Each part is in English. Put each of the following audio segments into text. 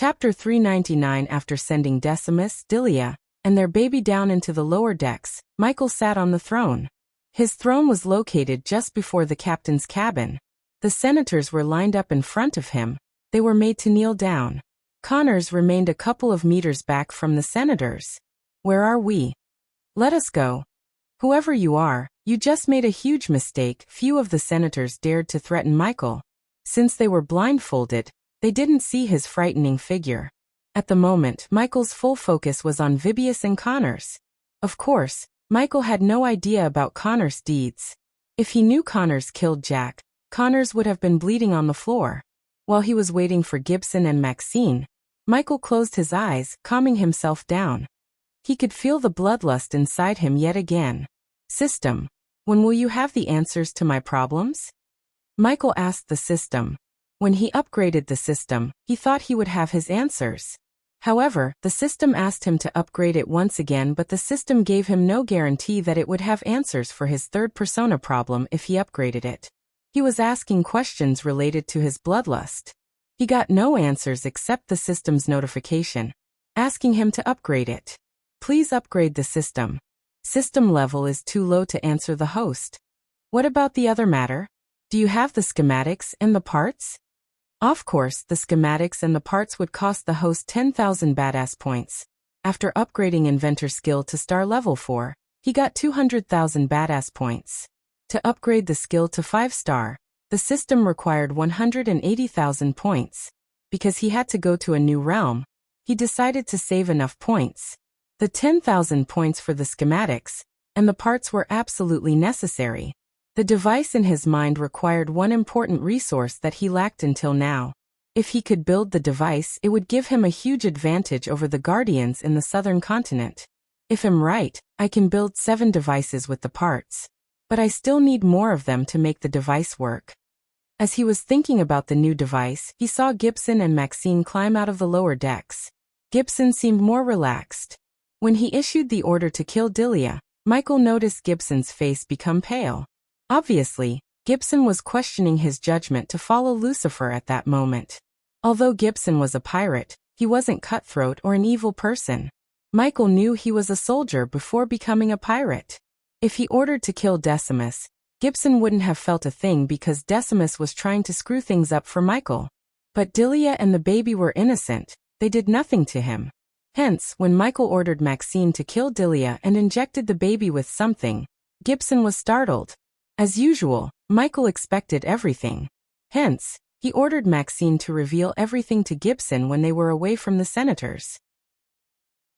Chapter 399. After sending Decimus, Dilia, and their baby down into the lower decks, Michael sat on the throne. His throne was located just before the captain's cabin. The senators were lined up in front of him. They were made to kneel down. Connors remained a couple of meters back from the senators. "Where are we? Let us go. Whoever you are, you just made a huge mistake." Few of the senators dared to threaten Michael. Since they were blindfolded, they didn't see his frightening figure. At the moment, Michael's full focus was on Vibius and Connors. Of course, Michael had no idea about Connors' deeds. If he knew Connors killed Jack, Connors would have been bleeding on the floor. While he was waiting for Gibson and Maxine, Michael closed his eyes, calming himself down. He could feel the bloodlust inside him yet again. "System, when will you have the answers to my problems?" Michael asked the system. When he upgraded the system, he thought he would have his answers. However, the system asked him to upgrade it once again, but the system gave him no guarantee that it would have answers for his third persona problem if he upgraded it. He was asking questions related to his bloodlust. He got no answers except the system's notification, asking him to upgrade it. "Please upgrade the system. System level is too low to answer the host." "What about the other matter? Do you have the schematics and the parts?" Of course, the schematics and the parts would cost the host 10,000 badass points. After upgrading Inventor skill to star level 4, he got 200,000 badass points. To upgrade the skill to 5-star, the system required 180,000 points. Because he had to go to a new realm, he decided to save enough points. The 10,000 points for the schematics and the parts were absolutely necessary. The device in his mind required one important resource that he lacked until now. If he could build the device, it would give him a huge advantage over the Guardians in the southern continent. "If I'm right, I can build 7 devices with the parts. But I still need more of them to make the device work." As he was thinking about the new device, he saw Gibson and Maxine climb out of the lower decks. Gibson seemed more relaxed. When he issued the order to kill Dilia, Michael noticed Gibson's face become pale. Obviously, Gibson was questioning his judgment to follow Lucifer at that moment. Although Gibson was a pirate, he wasn't cutthroat or an evil person. Michael knew he was a soldier before becoming a pirate. If he ordered to kill Decimus, Gibson wouldn't have felt a thing because Decimus was trying to screw things up for Michael. But Dilia and the baby were innocent. They did nothing to him. Hence, when Michael ordered Maxine to kill Dilia and injected the baby with something, Gibson was startled. As usual, Michael expected everything. Hence, he ordered Maxine to reveal everything to Gibson when they were away from the senators.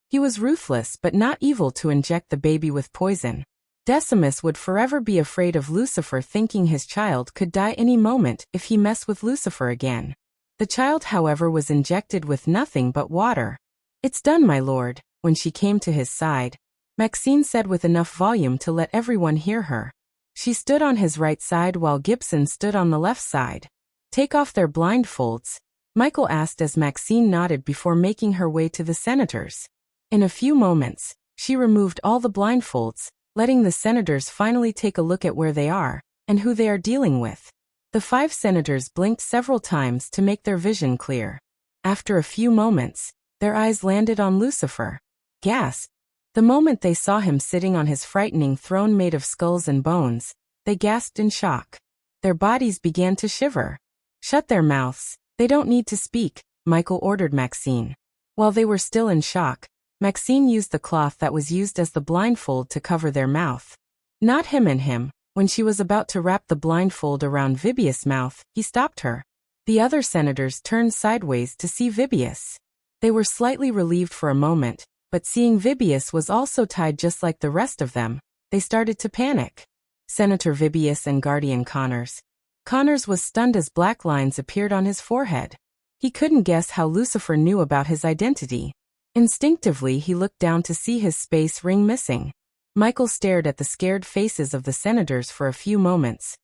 He was ruthless but not evil to inject the baby with poison. Decimus would forever be afraid of Lucifer, thinking his child could die any moment if he messed with Lucifer again. The child, however, was injected with nothing but water. "It's done, my lord." When she came to his side, Maxine said with enough volume to let everyone hear her. She stood on his right side while Gibson stood on the left side. "Take off their blindfolds," Michael asked as Maxine nodded before making her way to the senators. In a few moments, she removed all the blindfolds, letting the senators finally take a look at where they are and who they are dealing with. The 5 senators blinked several times to make their vision clear. After a few moments, their eyes landed on Lucifer. Gasp! The moment they saw him sitting on his frightening throne made of skulls and bones, they gasped in shock. Their bodies began to shiver. "Shut their mouths. They don't need to speak," Michael ordered Maxine. While they were still in shock, Maxine used the cloth that was used as the blindfold to cover their mouth. Not him and him. When she was about to wrap the blindfold around Vibius' mouth, he stopped her. The other senators turned sideways to see Vibius. They were slightly relieved for a moment, but seeing Vibius was also tied just like the rest of them, they started to panic. Senator Vibius and Guardian Connors. Connors was stunned as black lines appeared on his forehead. He couldn't guess how Lucifer knew about his identity. Instinctively, he looked down to see his space ring missing. Michael stared at the scared faces of the senators for a few moments.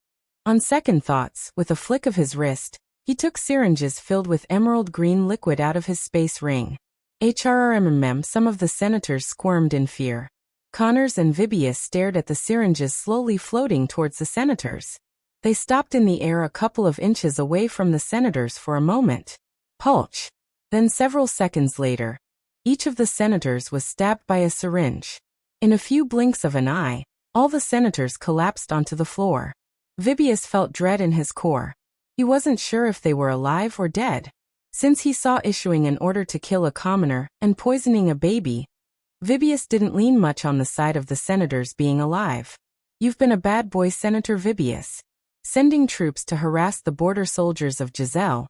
On second thoughts, with a flick of his wrist, he took syringes filled with emerald green liquid out of his space ring. Some of the senators squirmed in fear. Connors and Vibius stared at the syringes slowly floating towards the senators. They stopped in the air a couple of inches away from the senators for a moment. Pulch! Then several seconds later, each of the senators was stabbed by a syringe. In a few blinks of an eye, all the senators collapsed onto the floor. Vibius felt dread in his core. He wasn't sure if they were alive or dead. Since he saw issuing an order to kill a commoner and poisoning a baby, Vibius didn't lean much on the side of the senators being alive. You've been a bad boy, Senator Vibius. Sending troops to harass the border soldiers of Giselle,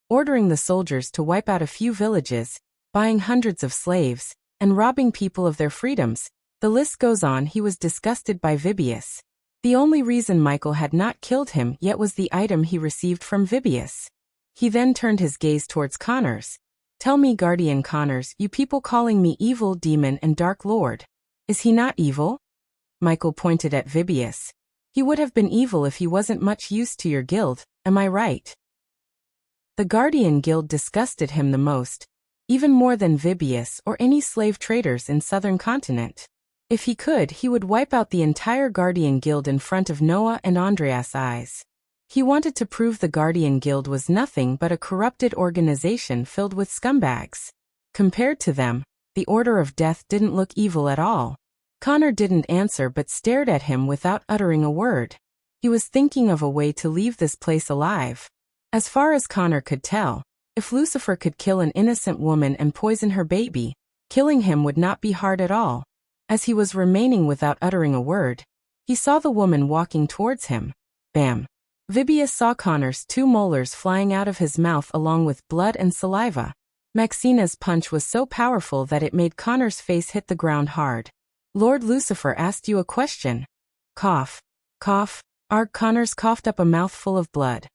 ordering the soldiers to wipe out a few villages, buying hundreds of slaves, and robbing people of their freedoms. The list goes on. He was disgusted by Vibius. The only reason Michael had not killed him yet was the item he received from Vibius. He then turned his gaze towards Connors. Tell me, Guardian Connors, you people calling me evil demon and dark lord. Is he not evil? Michael pointed at Vibius. He would have been evil if he wasn't much use to your guild, am I right? The Guardian Guild disgusted him the most, even more than Vibius or any slave traders in southern continent. If he could, he would wipe out the entire Guardian Guild in front of Noah and Andreas' eyes. He wanted to prove the Guardian Guild was nothing but a corrupted organization filled with scumbags. Compared to them, the Order of Death didn't look evil at all. Connor didn't answer but stared at him without uttering a word. He was thinking of a way to leave this place alive. As far as Connor could tell, if Lucifer could kill an innocent woman and poison her baby, killing him would not be hard at all. As he was remaining without uttering a word, he saw the woman walking towards him. Bam! Vibius saw Connor's 2 molars flying out of his mouth along with blood and saliva. Maxina's punch was so powerful that it made Connor's face hit the ground hard. Lord Lucifer asked you a question. Cough. Cough. Arg. Connors coughed up a mouthful of blood.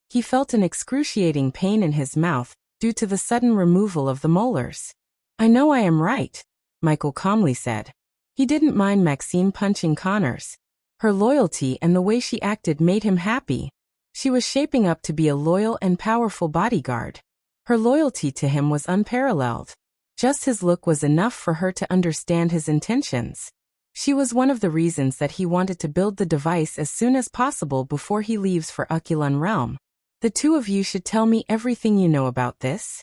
He felt an excruciating pain in his mouth due to the sudden removal of the molars. I know I am right, Michael calmly said. He didn't mind Maxine punching Connors. Her loyalty and the way she acted made him happy. She was shaping up to be a loyal and powerful bodyguard. Her loyalty to him was unparalleled. Just his look was enough for her to understand his intentions. She was one of the reasons that he wanted to build the device as soon as possible before he leaves for Akulun Realm. The 2 of you should tell me everything you know about this.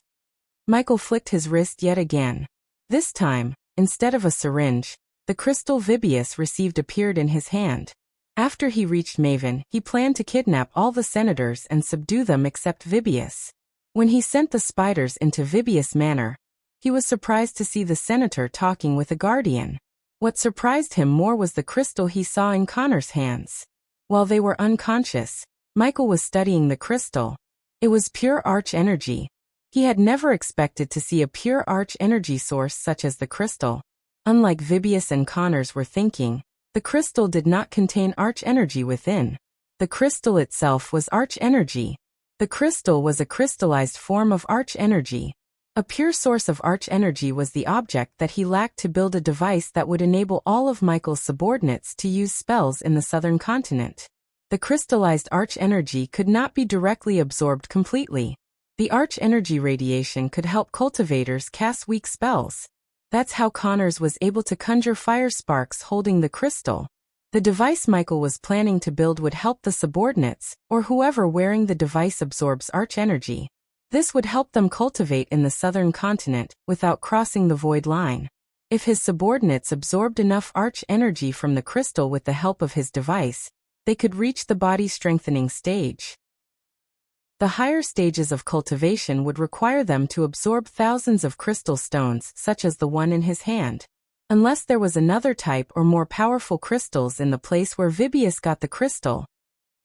Michael flicked his wrist yet again. This time, instead of a syringe, the crystal Vibius received appeared in his hand. After he reached Maven, he planned to kidnap all the senators and subdue them except Vibius. When he sent the spiders into Vibius Manor, he was surprised to see the senator talking with a guardian. What surprised him more was the crystal he saw in Connor's hands. While they were unconscious, Michael was studying the crystal. It was pure arch energy. He had never expected to see a pure arch energy source such as the crystal. Unlike Vibius and Connors were thinking, the crystal did not contain arch energy within. The crystal itself was arch energy. The crystal was a crystallized form of arch energy. A pure source of arch energy was the object that he lacked to build a device that would enable all of Michael's subordinates to use spells in the southern continent. The crystallized arch energy could not be directly absorbed completely. The arch energy radiation could help cultivators cast weak spells. That's how Connors was able to conjure fire sparks holding the crystal. The device Michael was planning to build would help the subordinates, or whoever wearing the device absorbs arch energy. This would help them cultivate in the southern continent without crossing the void line. If his subordinates absorbed enough arch energy from the crystal with the help of his device, they could reach the body strengthening stage. The higher stages of cultivation would require them to absorb thousands of crystal stones such as the one in his hand. Unless there was another type or more powerful crystals in the place where Vibius got the crystal,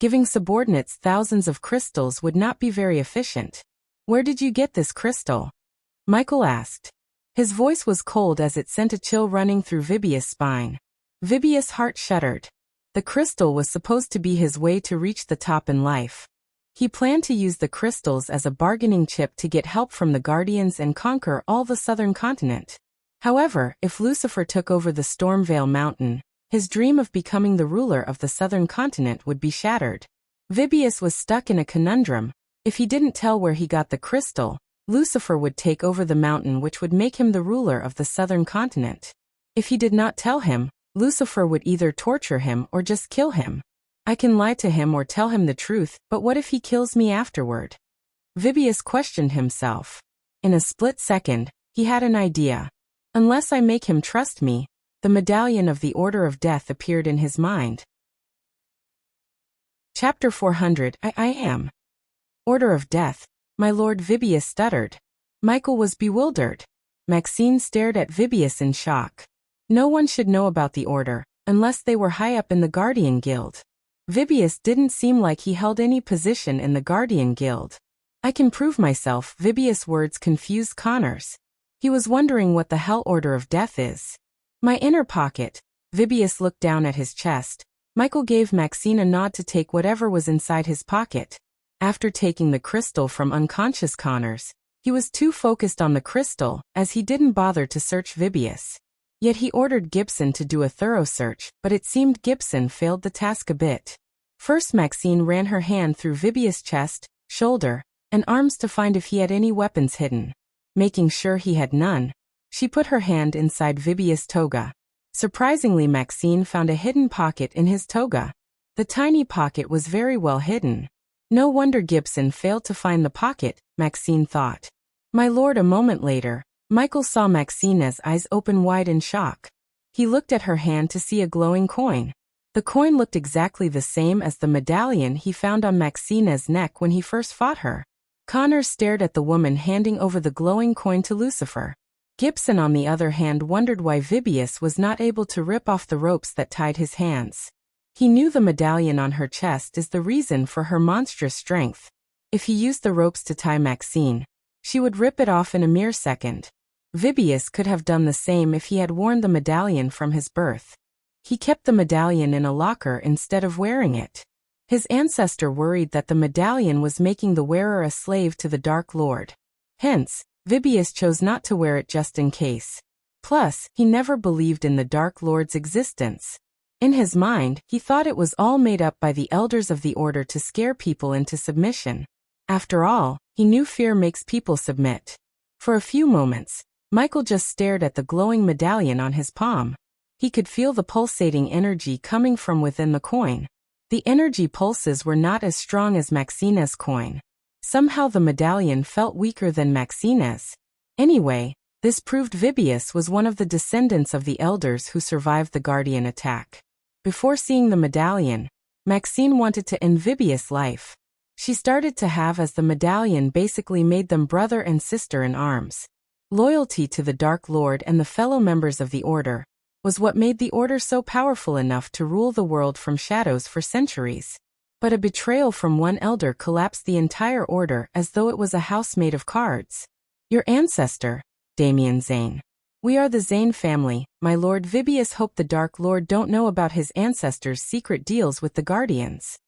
giving subordinates thousands of crystals would not be very efficient. Where did you get this crystal? Michael asked. His voice was cold as it sent a chill running through Vibius' spine. Vibius' heart shuddered. The crystal was supposed to be his way to reach the top in life. He planned to use the crystals as a bargaining chip to get help from the Guardians and conquer all the southern continent. However, if Lucifer took over the Stormvale Mountain, his dream of becoming the ruler of the southern continent would be shattered. Vibius was stuck in a conundrum. If he didn't tell where he got the crystal, Lucifer would take over the mountain, which would make him the ruler of the southern continent. If he did not tell him, Lucifer would either torture him or just kill him. I can lie to him or tell him the truth, but what if he kills me afterward? Vibius questioned himself. In a split second, he had an idea. Unless I make him trust me, the medallion of the Order of Death appeared in his mind. Chapter 400 I am. Order of Death, my lord. Vibius stuttered. Michael was bewildered. Maxine stared at Vibius in shock. No one should know about the order, unless they were high up in the Guardian Guild. Vibius didn't seem like he held any position in the Guardian Guild. I can prove myself. Vibius' words confused Connors. He was wondering what the hell Order of Death is. My inner pocket. Vibius looked down at his chest. Michael gave Maxine a nod to take whatever was inside his pocket. After taking the crystal from unconscious Connors, he was too focused on the crystal, as he didn't bother to search Vibius. Yet he ordered Gibson to do a thorough search, but it seemed Gibson failed the task a bit. First, Maxine ran her hand through Vibius' chest, shoulder, and arms to find if he had any weapons hidden. Making sure he had none, she put her hand inside Vibius' toga. Surprisingly, Maxine found a hidden pocket in his toga. The tiny pocket was very well hidden. No wonder Gibson failed to find the pocket, Maxine thought. My lord. A moment later, Michael saw Maxine's eyes open wide in shock. He looked at her hand to see a glowing coin. The coin looked exactly the same as the medallion he found on Maxine's neck when he first fought her. Connors stared at the woman handing over the glowing coin to Lucifer. Gibson, on the other hand, wondered why Vibius was not able to rip off the ropes that tied his hands. He knew the medallion on her chest is the reason for her monstrous strength. If he used the ropes to tie Maxine, she would rip it off in a mere second. Vibius could have done the same if he had worn the medallion from his birth. He kept the medallion in a locker instead of wearing it. His ancestor worried that the medallion was making the wearer a slave to the Dark Lord. Hence, Vibius chose not to wear it just in case. Plus, he never believed in the Dark Lord's existence. In his mind, he thought it was all made up by the elders of the order to scare people into submission. After all, he knew fear makes people submit. For a few moments, Michael just stared at the glowing medallion on his palm. He could feel the pulsating energy coming from within the coin. The energy pulses were not as strong as Maxine's coin. Somehow the medallion felt weaker than Maxine's. Anyway, this proved Vibius was one of the descendants of the elders who survived the Guardian attack. Before seeing the medallion, Maxine wanted to end Vibius' life. She started to have as the medallion basically made them brother and sister in arms. Loyalty to the Dark Lord and the fellow members of the Order was what made the Order so powerful enough to rule the world from shadows for centuries. But a betrayal from one elder collapsed the entire Order as though it was a house made of cards. Your ancestor, Damien Zane. We are the Zane family, my lord. Vibius hoped the Dark Lord don't know about his ancestors' secret deals with the Guardians.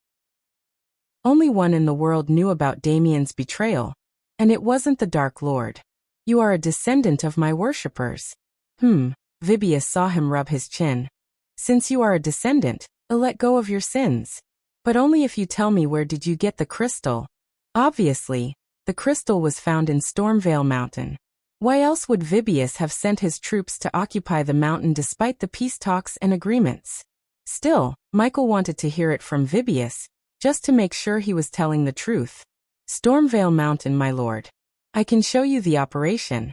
Only one in the world knew about Damien's betrayal, and it wasn't the Dark Lord. You are a descendant of my worshippers. Vibius saw him rub his chin. Since you are a descendant, I'll let go of your sins. But only if you tell me where did you get the crystal. Obviously, the crystal was found in Stormvale Mountain. Why else would Vibius have sent his troops to occupy the mountain despite the peace talks and agreements? Still, Michael wanted to hear it from Vibius, just to make sure he was telling the truth. Stormvale Mountain, my lord. I can show you the operation.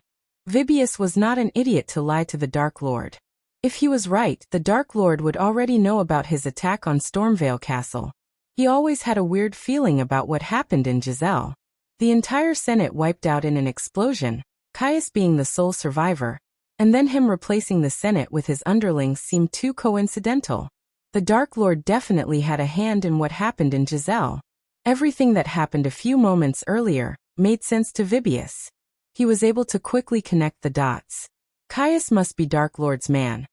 Vibius was not an idiot to lie to the Dark Lord. If he was right, the Dark Lord would already know about his attack on Stormvale Castle. He always had a weird feeling about what happened in Giselle. The entire Senate wiped out in an explosion, Caius being the sole survivor, and then him replacing the Senate with his underlings seemed too coincidental. The Dark Lord definitely had a hand in what happened in Giselle. Everything that happened a few moments earlier made sense to Vibius. He was able to quickly connect the dots. Caius must be Dark Lord's man.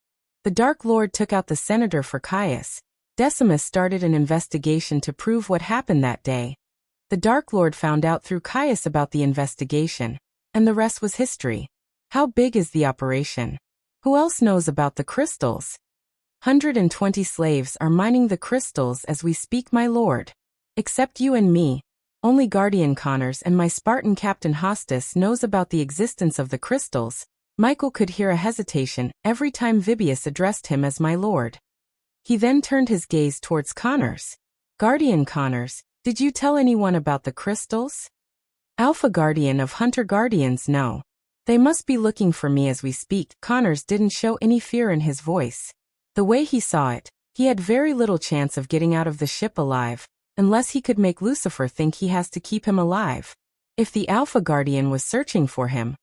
The Dark Lord took out the senator for Caius. Decimus started an investigation to prove what happened that day. The Dark Lord found out through Caius about the investigation, and the rest was history. How big is the operation? Who else knows about the crystals? 120 slaves are mining the crystals as we speak, my lord. Except you and me. Only Guardian Connors and my Spartan Captain Hostis knows about the existence of the crystals. Michael could hear a hesitation every time Vibius addressed him as my lord. He then turned his gaze towards Connors. Guardian Connors, did you tell anyone about the crystals? Alpha Guardian of Hunter Guardians, no. They must be looking for me as we speak. Connors didn't show any fear in his voice. The way he saw it, he had very little chance of getting out of the ship alive, unless he could make Lucifer think he has to keep him alive. If the Alpha Guardian was searching for him,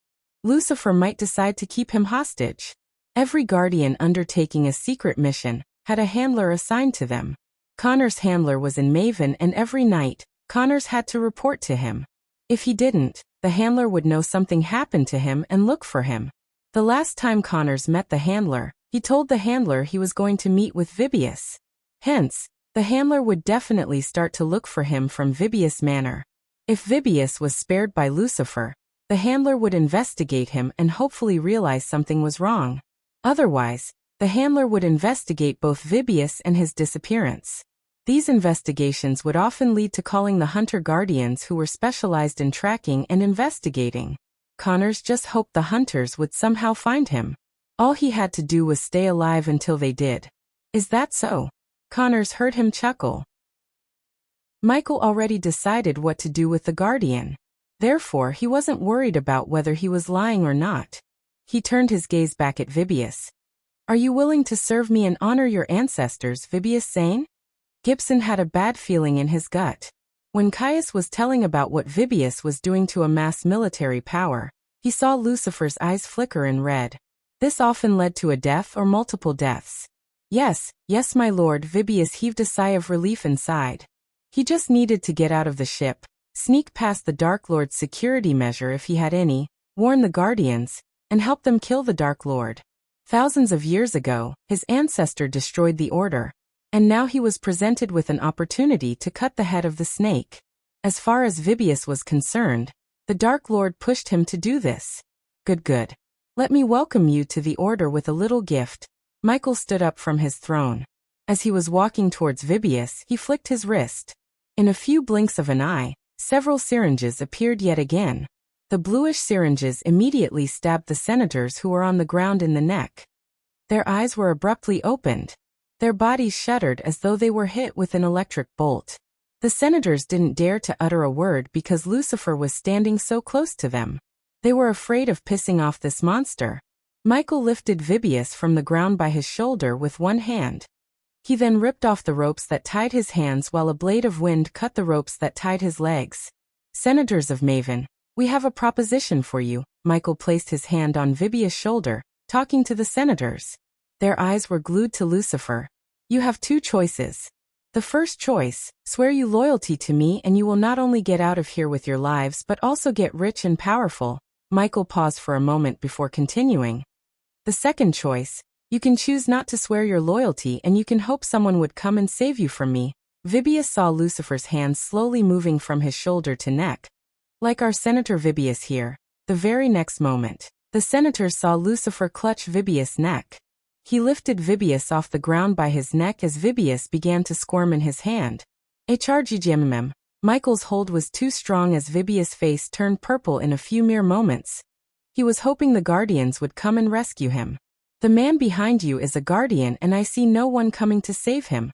Lucifer might decide to keep him hostage. Every Guardian undertaking a secret mission had a handler assigned to them. Connor's handler was in Maven, and every night, Connors had to report to him. If he didn't, the handler would know something happened to him and look for him. The last time Connors met the handler, he told the handler he was going to meet with Vibius. Hence, the handler would definitely start to look for him from Vibius Manor. If Vibius was spared by Lucifer, the handler would investigate him and hopefully realize something was wrong. Otherwise, the handler would investigate both Vibius and his disappearance. These investigations would often lead to calling the Hunter Guardians, who were specialized in tracking and investigating. Connors just hoped the hunters would somehow find him. All he had to do was stay alive until they did. Is that so? Connors heard him chuckle. Michael already decided what to do with the Guardian. Therefore, he wasn't worried about whether he was lying or not. He turned his gaze back at Vibius. Are you willing to serve me and honor your ancestors, Vibius Sane? Gibson had a bad feeling in his gut. When Caius was telling about what Vibius was doing to amass military power, he saw Lucifer's eyes flicker in red. This often led to a death or multiple deaths. Yes, my lord, Vibius heaved a sigh of relief inside. He just needed to get out of the ship, sneak past the Dark Lord's security measure if he had any, warn the Guardians, and help them kill the Dark Lord. Thousands of years ago, his ancestor destroyed the Order, and now he was presented with an opportunity to cut the head of the snake. As far as Vibius was concerned, the Dark Lord pushed him to do this. Good. Let me welcome you to the Order with a little gift. Michael stood up from his throne. As he was walking towards Vibius, he flicked his wrist. In a few blinks of an eye, several syringes appeared yet again. The bluish syringes immediately stabbed the senators who were on the ground in the neck. Their eyes were abruptly opened. Their bodies shuddered as though they were hit with an electric bolt. The senators didn't dare to utter a word because Lucifer was standing so close to them. They were afraid of pissing off this monster. Michael lifted Vibius from the ground by his shoulder with one hand. He then ripped off the ropes that tied his hands while a blade of wind cut the ropes that tied his legs. Senators of Maven, we have a proposition for you. Michael placed his hand on Vibius' shoulder, talking to the senators. Their eyes were glued to Lucifer. You have two choices. The first choice, swear you loyalty to me and you will not only get out of here with your lives but also get rich and powerful. Michael paused for a moment before continuing. The second choice, you can choose not to swear your loyalty and you can hope someone would come and save you from me. Vibius saw Lucifer's hands slowly moving from his shoulder to neck. Like our Senator Vibius here. The very next moment, the senators saw Lucifer clutch Vibius' neck. He lifted Vibius off the ground by his neck as Vibius began to squirm in his hand. HRGGMM. Michael's hold was too strong as Vibius' face turned purple in a few mere moments. He was hoping the Guardians would come and rescue him. The man behind you is a Guardian and I see no one coming to save him.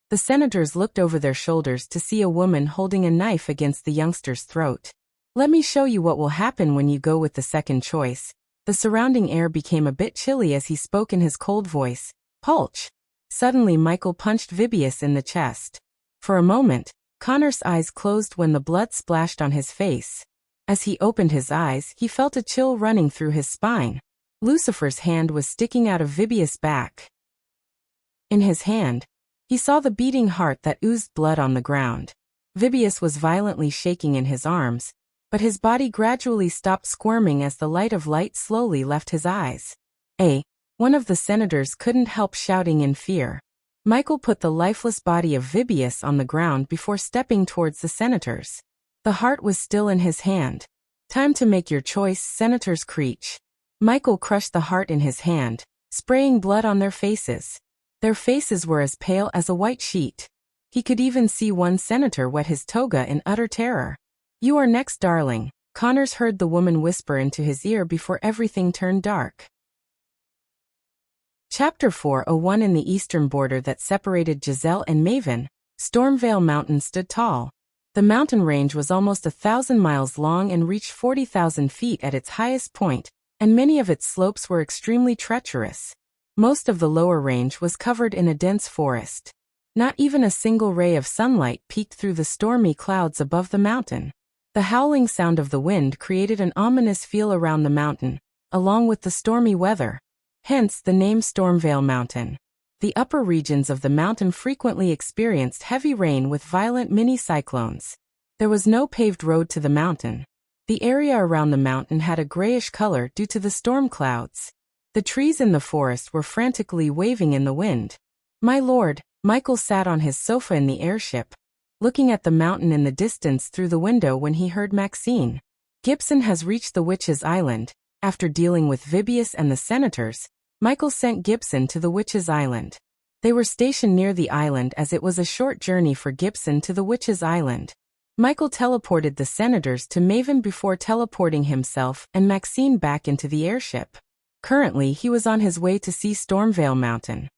The senators looked over their shoulders to see a woman holding a knife against the youngster's throat. Let me show you what will happen when you go with the second choice. The surrounding air became a bit chilly as he spoke in his cold voice. Pulch! Suddenly Michael punched Vibius in the chest. For a moment, Connor's eyes closed when the blood splashed on his face. As he opened his eyes, he felt a chill running through his spine. Lucifer's hand was sticking out of Vibius' back. In his hand, he saw the beating heart that oozed blood on the ground. Vibius was violently shaking in his arms, but his body gradually stopped squirming as the light of light slowly left his eyes. One of the senators couldn't help shouting in fear. Michael put the lifeless body of Vibius on the ground before stepping towards the senators. The heart was still in his hand. Time to make your choice, Senators Creech. Michael crushed the heart in his hand, spraying blood on their faces. Their faces were as pale as a white sheet. He could even see one senator wet his toga in utter terror. You are next, darling, Connors heard the woman whisper into his ear before everything turned dark. Chapter 401. In the eastern border that separated Giselle and Maven, Stormvale Mountain stood tall. The mountain range was almost 1,000 miles long and reached 40,000 feet at its highest point, and many of its slopes were extremely treacherous. Most of the lower range was covered in a dense forest. Not even a single ray of sunlight peeked through the stormy clouds above the mountain. The howling sound of the wind created an ominous feel around the mountain, along with the stormy weather. Hence the name Stormveil Mountain. The upper regions of the mountain frequently experienced heavy rain with violent mini-cyclones. There was no paved road to the mountain. The area around the mountain had a grayish color due to the storm clouds. The trees in the forest were frantically waving in the wind. My lord, Michael sat on his sofa in the airship, looking at the mountain in the distance through the window when he heard Maxine. Gibson has reached the Witch's Island. After dealing with Vibius and the senators, Michael sent Gibson to the Witch's Island. They were stationed near the island as it was a short journey for Gibson to the Witch's Island. Michael teleported the senators to Maven before teleporting himself and Maxine back into the airship. Currently, he was on his way to see Stormveil Mountain.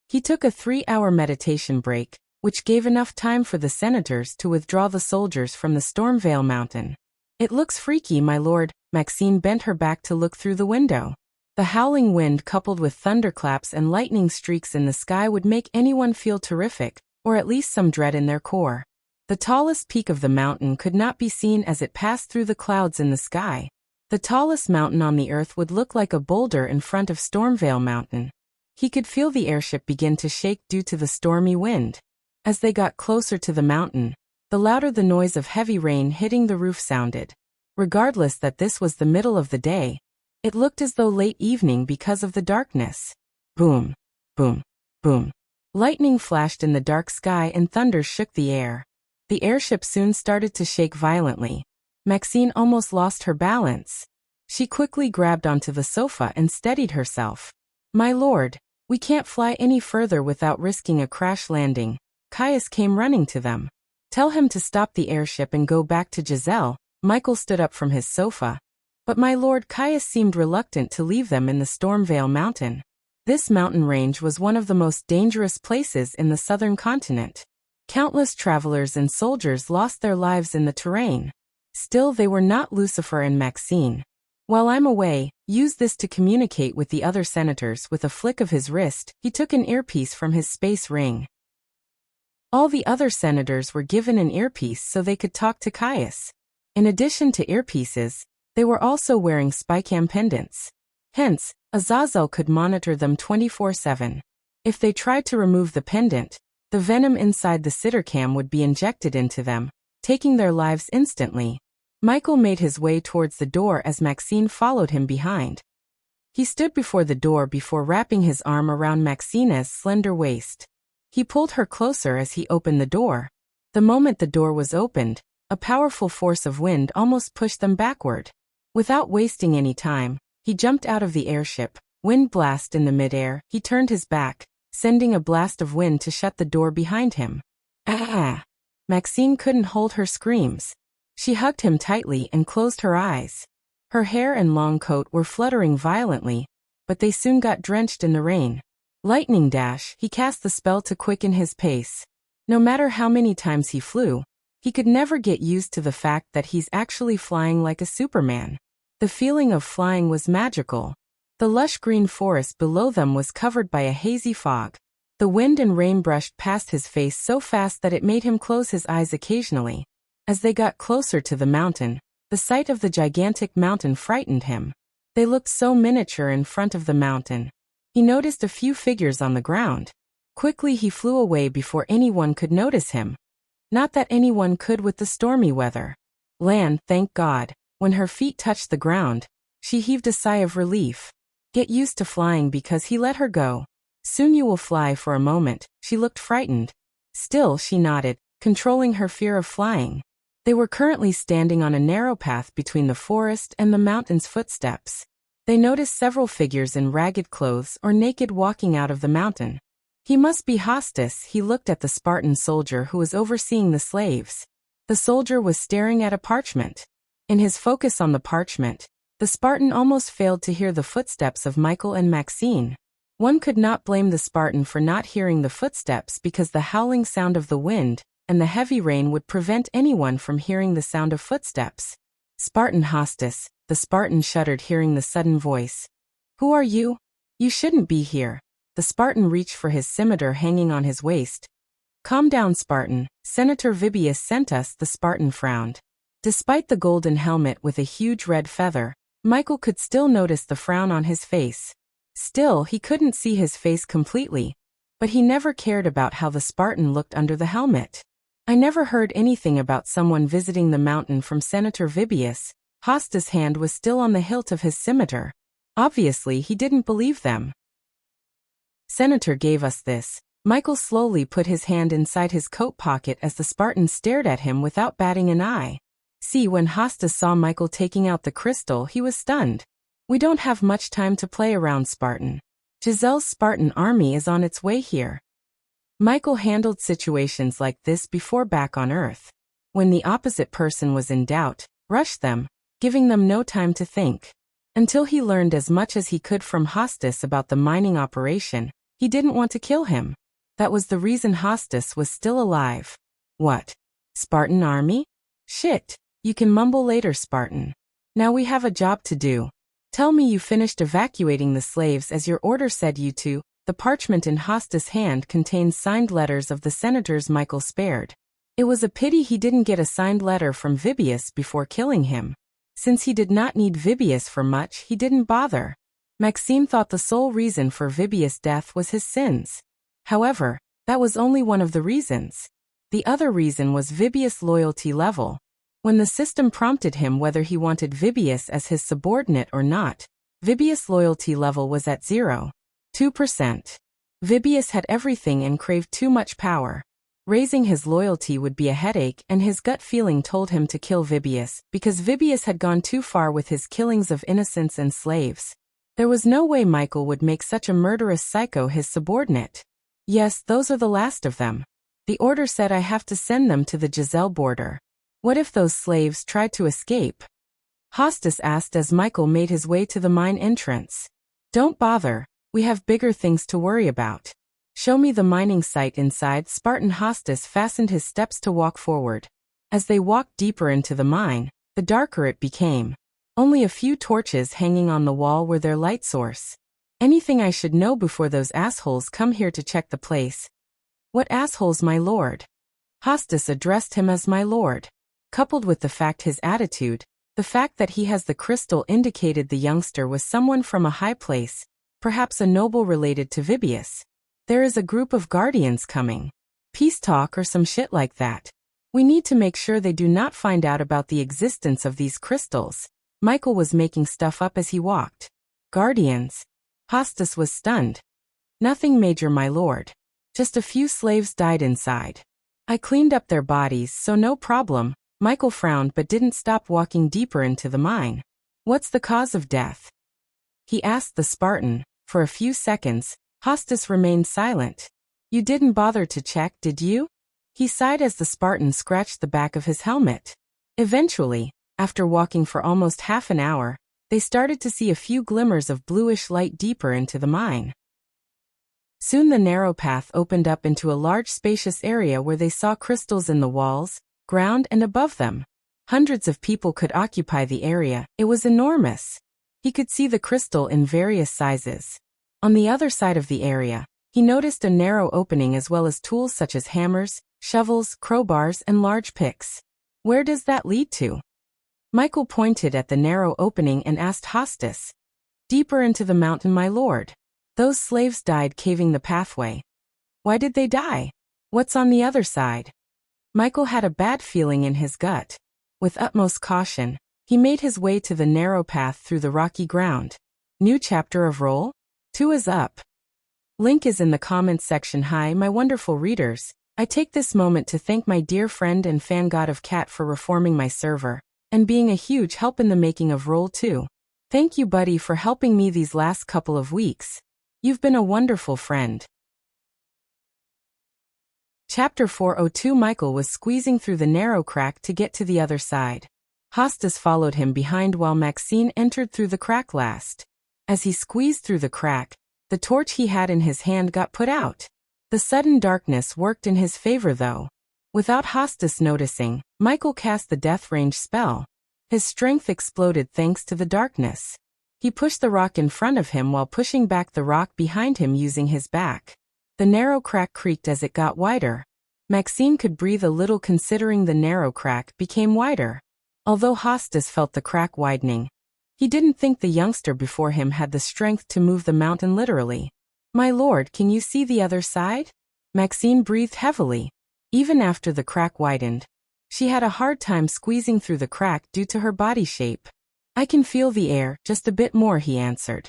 He took a 3-hour meditation break, which gave enough time for the senators to withdraw the soldiers from the Stormveil Mountain. It looks freaky, my lord. Maxine bent her back to look through the window. The howling wind coupled with thunderclaps and lightning streaks in the sky would make anyone feel terrific, or at least some dread in their core. The tallest peak of the mountain could not be seen as it passed through the clouds in the sky. The tallest mountain on the earth would look like a boulder in front of Stormveil Mountain. He could feel the airship begin to shake due to the stormy wind. As they got closer to the mountain, the louder the noise of heavy rain hitting the roof sounded. Regardless that this was the middle of the day, it looked as though late evening because of the darkness. Boom, boom, boom. Lightning flashed in the dark sky and thunder shook the air. The airship soon started to shake violently. Maxine almost lost her balance. She quickly grabbed onto the sofa and steadied herself. My lord, we can't fly any further without risking a crash landing. Caius came running to them. Tell him to stop the airship and go back to Giselle. Michael stood up from his sofa. But my lord, Caius seemed reluctant to leave them in the Stormveil Mountain. This mountain range was one of the most dangerous places in the southern continent. Countless travelers and soldiers lost their lives in the terrain. Still, they were not Lucifer and Maxine. While I'm away, use this to communicate with the other senators. With a flick of his wrist, he took an earpiece from his space ring. All the other senators were given an earpiece so they could talk to Caius. In addition to earpieces, they were also wearing spycam pendants. Hence, Azazel could monitor them 24/7. If they tried to remove the pendant, the venom inside the sittercam would be injected into them, taking their lives instantly. Michael made his way towards the door as Maxine followed him behind. He stood before the door before wrapping his arm around Maxine's slender waist. He pulled her closer as he opened the door. The moment the door was opened, a powerful force of wind almost pushed them backward. Without wasting any time, he jumped out of the airship. Wind blast in the midair, he turned his back, sending a blast of wind to shut the door behind him. Ah! Maxine couldn't hold her screams. She hugged him tightly and closed her eyes. Her hair and long coat were fluttering violently, but they soon got drenched in the rain. Lightning dash, he cast the spell to quicken his pace. No matter how many times he flew, he could never get used to the fact that he's actually flying like a Superman. The feeling of flying was magical. The lush green forest below them was covered by a hazy fog. The wind and rain brushed past his face so fast that it made him close his eyes occasionally. As they got closer to the mountain, the sight of the gigantic mountain frightened him. They looked so miniature in front of the mountain. He noticed a few figures on the ground. Quickly he flew away before anyone could notice him. Not that anyone could with the stormy weather. Land, thank God. When her feet touched the ground, she heaved a sigh of relief. Get used to flying because he let her go. Soon you will fly. For a moment, she looked frightened. Still, she nodded, controlling her fear of flying. They were currently standing on a narrow path between the forest and the mountain's footsteps. They noticed several figures in ragged clothes or naked walking out of the mountain. He must be Hostus. He looked at the Spartan soldier who was overseeing the slaves. The soldier was staring at a parchment. In his focus on the parchment, the Spartan almost failed to hear the footsteps of Michael and Maxine. One could not blame the Spartan for not hearing the footsteps because the howling sound of the wind, and the heavy rain would prevent anyone from hearing the sound of footsteps. Spartan hostess, the Spartan shuddered hearing the sudden voice. Who are you? You shouldn't be here. The Spartan reached for his scimitar hanging on his waist. Calm down, Spartan. Senator Vibius sent us, the Spartan frowned. Despite the golden helmet with a huge red feather, Michael could still notice the frown on his face. Still, he couldn't see his face completely, but he never cared about how the Spartan looked under the helmet. I never heard anything about someone visiting the mountain from Senator Vibius. Hosta's hand was still on the hilt of his scimitar. Obviously, he didn't believe them. Senator gave us this. Michael slowly put his hand inside his coat pocket as the Spartan stared at him without batting an eye. See, when Hostas saw Michael taking out the crystal, he was stunned. We don't have much time to play around, Spartan. Giselle's Spartan army is on its way here. Michael handled situations like this before back on Earth. When the opposite person was in doubt, rushed them, giving them no time to think. Until he learned as much as he could from Hostas about the mining operation, he didn't want to kill him. That was the reason Hostas was still alive. What? Spartan army? Shit. You can mumble later, Spartan. Now we have a job to do. Tell me you finished evacuating the slaves as your order said you to. The parchment in Hostas' hand contained signed letters of the senators Michael spared. It was a pity he didn't get a signed letter from Vibius before killing him. Since he did not need Vibius for much, he didn't bother. Maxime thought the sole reason for Vibius' death was his sins. However, that was only one of the reasons. The other reason was Vibius' loyalty level. When the system prompted him whether he wanted Vibius as his subordinate or not, Vibius' loyalty level was at 0.2%. Vibius had everything and craved too much power. Raising his loyalty would be a headache, and his gut feeling told him to kill Vibius, because Vibius had gone too far with his killings of innocents and slaves. There was no way Michael would make such a murderous psycho his subordinate. Yes, those are the last of them. The order said I have to send them to the Giselle border. What if those slaves tried to escape? Hostas asked as Michael made his way to the mine entrance. Don't bother, we have bigger things to worry about. Show me the mining site inside. Spartan Hostas fastened his steps to walk forward. As they walked deeper into the mine, the darker it became. Only a few torches hanging on the wall were their light source. Anything I should know before those assholes come here to check the place? What assholes, my lord? Hostas addressed him as my lord. Coupled with the fact his attitude, the fact that he has the crystal indicated the youngster was someone from a high place, perhaps a noble related to Vibius. There is a group of guardians coming. Peace talk or some shit like that. We need to make sure they do not find out about the existence of these crystals. Michael was making stuff up as he walked. Guardians? Hostas was stunned. Nothing major, my lord. Just a few slaves died inside. I cleaned up their bodies, so no problem. Michael frowned but didn't stop walking deeper into the mine. What's the cause of death? He asked the Spartan. For a few seconds, Hostas remained silent. You didn't bother to check, did you? He sighed as the Spartan scratched the back of his helmet. Eventually, after walking for almost half an hour, they started to see a few glimmers of bluish light deeper into the mine. Soon the narrow path opened up into a large spacious area where they saw crystals in the walls, ground and above them. Hundreds of people could occupy the area. It was enormous. He could see the crystal in various sizes. On the other side of the area, he noticed a narrow opening as well as tools such as hammers, shovels, crowbars and large picks. Where does that lead to? Michael pointed at the narrow opening and asked Hostas. Deeper into the mountain, my lord. Those slaves died caving the pathway. Why did they die? What's on the other side? Michael had a bad feeling in his gut. With utmost caution, he made his way to the narrow path through the rocky ground. New chapter of Roll 2 is up. Link is in the comments section. Hi, my wonderful readers. I take this moment to thank my dear friend and fan God of Cat for reforming my server and being a huge help in the making of Roll 2. Thank you, buddy, for helping me these last couple of weeks. You've been a wonderful friend. Chapter 402. Michael was squeezing through the narrow crack to get to the other side. Hostas followed him behind while Maxine entered through the crack last. As he squeezed through the crack, the torch he had in his hand got put out. The sudden darkness worked in his favor though. Without Hostis noticing, Michael cast the death range spell. His strength exploded thanks to the darkness. He pushed the rock in front of him while pushing back the rock behind him using his back. The narrow crack creaked as it got wider. Maxine could breathe a little considering the narrow crack became wider. Although Hostis felt the crack widening, he didn't think the youngster before him had the strength to move the mountain literally. "My lord, can you see the other side?" Maxine breathed heavily. Even after the crack widened, she had a hard time squeezing through the crack due to her body shape. "I can feel the air, just a bit more," he answered.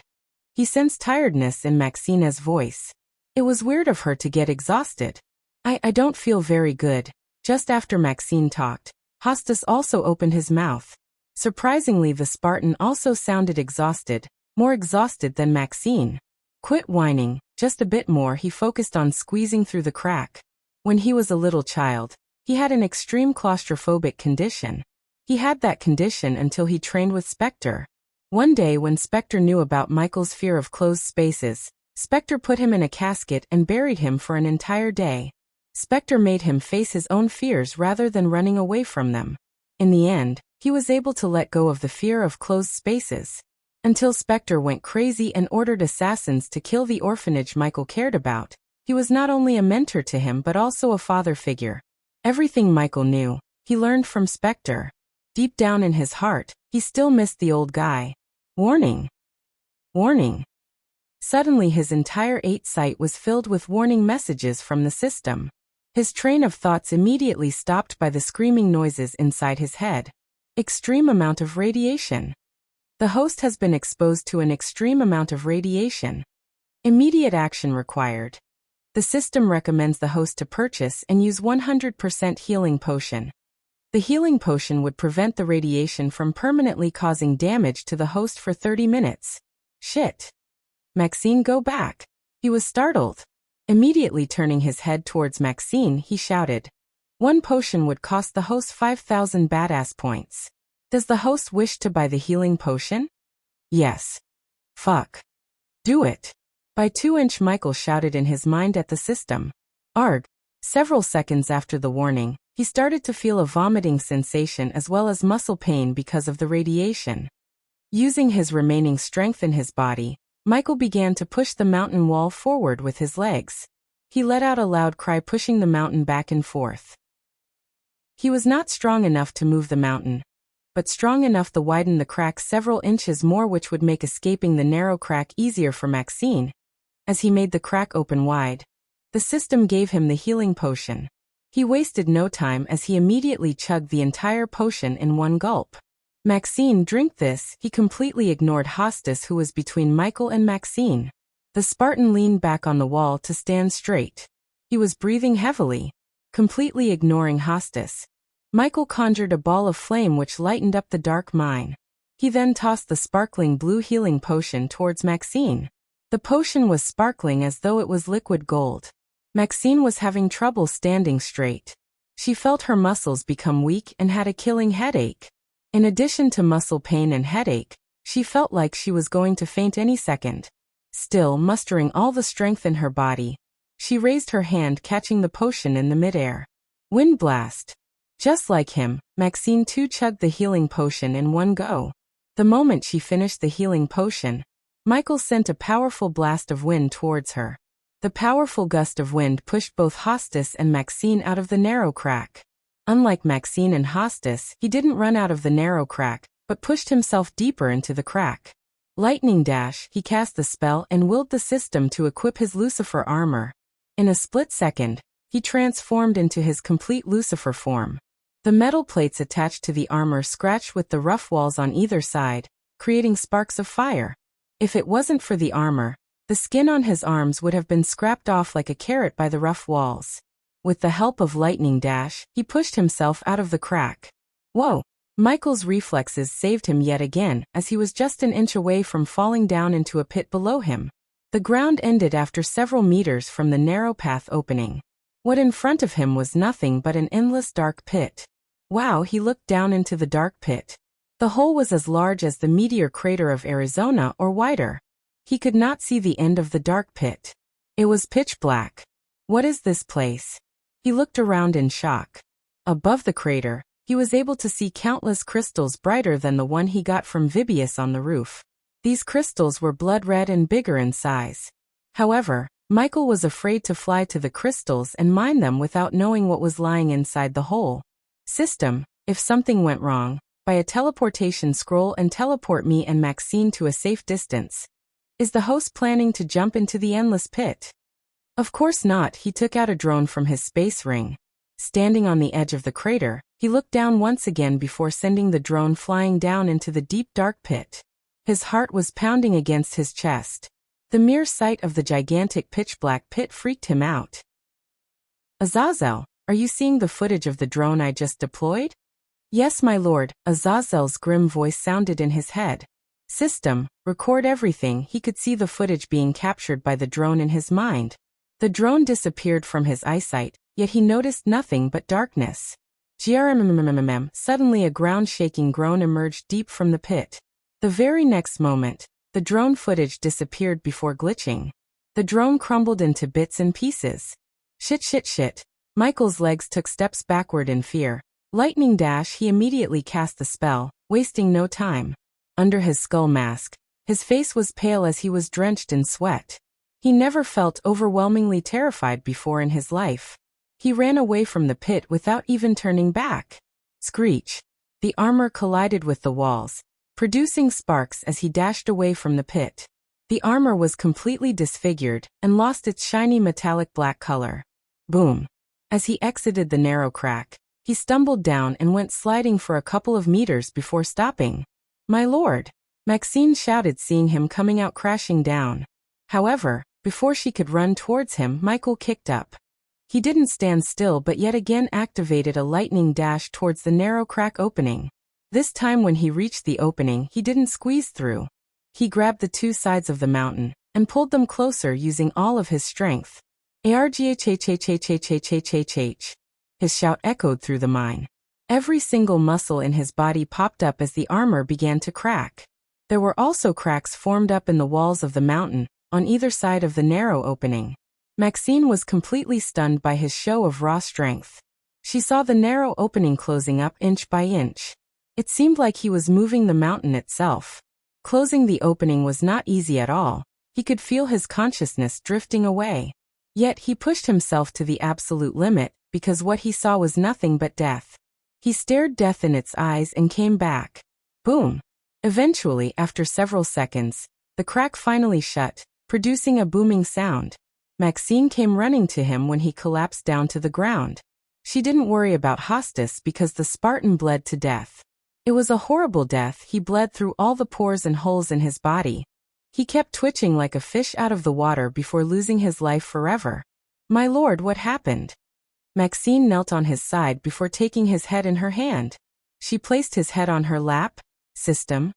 He sensed tiredness in Maxine's voice. It was weird of her to get exhausted. I don't feel very good." Just after Maxine talked, Hostis also opened his mouth. Surprisingly, the Spartan also sounded exhausted, more exhausted than Maxine. "Quit whining, just a bit more." He focused on squeezing through the crack. When he was a little child, he had an extreme claustrophobic condition. He had that condition until he trained with Spectre. One day when Spectre knew about Michael's fear of closed spaces, Spectre put him in a casket and buried him for an entire day. Spectre made him face his own fears rather than running away from them. In the end, he was able to let go of the fear of closed spaces. Until Spectre went crazy and ordered assassins to kill the orphanage Michael cared about. He was not only a mentor to him but also a father figure. Everything Michael knew, he learned from Spectre. Deep down in his heart, he still missed the old guy. Warning! Warning! Suddenly his entire 8 sight was filled with warning messages from the system. His train of thoughts immediately stopped by the screaming noises inside his head. Extreme amount of radiation. The host has been exposed to an extreme amount of radiation. Immediate action required. The system recommends the host to purchase and use 100% healing potion. The healing potion would prevent the radiation from permanently causing damage to the host for 30 minutes. Shit. Maxine, go back. He was startled. Immediately turning his head towards Maxine, he shouted. One potion would cost the host 5,000 badass points. Does the host wish to buy the healing potion? Yes. Fuck. Do it. By 2-inch, Michael shouted in his mind at the system. Arg. Several seconds after the warning, he started to feel a vomiting sensation as well as muscle pain because of the radiation. Using his remaining strength in his body, Michael began to push the mountain wall forward with his legs. He let out a loud cry, pushing the mountain back and forth. He was not strong enough to move the mountain, but strong enough to widen the crack several inches more, which would make escaping the narrow crack easier for Maxine. As he made the crack open wide, the system gave him the healing potion. He wasted no time as he immediately chugged the entire potion in one gulp. Maxine, drink this. He completely ignored Hostis, who was between Michael and Maxine. The Spartan leaned back on the wall to stand straight. He was breathing heavily, completely ignoring Hostis. Michael conjured a ball of flame which lightened up the dark mine. He then tossed the sparkling blue healing potion towards Maxine. The potion was sparkling as though it was liquid gold. Maxine was having trouble standing straight. She felt her muscles become weak and had a killing headache. In addition to muscle pain and headache, she felt like she was going to faint any second. Still mustering all the strength in her body, she raised her hand, catching the potion in the midair. Wind blast. Just like him, Maxine too chugged the healing potion in one go. The moment she finished the healing potion, Michael sent a powerful blast of wind towards her. The powerful gust of wind pushed both Hostis and Maxine out of the narrow crack. Unlike Maxine and Hostis, he didn't run out of the narrow crack, but pushed himself deeper into the crack. Lightning dash, he cast the spell and willed the system to equip his Lucifer armor. In a split second, he transformed into his complete Lucifer form. The metal plates attached to the armor scratched with the rough walls on either side, creating sparks of fire. If it wasn't for the armor, the skin on his arms would have been scrapped off like a carrot by the rough walls. With the help of Lightning Dash, he pushed himself out of the crack. Whoa! Michael's reflexes saved him yet again, as he was just an inch away from falling down into a pit below him. The ground ended after several meters from the narrow path opening. What in front of him was nothing but an endless dark pit. Wow, he looked down into the dark pit. The hole was as large as the meteor crater of Arizona or wider. He could not see the end of the dark pit. It was pitch black. What is this place? He looked around in shock. Above the crater, he was able to see countless crystals brighter than the one he got from Vibius on the roof. These crystals were blood red and bigger in size. However, Michael was afraid to fly to the crystals and mine them without knowing what was lying inside the hole. System, if something went wrong, buy a teleportation scroll and teleport me and Maxine to a safe distance. Is the host planning to jump into the endless pit? Of course not. He took out a drone from his space ring. Standing on the edge of the crater, he looked down once again before sending the drone flying down into the deep dark pit. His heart was pounding against his chest. The mere sight of the gigantic pitch-black pit freaked him out. Azazel, are you seeing the footage of the drone I just deployed? Yes, my lord, Azazel's grim voice sounded in his head. System, record everything. He could see the footage being captured by the drone in his mind. The drone disappeared from his eyesight, yet he noticed nothing but darkness. Suddenly a ground-shaking groan emerged deep from the pit. The very next moment, the drone footage disappeared before glitching. The drone crumbled into bits and pieces. Shit. Michael's legs took steps backward in fear. Lightning dash, he immediately cast the spell, wasting no time. Under his skull mask, his face was pale as he was drenched in sweat. He never felt overwhelmingly terrified before in his life. He ran away from the pit without even turning back. Screech. The armor collided with the walls, producing sparks as he dashed away from the pit. The armor was completely disfigured and lost its shiny metallic black color. Boom. As he exited the narrow crack, he stumbled down and went sliding for a couple of meters before stopping. My lord! Maxine shouted, seeing him coming out crashing down. However, before she could run towards him, Michael kicked up. He didn't stand still but yet again activated a lightning dash towards the narrow crack opening. This time when he reached the opening, he didn't squeeze through. He grabbed the two sides of the mountain and pulled them closer using all of his strength. Arghhhhhhhhhh. His shout echoed through the mine. Every single muscle in his body popped up as the armor began to crack. There were also cracks formed up in the walls of the mountain, on either side of the narrow opening. Maxine was completely stunned by his show of raw strength. She saw the narrow opening closing up inch by inch. It seemed like he was moving the mountain itself. Closing the opening was not easy at all. He could feel his consciousness drifting away. Yet he pushed himself to the absolute limit, because what he saw was nothing but death. He stared death in its eyes and came back. Boom! Eventually, after several seconds, the crack finally shut, producing a booming sound. Maxine came running to him when he collapsed down to the ground. She didn't worry about Hostis because the Spartan bled to death. It was a horrible death. He bled through all the pores and holes in his body. He kept twitching like a fish out of the water before losing his life forever. My lord, what happened? Maxine knelt on his side before taking his head in her hand. She placed his head on her lap. System.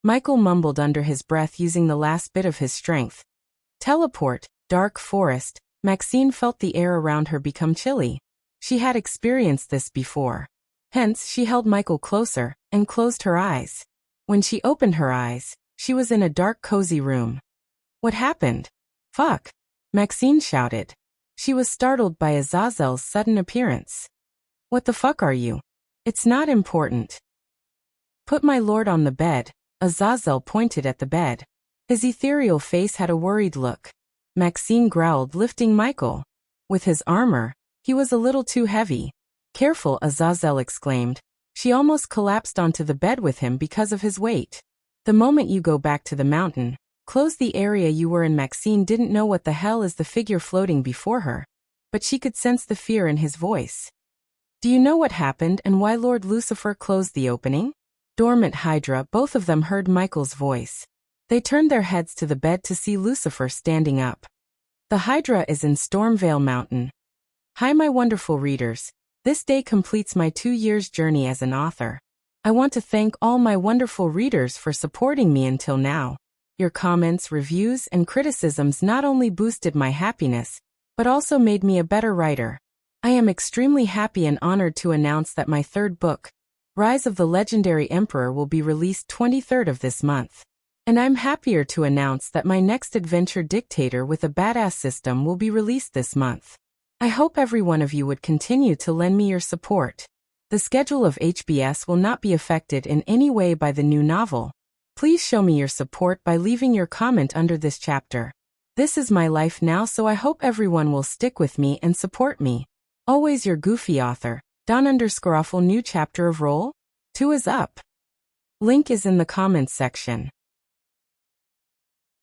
Michael mumbled under his breath using the last bit of his strength. Teleport, dark forest. Maxine felt the air around her become chilly. She had experienced this before. Hence, she held Michael closer and closed her eyes. When she opened her eyes, she was in a dark, cozy room. What happened? Fuck! Maxine shouted. She was startled by Azazel's sudden appearance. What the fuck are you? It's not important. Put my lord on the bed. Azazel pointed at the bed. His ethereal face had a worried look. Maxine growled, lifting Michael. With his armor, he was a little too heavy. Careful, Azazel exclaimed. She almost collapsed onto the bed with him because of his weight. The moment you go back to the mountain, close the area you were in. Maxine didn't know what the hell is the figure floating before her, but she could sense the fear in his voice. Do you know what happened and why Lord Lucifer closed the opening? Dormant Hydra, both of them heard Michael's voice. They turned their heads to the bed to see Lucifer standing up. The Hydra is in Stormvale Mountain. Hi my wonderful readers. This day completes my 2 years journey as an author. I want to thank all my wonderful readers for supporting me until now. Your comments, reviews, and criticisms not only boosted my happiness, but also made me a better writer. I am extremely happy and honored to announce that my third book, Rise of the Legendary Emperor, will be released 23rd of this month. And I'm happier to announce that my next adventure, Dictator with a Badass System, will be released this month. I hope every one of you would continue to lend me your support. The schedule of HBS will not be affected in any way by the new novel. Please show me your support by leaving your comment under this chapter. This is my life now, so I hope everyone will stick with me and support me. Always your goofy author, Don_Awful. New chapter of Roll 2 is up. Link is in the comments section.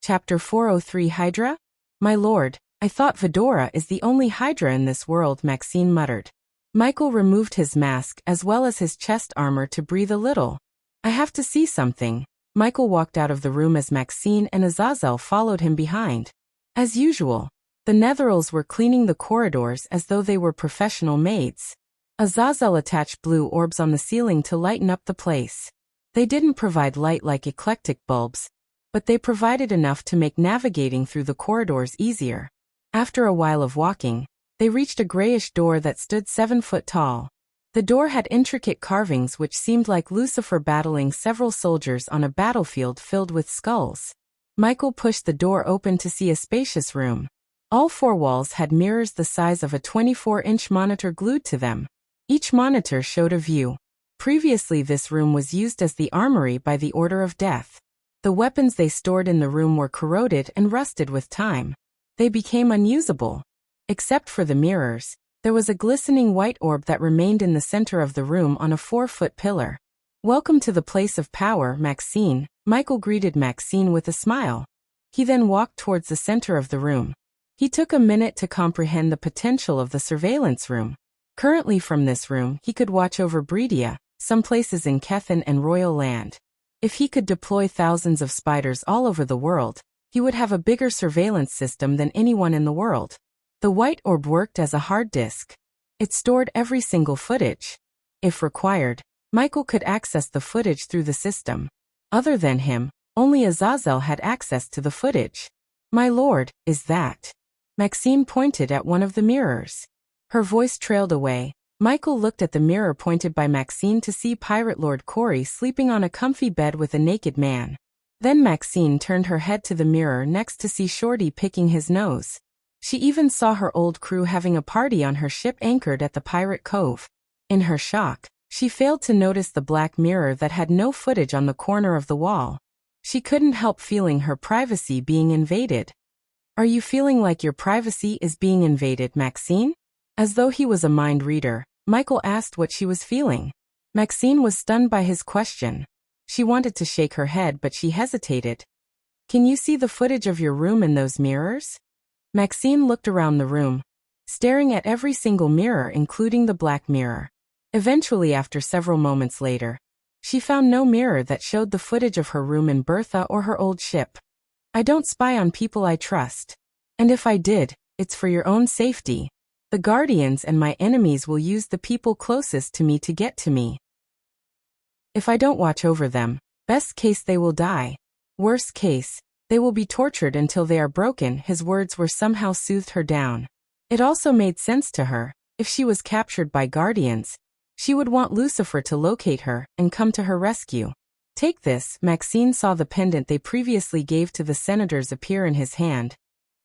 Chapter 403 Hydra? My lord, I thought Fedora is the only Hydra in this world, Maxine muttered. Michael removed his mask as well as his chest armor to breathe a little. I have to see something. Michael walked out of the room as Maxine and Azazel followed him behind. As usual, the Netherals were cleaning the corridors as though they were professional maids. Azazel attached blue orbs on the ceiling to lighten up the place. They didn't provide light like eclectic bulbs, but they provided enough to make navigating through the corridors easier. After a while of walking, they reached a grayish door that stood 7 foot tall. The door had intricate carvings which seemed like Lucifer battling several soldiers on a battlefield filled with skulls. Michael pushed the door open to see a spacious room. All 4 walls had mirrors the size of a 24-inch monitor glued to them. Each monitor showed a view. Previously, this room was used as the armory by the Order of Death. The weapons they stored in the room were corroded and rusted with time. They became unusable. Except for the mirrors, there was a glistening white orb that remained in the center of the room on a 4-foot pillar. Welcome to the place of power, Maxine. Michael greeted Maxine with a smile. He then walked towards the center of the room. He took a minute to comprehend the potential of the surveillance room. Currently from this room, he could watch over Breedia, some places in Kethen and Royal Land. If he could deploy thousands of spiders all over the world, he would have a bigger surveillance system than anyone in the world. The white orb worked as a hard disk. It stored every single footage. If required, Michael could access the footage through the system. Other than him, only Azazel had access to the footage. My lord, is that? Maxine pointed at one of the mirrors. Her voice trailed away. Michael looked at the mirror pointed by Maxine to see Pirate Lord Corey sleeping on a comfy bed with a naked man. Then Maxine turned her head to the mirror next to see Shorty picking his nose. She even saw her old crew having a party on her ship anchored at the Pirate Cove. In her shock, she failed to notice the black mirror that had no footage on the corner of the wall. She couldn't help feeling her privacy being invaded. Are you feeling like your privacy is being invaded, Maxine? As though he was a mind reader, Michael asked what she was feeling. Maxine was stunned by his question. She wanted to shake her head, but she hesitated. Can you see the footage of your room in those mirrors? Maxine looked around the room, staring at every single mirror including the black mirror. Eventually, after several moments later, she found no mirror that showed the footage of her room in Bertha or her old ship. I don't spy on people I trust. And if I did, it's for your own safety. The Guardians and my enemies will use the people closest to me to get to me. If I don't watch over them, best case they will die. Worst case, they will be tortured until they are broken. His words were somehow soothed her down. It also made sense to her. If she was captured by Guardians, she would want Lucifer to locate her and come to her rescue. Take this. Maxine saw the pendant they previously gave to the senators appear in his hand.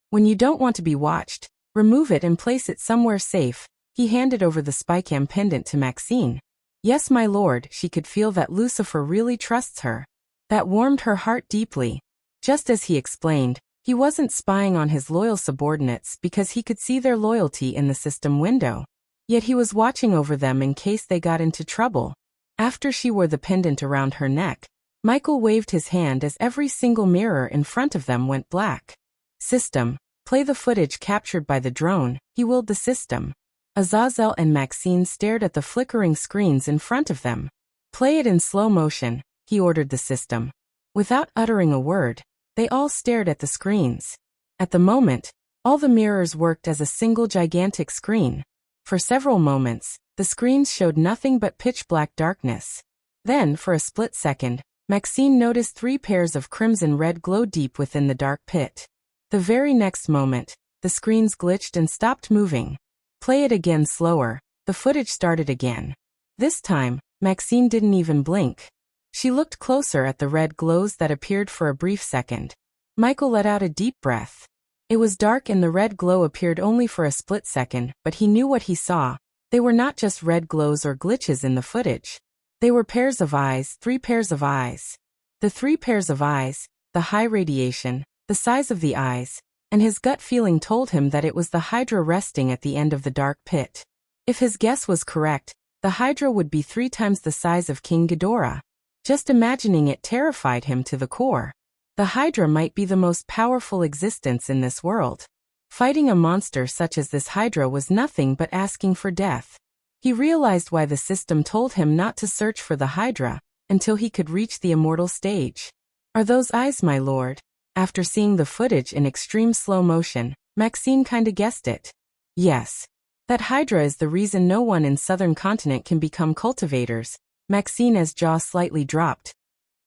When you don't want to be watched, remove it and place it somewhere safe. He handed over the spycam pendant to Maxine. Yes, my lord. She could feel that Lucifer really trusts her. That warmed her heart deeply. Just as he explained, he wasn't spying on his loyal subordinates because he could see their loyalty in the system window. Yet he was watching over them in case they got into trouble. After she wore the pendant around her neck, Michael waved his hand as every single mirror in front of them went black. System, play the footage captured by the drone. He willed the system. Azazel and Maxine stared at the flickering screens in front of them. Play it in slow motion, he ordered the system. Without uttering a word, they all stared at the screens. At the moment, all the mirrors worked as a single gigantic screen. For several moments, the screens showed nothing but pitch-black darkness. Then, for a split second, Maxine noticed 3 pairs of crimson red glow deep within the dark pit. The very next moment, the screens glitched and stopped moving. Play it again slower. The footage started again. This time, Maxine didn't even blink. She looked closer at the red glows that appeared for a brief second. Michael let out a deep breath. It was dark and the red glow appeared only for a split second, but he knew what he saw. They were not just red glows or glitches in the footage. They were pairs of eyes, 3 pairs of eyes. The 3 pairs of eyes, the high radiation, the size of the eyes, and his gut feeling told him that it was the Hydra resting at the end of the dark pit. If his guess was correct, the Hydra would be 3 times the size of King Ghidorah. Just imagining it terrified him to the core. The Hydra might be the most powerful existence in this world. Fighting a monster such as this Hydra was nothing but asking for death. He realized why the system told him not to search for the Hydra until he could reach the immortal stage. Are those eyes, my lord? After seeing the footage in extreme slow motion, Maxine kinda guessed it. Yes. That Hydra is the reason no one in southern continent can become cultivators. Maxine's jaw slightly dropped.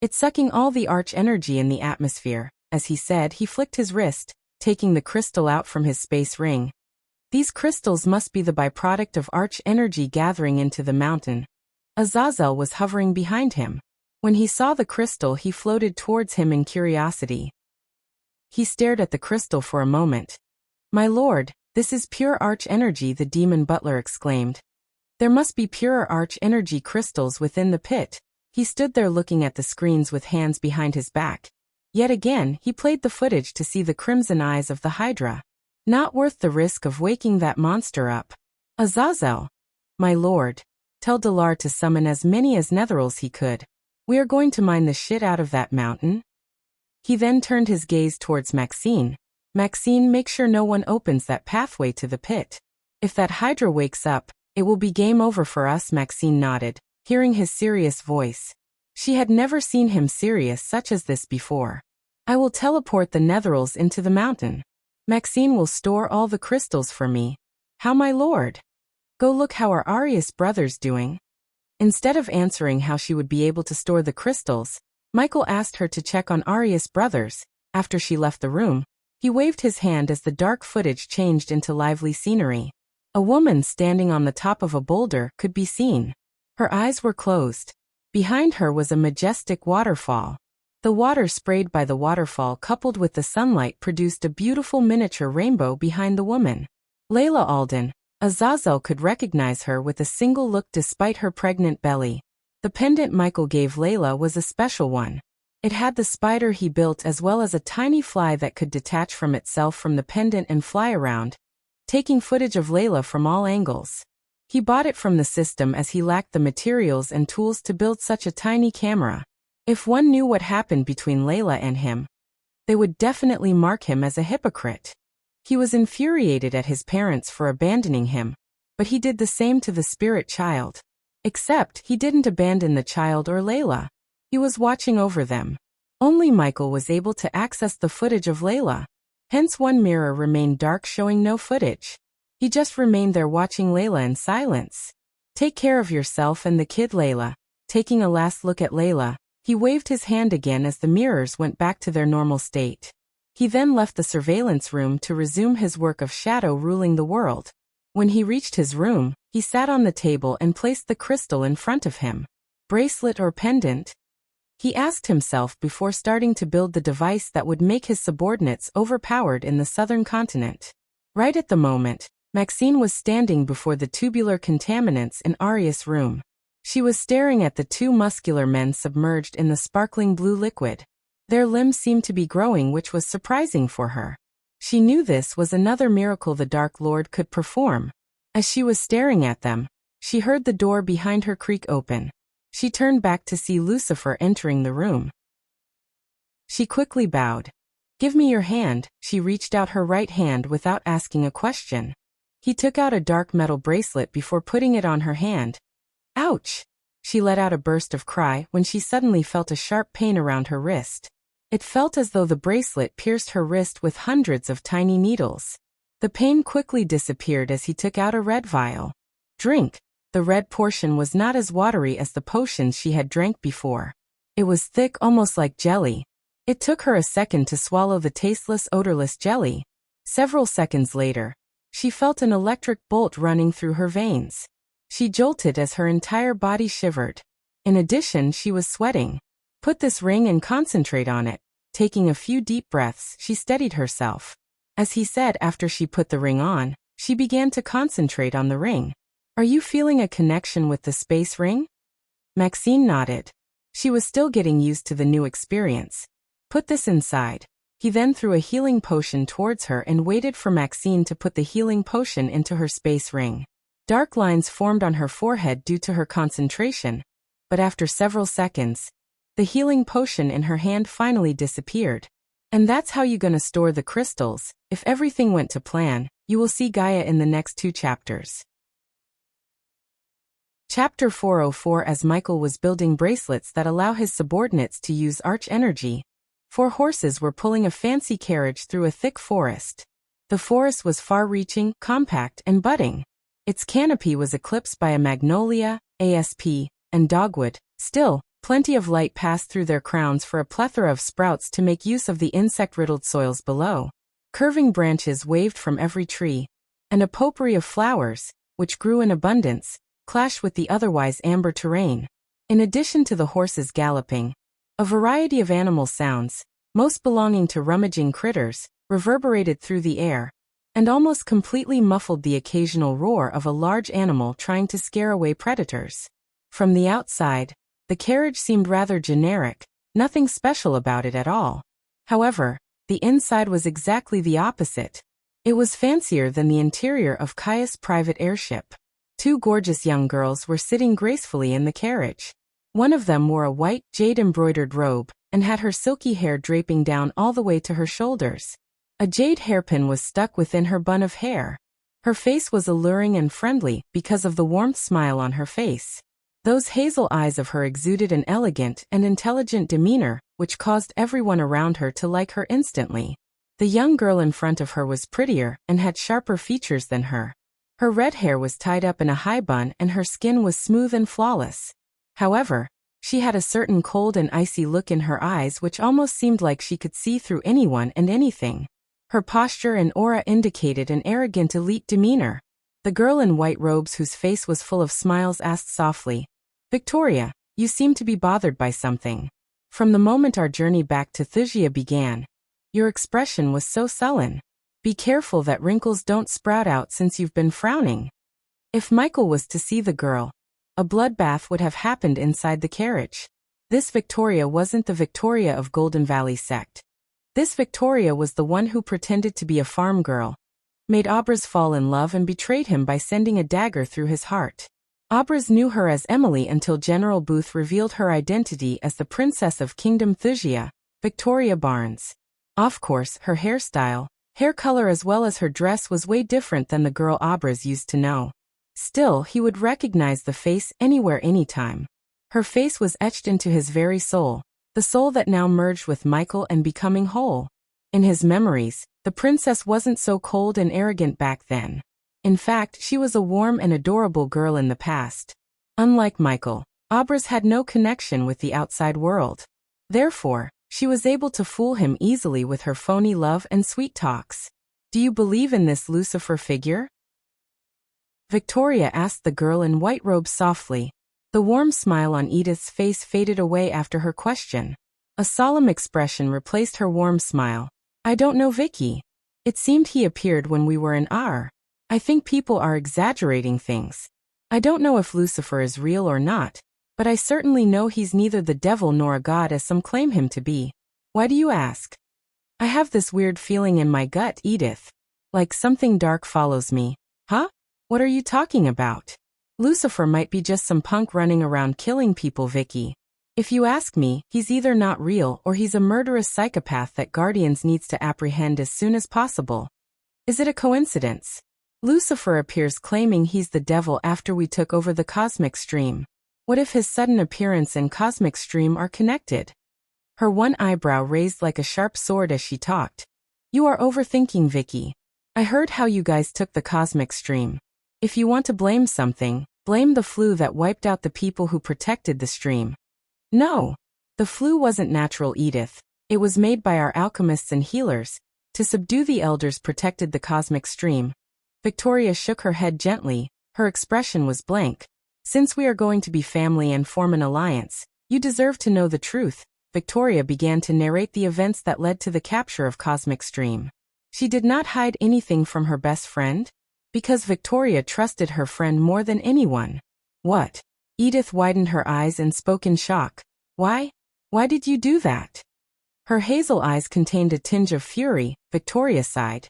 It's sucking all the arch energy in the atmosphere. As he said, he flicked his wrist, taking the crystal out from his space ring. These crystals must be the byproduct of arch energy gathering into the mountain. Azazel was hovering behind him. When he saw the crystal, he floated towards him in curiosity. He stared at the crystal for a moment. My lord, this is pure arch energy, the demon butler exclaimed. There must be purer arch energy crystals within the pit. He stood there looking at the screens with hands behind his back. Yet again, he played the footage to see the crimson eyes of the Hydra. Not worth the risk of waking that monster up. Azazel. My lord. Tell Dalar to summon as many as Netherals he could. We are going to mine the shit out of that mountain. He then turned his gaze towards Maxine. Maxine, make sure no one opens that pathway to the pit. If that Hydra wakes up, it will be game over for us. Maxine nodded, hearing his serious voice. She had never seen him serious such as this before. I will teleport the Netherals into the mountain. Maxine will store all the crystals for me. How, my lord? Go look how are Arius brothers doing? Instead of answering how she would be able to store the crystals, Michael asked her to check on Arius brothers. After she left the room, he waved his hand as the dark footage changed into lively scenery. A woman standing on the top of a boulder could be seen. Her eyes were closed. Behind her was a majestic waterfall. The water sprayed by the waterfall coupled with the sunlight produced a beautiful miniature rainbow behind the woman. Layla Alden. Azazel could recognize her with a single look despite her pregnant belly. The pendant Michael gave Layla was a special one. It had the spider he built as well as a tiny fly that could detach from itself from the pendant and fly around, taking footage of Layla from all angles. He bought it from the system as he lacked the materials and tools to build such a tiny camera. If one knew what happened between Layla and him, they would definitely mark him as a hypocrite. He was infuriated at his parents for abandoning him, but he did the same to the spirit child. Except he didn't abandon the child or Layla. He was watching over them. Only Michael was able to access the footage of Layla. Hence one mirror remained dark showing no footage. He just remained there watching Layla in silence. Take care of yourself and the kid, Layla. Taking a last look at Layla, he waved his hand again as the mirrors went back to their normal state. He then left the surveillance room to resume his work of shadow ruling the world. When he reached his room, he sat on the table and placed the crystal in front of him. Bracelet or pendant? He asked himself before starting to build the device that would make his subordinates overpowered in the southern continent. Right at the moment, Maxine was standing before the tubular contaminants in Arius' room. She was staring at the 2 muscular men submerged in the sparkling blue liquid. Their limbs seemed to be growing, which was surprising for her. She knew this was another miracle the Dark Lord could perform. As she was staring at them, she heard the door behind her creak open. She turned back to see Lucifer entering the room. She quickly bowed. Give me your hand. She reached out her right hand without asking a question. He took out a dark metal bracelet before putting it on her hand. Ouch! She let out a burst of cry when she suddenly felt a sharp pain around her wrist. It felt as though the bracelet pierced her wrist with hundreds of tiny needles. The pain quickly disappeared as he took out a red vial. Drink. The red portion was not as watery as the potions she had drank before. It was thick, almost like jelly. It took her a second to swallow the tasteless, odorless jelly. Several seconds later, she felt an electric bolt running through her veins. She jolted as her entire body shivered. In addition, she was sweating. Put this ring and concentrate on it. Taking a few deep breaths, she steadied herself. As he said after she put the ring on, she began to concentrate on the ring. Are you feeling a connection with the space ring? Maxine nodded. She was still getting used to the new experience. Put this inside. He then threw a healing potion towards her and waited for Maxine to put the healing potion into her space ring. Dark lines formed on her forehead due to her concentration, but after several seconds, the healing potion in her hand finally disappeared. And that's how you're gonna store the crystals. If everything went to plan, you will see Gaia in the next 2 chapters. Chapter 404. As Michael was building bracelets that allow his subordinates to use arch energy, 4 horses were pulling a fancy carriage through a thick forest. The forest was far-reaching, compact, and budding. Its canopy was eclipsed by a magnolia, asp, and dogwood. Still, plenty of light passed through their crowns for a plethora of sprouts to make use of the insect-riddled soils below. Curving branches waved from every tree, and a potpourri of flowers, which grew in abundance, clashed with the otherwise amber terrain. In addition to the horses galloping, a variety of animal sounds, most belonging to rummaging critters, reverberated through the air, and almost completely muffled the occasional roar of a large animal trying to scare away predators. From the outside, the carriage seemed rather generic, nothing special about it at all. However, the inside was exactly the opposite. It was fancier than the interior of Kaya's private airship. 2 gorgeous young girls were sitting gracefully in the carriage. One of them wore a white, jade-embroidered robe, and had her silky hair draping down all the way to her shoulders. A jade hairpin was stuck within her bun of hair. Her face was alluring and friendly because of the warm smile on her face. Those hazel eyes of her exuded an elegant and intelligent demeanor, which caused everyone around her to like her instantly. The young girl in front of her was prettier and had sharper features than her. Her red hair was tied up in a high bun and her skin was smooth and flawless. However, she had a certain cold and icy look in her eyes which almost seemed like she could see through anyone and anything. Her posture and aura indicated an arrogant elite demeanor. The girl in white robes whose face was full of smiles asked softly, "Victoria, you seem to be bothered by something. From the moment our journey back to Thusia began, your expression was so sullen. Be careful that wrinkles don't sprout out since you've been frowning." If Michael was to see the girl, a bloodbath would have happened inside the carriage. This Victoria wasn't the Victoria of Golden Valley sect. This Victoria was the one who pretended to be a farm girl, made Abraz fall in love and betrayed him by sending a dagger through his heart. Abraz knew her as Emily until General Booth revealed her identity as the Princess of Kingdom Thusia, Victoria Barnes. Of course, her hairstyle, hair color as well as her dress was way different than the girl Abraz used to know. Still, he would recognize the face anywhere anytime. Her face was etched into his very soul, the soul that now merged with Michael and becoming whole. In his memories, the princess wasn't so cold and arrogant back then. In fact, she was a warm and adorable girl in the past. Unlike Michael, Abraz had no connection with the outside world. Therefore, she was able to fool him easily with her phony love and sweet talks. "Do you believe in this Lucifer figure?" Victoria asked the girl in white robes softly. The warm smile on Edith's face faded away after her question. A solemn expression replaced her warm smile. "I don't know Vicky. It seemed he appeared when we were in R. I think people are exaggerating things. I don't know if Lucifer is real or not, but I certainly know he's neither the devil nor a god as some claim him to be. Why do you ask?" "I have this weird feeling in my gut, Edith. Like something dark follows me." "Huh? What are you talking about?" "Lucifer might be just some punk running around killing people, Vicky. If you ask me, he's either not real or he's a murderous psychopath that Guardians needs to apprehend as soon as possible. Is it a coincidence? Lucifer appears claiming he's the devil after we took over the cosmic stream. What if his sudden appearance and cosmic stream are connected?" Her one eyebrow raised like a sharp sword as she talked. "You are overthinking, Vicky. I heard how you guys took the cosmic stream. If you want to blame something, blame the flu that wiped out the people who protected the stream." "No. The flu wasn't natural, Edith. It was made by our alchemists and healers. To subdue the elders protected the cosmic stream." Victoria shook her head gently. Her expression was blank. "Since we are going to be family and form an alliance, you deserve to know the truth." Victoria began to narrate the events that led to the capture of Cosmic Stream. She did not hide anything from her best friend? Because Victoria trusted her friend more than anyone. What? Edith widened her eyes and spoke in shock. Why? Why did you do that? Her hazel eyes contained a tinge of fury. Victoria sighed.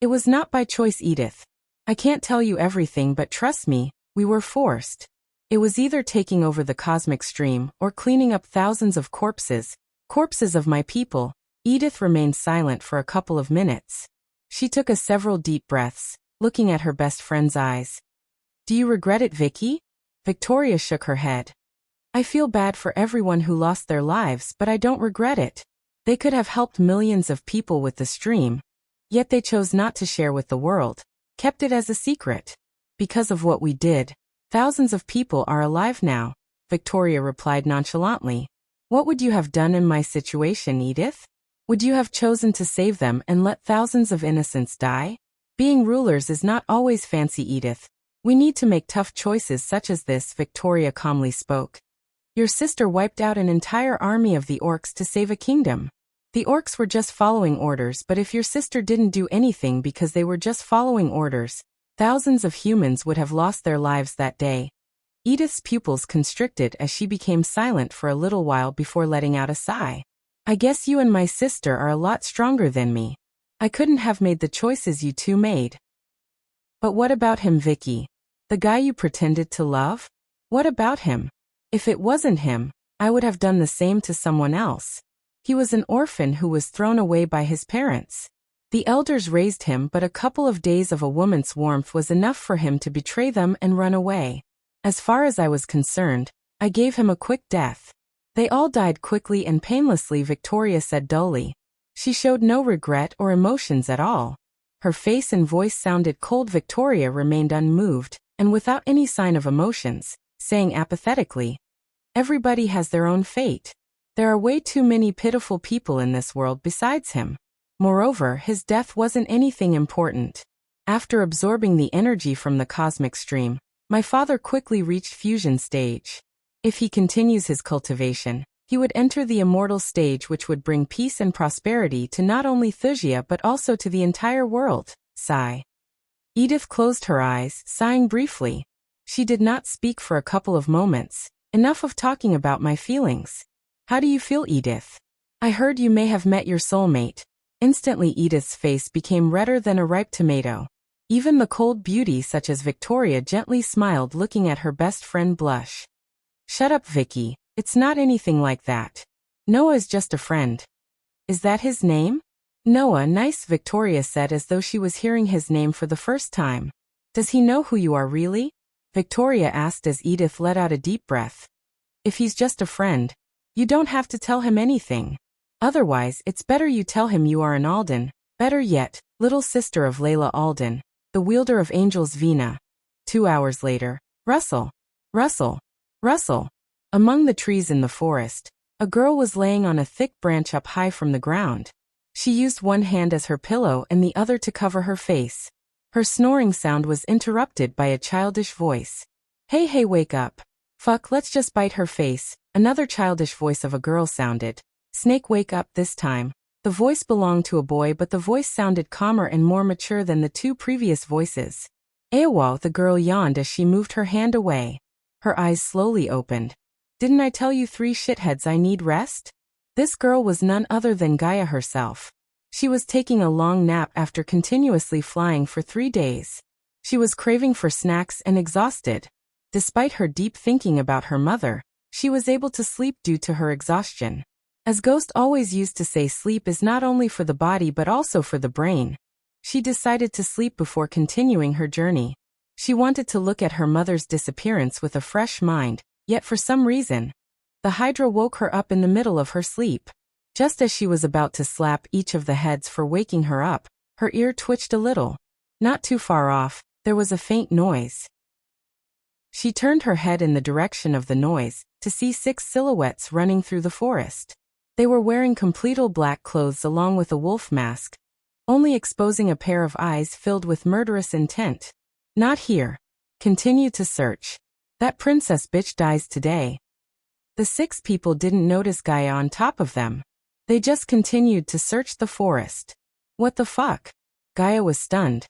It was not by choice, Edith. I can't tell you everything, but trust me, we were forced. It was either taking over the cosmic stream or cleaning up thousands of corpses of my people. Edith remained silent for a couple of minutes. She took several deep breaths, looking at her best friend's eyes. Do you regret it, Vicky? Victoria shook her head. I feel bad for everyone who lost their lives, but I don't regret it. They could have helped millions of people with the stream. Yet they chose not to share with the world, kept it as a secret. Because of what we did, thousands of people are alive now, Victoria replied nonchalantly. What would you have done in my situation, Edith? Would you have chosen to save them and let thousands of innocents die? Being rulers is not always fancy, Edith. We need to make tough choices such as this, Victoria calmly spoke. Your sister wiped out an entire army of the orcs to save a kingdom. The orcs were just following orders, but if your sister didn't do anything because they were just following orders, thousands of humans would have lost their lives that day. Edith's pupils constricted as she became silent for a little while before letting out a sigh. I guess you and my sister are a lot stronger than me. I couldn't have made the choices you two made. But what about him, Vicky? The guy you pretended to love? What about him? If it wasn't him, I would have done the same to someone else. He was an orphan who was thrown away by his parents. The elders raised him, but a couple of days of a woman's warmth was enough for him to betray them and run away. As far as I was concerned, I gave him a quick death. They all died quickly and painlessly, Victoria said dully. She showed no regret or emotions at all. Her face and voice sounded cold. Victoria remained unmoved, and without any sign of emotions, saying apathetically, everybody has their own fate. There are way too many pitiful people in this world besides him. Moreover, his death wasn't anything important. After absorbing the energy from the cosmic stream, my father quickly reached fusion stage. If he continues his cultivation, he would enter the immortal stage, which would bring peace and prosperity to not only Thusia but also to the entire world. Sigh. Edith closed her eyes, sighing briefly. She did not speak for a couple of moments. Enough of talking about my feelings. How do you feel, Edith? I heard you may have met your soulmate. Instantly Edith's face became redder than a ripe tomato. Even the cold beauty such as Victoria gently smiled, looking at her best friend blush. Shut up, Vicky. It's not anything like that. Noah is just a friend. Is that his name? Noah, nice, Victoria said as though she was hearing his name for the first time. Does he know who you are really? Victoria asked as Edith let out a deep breath. If he's just a friend, you don't have to tell him anything. Otherwise, it's better you tell him you are an Alden. Better yet, little sister of Layla Alden, the wielder of angels Vina. 2 hours later, Russell. Russell. Russell. Among the trees in the forest, a girl was laying on a thick branch up high from the ground. She used one hand as her pillow and the other to cover her face. Her snoring sound was interrupted by a childish voice. Hey, wake up. Fuck, let's just bite her face. Another childish voice of a girl sounded. Snake, wake up this time. The voice belonged to a boy, but the voice sounded calmer and more mature than the two previous voices. Eowal, the girl yawned as she moved her hand away. Her eyes slowly opened. Didn't I tell you 3 shitheads I need rest? This girl was none other than Gaia herself. She was taking a long nap after continuously flying for 3 days. She was craving for snacks and exhausted. Despite her deep thinking about her mother, she was able to sleep due to her exhaustion. As Ghost always used to say, sleep is not only for the body but also for the brain. She decided to sleep before continuing her journey. She wanted to look at her mother's disappearance with a fresh mind, yet for some reason, the Hydra woke her up in the middle of her sleep. Just as she was about to slap each of the heads for waking her up, her ear twitched a little. Not too far off, there was a faint noise. She turned her head in the direction of the noise, to see 6 silhouettes running through the forest. They were wearing complete all black clothes along with a wolf mask, only exposing a pair of eyes filled with murderous intent. Not here. Continue to search. That princess bitch dies today. The 6 people didn't notice Gaia on top of them. They just continued to search the forest. What the fuck? Gaia was stunned.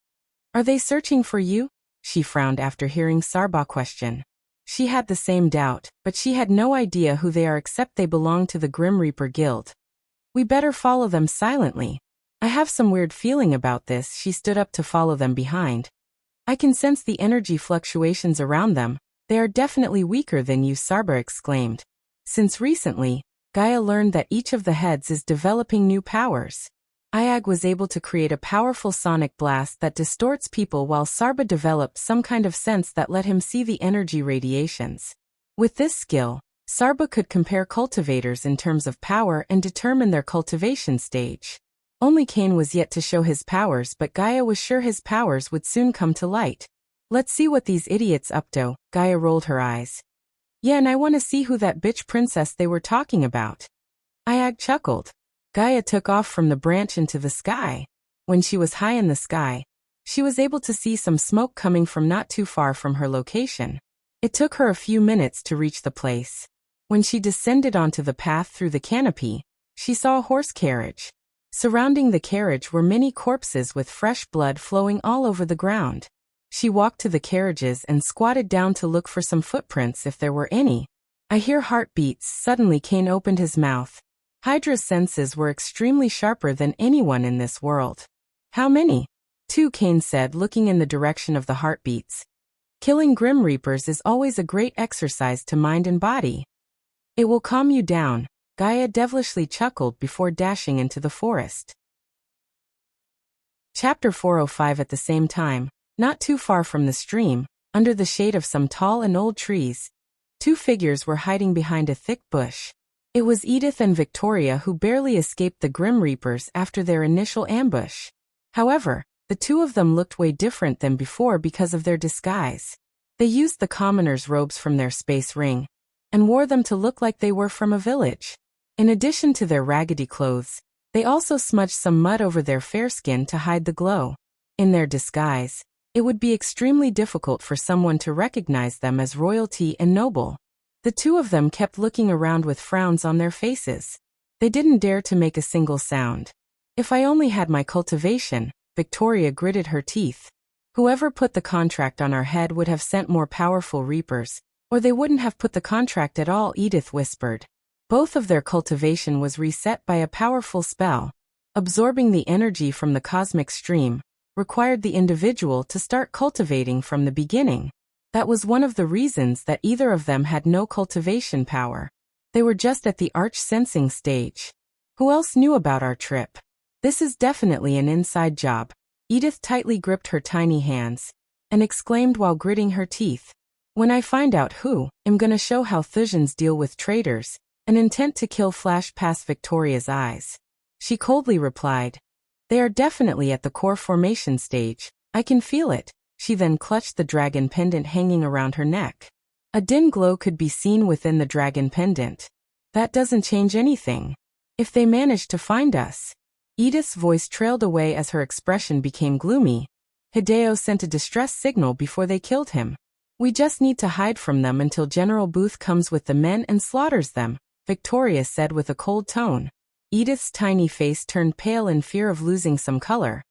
Are they searching for you? She frowned after hearing Sarba's question. She had the same doubt, but she had no idea who they are except they belong to the Grim Reaper Guild. We better follow them silently. I have some weird feeling about this. She stood up to follow them behind. I can sense the energy fluctuations around them. They are definitely weaker than you, Sarba exclaimed. Since recently, Gaia learned that each of the heads is developing new powers. Iag was able to create a powerful sonic blast that distorts people, while Sarba developed some kind of sense that let him see the energy radiations. With this skill, Sarba could compare cultivators in terms of power and determine their cultivation stage. Only Cain was yet to show his powers, but Gaia was sure his powers would soon come to light. Let's see what these idiots up to. Gaia rolled her eyes. Yeah, and I want to see who that bitch princess they were talking about. Iag chuckled. Gaia took off from the branch into the sky. When she was high in the sky, she was able to see some smoke coming from not too far from her location. It took her a few minutes to reach the place. When she descended onto the path through the canopy, she saw a horse carriage. Surrounding the carriage were many corpses with fresh blood flowing all over the ground. She walked to the carriages and squatted down to look for some footprints if there were any. I hear heartbeats. Suddenly Cain opened his mouth. Hydra's senses were extremely sharper than anyone in this world. How many? 2, Cain said, looking in the direction of the heartbeats. Killing Grim Reapers is always a great exercise to mind and body. It will calm you down. Gaia devilishly chuckled before dashing into the forest. Chapter 405. At the same time, not too far from the stream, under the shade of some tall and old trees, 2 figures were hiding behind a thick bush. It was Edith and Victoria who barely escaped the Grim Reapers after their initial ambush. However, the 2 of them looked way different than before because of their disguise. They used the commoner's robes from their space ring and wore them to look like they were from a village. In addition to their raggedy clothes, they also smudged some mud over their fair skin to hide the glow. In their disguise, it would be extremely difficult for someone to recognize them as royalty and noble. The 2 of them kept looking around with frowns on their faces. They didn't dare to make a single sound. If I only had my cultivation, Victoria gritted her teeth. Whoever put the contract on our head would have sent more powerful reapers, or they wouldn't have put the contract at all, Edith whispered. Both of their cultivation was reset by a powerful spell. Absorbing the energy from the cosmic stream required the individual to start cultivating from the beginning. That was one of the reasons that either of them had no cultivation power. They were just at the arch-sensing stage. Who else knew about our trip? This is definitely an inside job. Edith tightly gripped her tiny hands and exclaimed while gritting her teeth. When I find out who, I'm gonna show how Thusians deal with traitors. An intent to kill flashed past Victoria's eyes. She coldly replied, They are definitely at the core formation stage. I can feel it. She then clutched the dragon pendant hanging around her neck. A dim glow could be seen within the dragon pendant. That doesn't change anything. If they manage to find us. Edith's voice trailed away as her expression became gloomy. Hideo sent a distress signal before they killed him. We just need to hide from them until General Booth comes with the men and slaughters them, Victoria said with a cold tone. Edith's tiny face turned pale in fear of losing some color.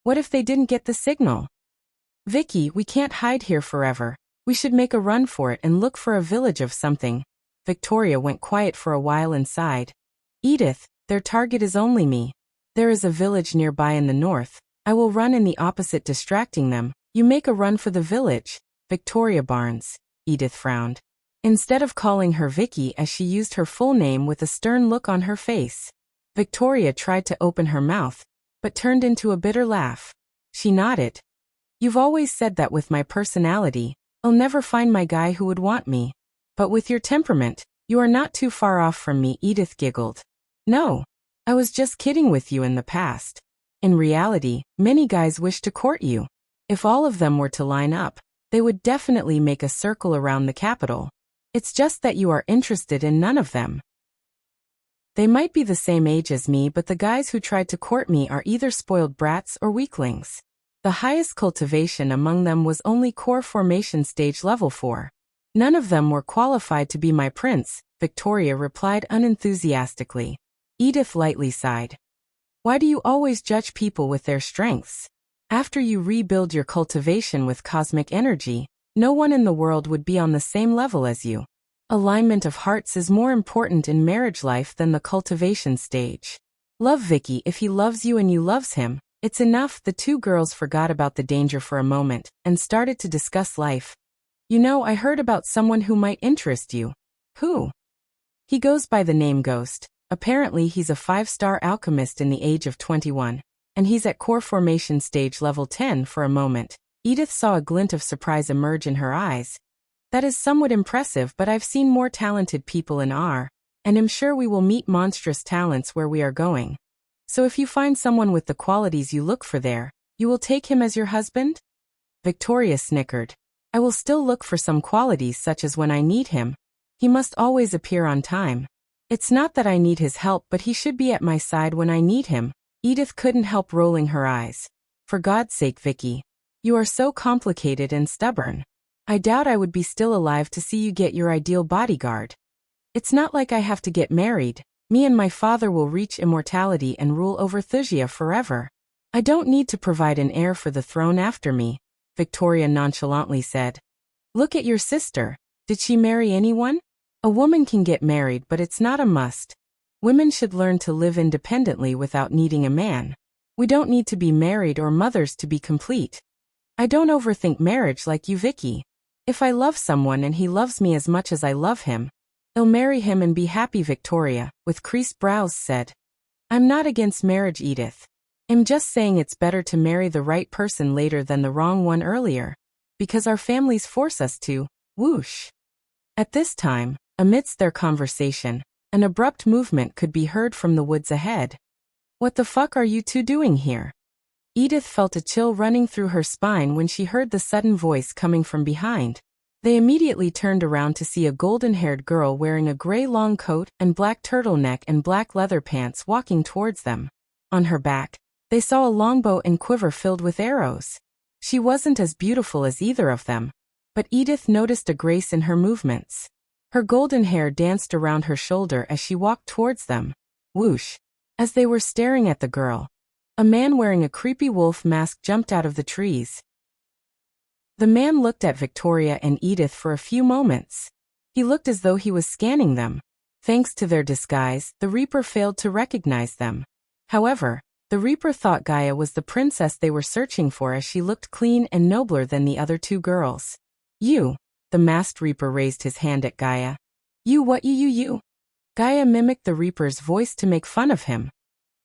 What if they didn't get the signal? Vicky, we can't hide here forever. We should make a run for it and look for a village of something. Victoria went quiet for a while and sighed. Edith, their target is only me. There is a village nearby in the north. I will run in the opposite, distracting them. You make a run for the village. Victoria Barnes. Edith frowned. Instead of calling her Vicky as she used her full name with a stern look on her face. Victoria tried to open her mouth, but turned into a bitter laugh. She nodded. You've always said that with my personality, I'll never find my guy who would want me. But with your temperament, you are not too far off from me, Edith giggled. No, I was just kidding with you in the past. In reality, many guys wish to court you. If all of them were to line up, they would definitely make a circle around the capital. It's just that you are interested in none of them. They might be the same age as me, but the guys who tried to court me are either spoiled brats or weaklings. The highest cultivation among them was only core formation stage level 4. None of them were qualified to be my prince, Victoria replied unenthusiastically. Edith lightly sighed. Why do you always judge people with their strengths? After you rebuild your cultivation with cosmic energy, no one in the world would be on the same level as you. Alignment of hearts is more important in marriage life than the cultivation stage. Love Vicky if he loves you and you loves him. It's enough. The two girls forgot about the danger for a moment and started to discuss life. You know, I heard about someone who might interest you. Who? He goes by the name Ghost. Apparently he's a 5-star alchemist in the age of 21. And he's at core formation stage level 10 for a moment. Edith saw a glint of surprise emerge in her eyes. That is somewhat impressive, but I've seen more talented people in R, and am sure we will meet monstrous talents where we are going. So if you find someone with the qualities you look for there, you will take him as your husband? Victoria snickered. I will still look for some qualities such as when I need him. He must always appear on time. It's not that I need his help, but he should be at my side when I need him. Edith couldn't help rolling her eyes. For God's sake, Vicky. You are so complicated and stubborn. I doubt I would be still alive to see you get your ideal bodyguard. It's not like I have to get married. Me and my father will reach immortality and rule over Thusia forever. I don't need to provide an heir for the throne after me, Victoria nonchalantly said. Look at your sister. Did she marry anyone? A woman can get married, but it's not a must. Women should learn to live independently without needing a man. We don't need to be married or mothers to be complete. I don't overthink marriage like you, Vicky. If I love someone and he loves me as much as I love him, I'll marry him and be happy, Victoria, with creased brows, said. I'm not against marriage, Edith. I'm just saying it's better to marry the right person later than the wrong one earlier. Because our families force us to. Whoosh. At this time, amidst their conversation, an abrupt movement could be heard from the woods ahead. What the fuck are you two doing here? Edith felt a chill running through her spine when she heard the sudden voice coming from behind. They immediately turned around to see a golden-haired girl wearing a gray long coat and black turtleneck and black leather pants walking towards them. On her back, they saw a longbow and quiver filled with arrows. She wasn't as beautiful as either of them, but Edith noticed a grace in her movements. Her golden hair danced around her shoulder as she walked towards them. Whoosh! As they were staring at the girl, a man wearing a creepy wolf mask jumped out of the trees. The man looked at Victoria and Edith for a few moments. He looked as though he was scanning them. Thanks to their disguise, the Reaper failed to recognize them. However, the Reaper thought Gaia was the princess they were searching for as she looked clean and nobler than the other two girls. You. The masked Reaper raised his hand at Gaia. You what you? Gaia mimicked the Reaper's voice to make fun of him.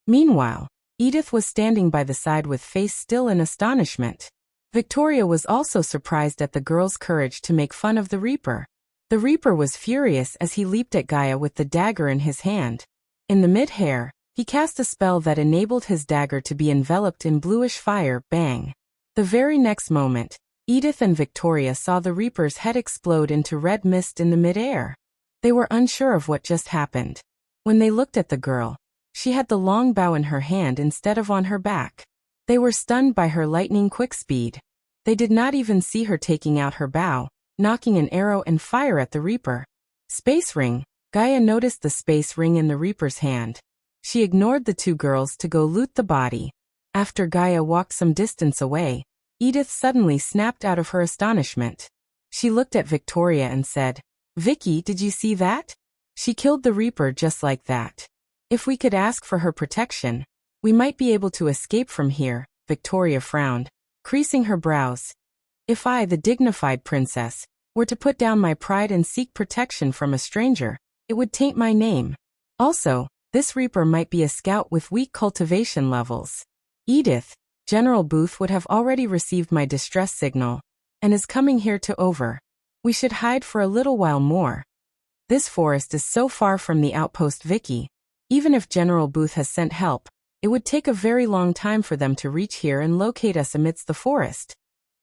Meanwhile, Edith was standing by the side with face still in astonishment. Victoria was also surprised at the girl's courage to make fun of the Reaper. The Reaper was furious as he leaped at Gaia with the dagger in his hand. In the mid-air, he cast a spell that enabled his dagger to be enveloped in bluish fire. Bang! The very next moment, Edith and Victoria saw the Reaper's head explode into red mist in the mid-air. They were unsure of what just happened. When they looked at the girl, she had the long bow in her hand instead of on her back. They were stunned by her lightning-quick speed. They did not even see her taking out her bow, knocking an arrow and fire at the Reaper. Space ring. Gaia noticed the space ring in the Reaper's hand. She ignored the two girls to go loot the body. After Gaia walked some distance away, Edith suddenly snapped out of her astonishment. She looked at Victoria and said, Vicky, did you see that? She killed the Reaper just like that. If we could ask for her protection, we might be able to escape from here, Victoria frowned, creasing her brows. If I, the dignified princess, were to put down my pride and seek protection from a stranger, it would taint my name. Also, this Reaper might be a scout with weak cultivation levels. Edith, General Booth would have already received my distress signal, and is coming here to over. We should hide for a little while more. This forest is so far from the outpost, Vicky. Even if General Booth has sent help, it would take a very long time for them to reach here and locate us amidst the forest.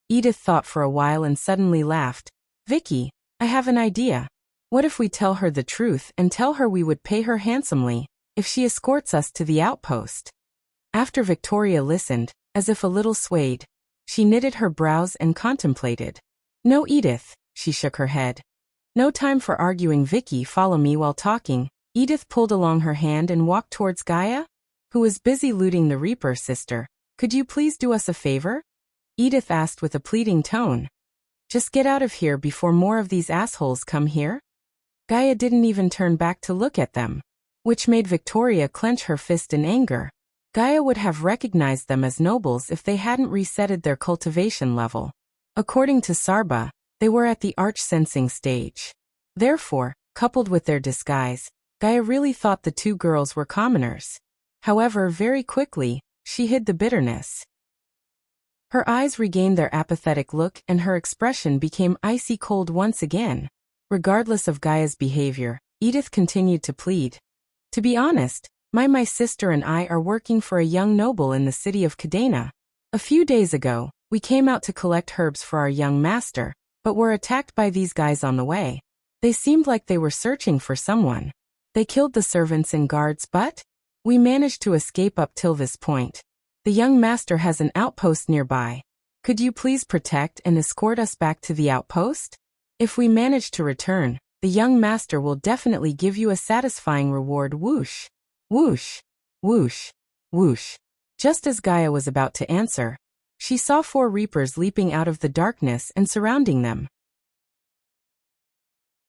Edith thought for a while and suddenly laughed. Vicky, I have an idea. What if we tell her the truth and tell her we would pay her handsomely if she escorts us to the outpost? After Victoria listened, as if a little swayed, she knitted her brows and contemplated. No, Edith, she shook her head. No time for arguing, Vicky, follow me while talking. Edith pulled along her hand and walked towards Gaia. who was busy looting the Reaper. Sister, could you please do us a favor? Edith asked with a pleading tone. Just get out of here before more of these assholes come here. Gaia didn't even turn back to look at them, which made Victoria clench her fist in anger. Gaia would have recognized them as nobles if they hadn't resetted their cultivation level. According to Sarba, they were at the arch-sensing stage. Therefore, coupled with their disguise, Gaia really thought the two girls were commoners. However, very quickly, she hid the bitterness. Her eyes regained their apathetic look and her expression became icy cold once again. Regardless of Gaia's behavior, Edith continued to plead. To be honest, my sister and I are working for a young noble in the city of Cadena. A few days ago, we came out to collect herbs for our young master, but were attacked by these guys on the way. They seemed like they were searching for someone. They killed the servants and guards, but we managed to escape up till this point. The young master has an outpost nearby. Could you please protect and escort us back to the outpost? If we manage to return, the young master will definitely give you a satisfying reward. Whoosh, whoosh, whoosh, whoosh. Just as Gaia was about to answer, she saw 4 Reapers leaping out of the darkness and surrounding them.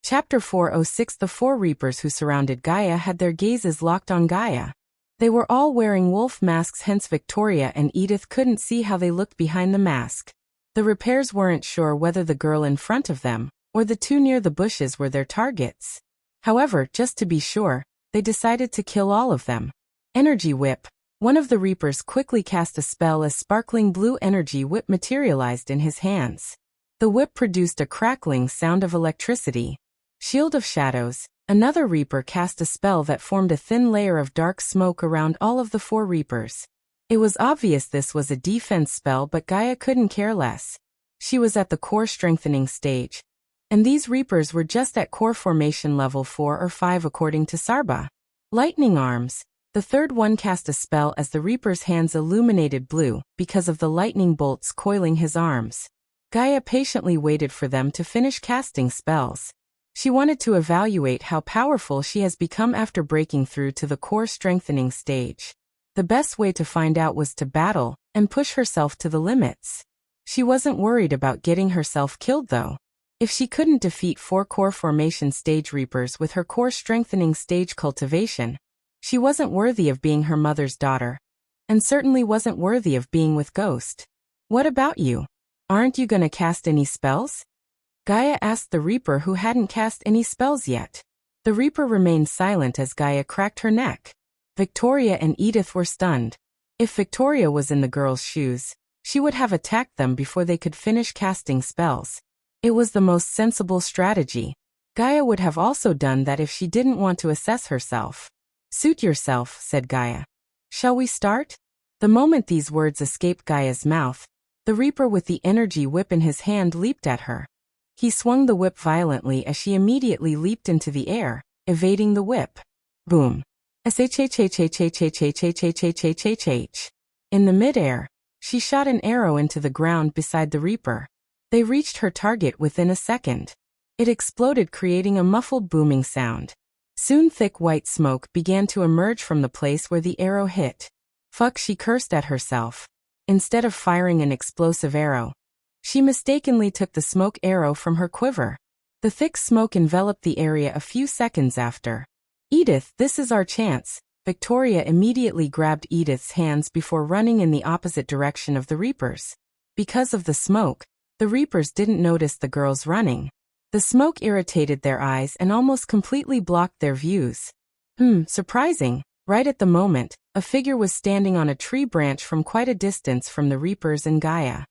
Chapter 406. The 4 Reapers who surrounded Gaia had their gazes locked on Gaia. They were all wearing wolf masks, hence Victoria and Edith couldn't see how they looked behind the mask. The repairs weren't sure whether the girl in front of them, or the 2 near the bushes were their targets. However, just to be sure, they decided to kill all of them. Energy Whip. One of the Reapers quickly cast a spell as sparkling blue energy whip materialized in his hands. The whip produced a crackling sound of electricity. Shield of Shadows. Another Reaper cast a spell that formed a thin layer of dark smoke around all of the 4 Reapers. It was obvious this was a defense spell, but Gaia couldn't care less. She was at the core strengthening stage, and these Reapers were just at core formation level 4 or 5 according to Sarba. Lightning Arms. The third one cast a spell as the Reaper's hands illuminated blue because of the lightning bolts coiling his arms. Gaia patiently waited for them to finish casting spells. She wanted to evaluate how powerful she has become after breaking through to the core strengthening stage. The best way to find out was to battle and push herself to the limits. She wasn't worried about getting herself killed though. If she couldn't defeat 4 core formation stage Reapers with her core strengthening stage cultivation, she wasn't worthy of being her mother's daughter, and certainly wasn't worthy of being with Ghost. What about you? Aren't you gonna cast any spells? Gaia asked the Reaper who hadn't cast any spells yet. The Reaper remained silent as Gaia cracked her neck. Victoria and Edith were stunned. If Victoria was in the girls' shoes, she would have attacked them before they could finish casting spells. It was the most sensible strategy. Gaia would have also done that if she didn't want to assess herself. Suit yourself, said Gaia. Shall we start? The moment these words escaped Gaia's mouth, the Reaper with the energy whip in his hand leaped at her. He swung the whip violently as she immediately leaped into the air, evading the whip. Boom. In the mid-air, she shot an arrow into the ground beside the Reaper. They reached her target within a second. It exploded, creating a muffled booming sound. Soon thick white smoke began to emerge from the place where the arrow hit. Fuck, she cursed at herself. Instead of firing an explosive arrow, she mistakenly took the smoke arrow from her quiver. The thick smoke enveloped the area a few seconds after. Edith, this is our chance. Victoria immediately grabbed Edith's hands before running in the opposite direction of the Reapers. Because of the smoke, the Reapers didn't notice the girls running. The smoke irritated their eyes and almost completely blocked their views. Surprising. Right at the moment, a figure was standing on a tree branch from quite a distance from the Reapers and Gaia.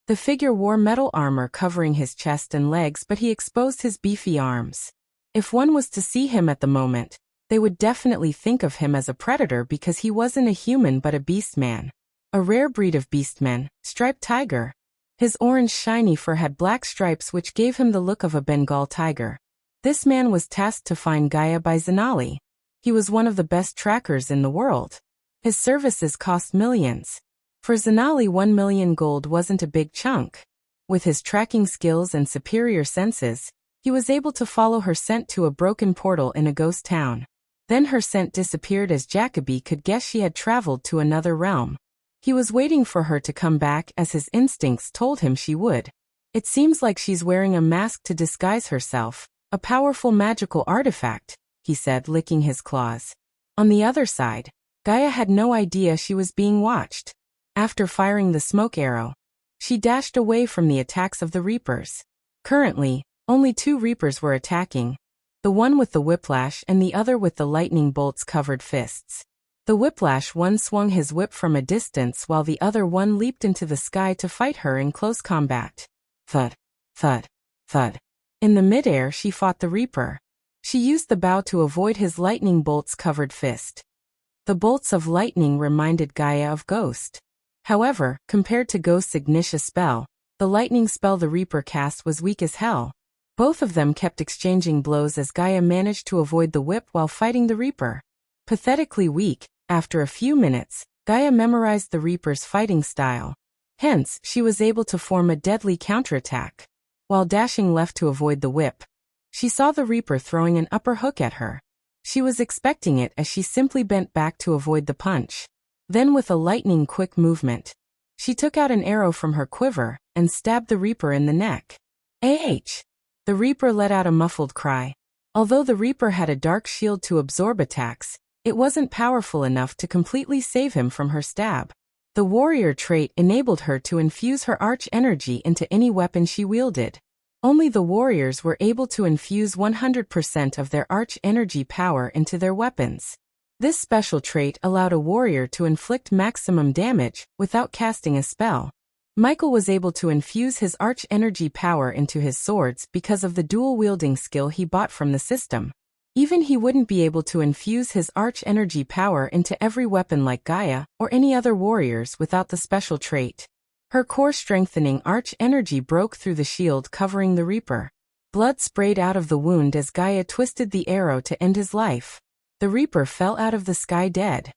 The figure wore metal armor covering his chest and legs, but he exposed his beefy arms. If one was to see him at the moment, they would definitely think of him as a predator because he wasn't a human but a beastman. A rare breed of beastmen, striped tiger. His orange shiny fur had black stripes which gave him the look of a Bengal tiger. This man was tasked to find Gaia by Zanali. He was one of the best trackers in the world. His services cost millions. For Zanali, 1 million gold wasn't a big chunk. With his tracking skills and superior senses, he was able to follow her scent to a broken portal in a ghost town. Then her scent disappeared as Jacoby could guess she had traveled to another realm. He was waiting for her to come back as his instincts told him she would. It seems like she's wearing a mask to disguise herself, a powerful magical artifact, he said, licking his claws. On the other side, Gaia had no idea she was being watched. After firing the smoke arrow, she dashed away from the attacks of the Reapers. Currently, only 2 Reapers were attacking, the one with the whiplash and the other with the lightning bolts-covered fists. The whiplash one swung his whip from a distance while the other one leaped into the sky to fight her in close combat. Thud, thud, thud. In the midair she fought the Reaper. She used the bow to avoid his lightning bolts-covered fist. The bolts of lightning reminded Gaia of Ghost. However, compared to Ghost's Ignitia spell, the lightning spell the Reaper cast was weak as hell. Both of them kept exchanging blows as Gaia managed to avoid the whip while fighting the Reaper. Pathetically weak, after a few minutes, Gaia memorized the Reaper's fighting style. Hence, she was able to form a deadly counterattack. While dashing left to avoid the whip, she saw the Reaper throwing an upper hook at her. She was expecting it as she simply bent back to avoid the punch. Then with a lightning-quick movement, she took out an arrow from her quiver and stabbed the Reaper in the neck. Ah! The Reaper let out a muffled cry. Although the Reaper had a dark shield to absorb attacks, it wasn't powerful enough to completely save him from her stab. The warrior trait enabled her to infuse her arch energy into any weapon she wielded. Only the warriors were able to infuse 100% of their arch energy power into their weapons. This special trait allowed a warrior to inflict maximum damage without casting a spell. Michael was able to infuse his arch energy power into his swords because of the dual-wielding skill he bought from the system. Even he wouldn't be able to infuse his arch energy power into every weapon like Gaia or any other warriors without the special trait. Her core-strengthening arch energy broke through the shield covering the Reaper. Blood sprayed out of the wound as Gaia twisted the arrow to end his life. The Reaper fell out of the sky dead.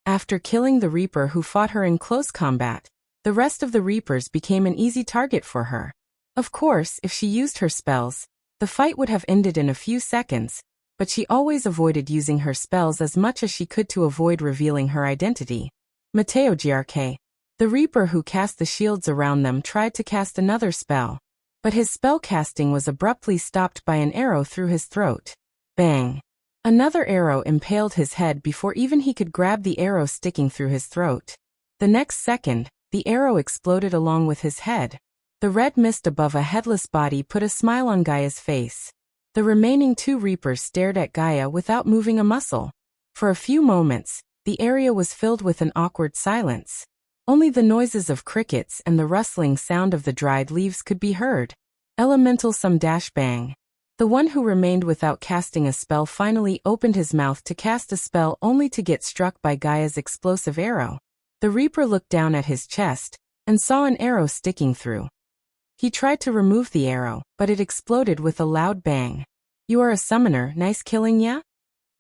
After killing the Reaper who fought her in close combat, the rest of the Reapers became an easy target for her. Of course, if she used her spells, the fight would have ended in a few seconds, but she always avoided using her spells as much as she could to avoid revealing her identity. Mateo Grk. The Reaper who cast the shields around them tried to cast another spell, but his spell casting was abruptly stopped by an arrow through his throat. Bang! Another arrow impaled his head before even he could grab the arrow sticking through his throat. The next second, the arrow exploded along with his head. The red mist above a headless body put a smile on Gaia's face. The remaining 2 Reapers stared at Gaia without moving a muscle. For a few moments, the area was filled with an awkward silence. Only the noises of crickets and the rustling sound of the dried leaves could be heard. Elemental some dash bang. The one who remained without casting a spell finally opened his mouth to cast a spell only to get struck by Gaia's explosive arrow. The Reaper looked down at his chest and saw an arrow sticking through. He tried to remove the arrow, but it exploded with a loud bang. "You are a summoner, nice killing ya?"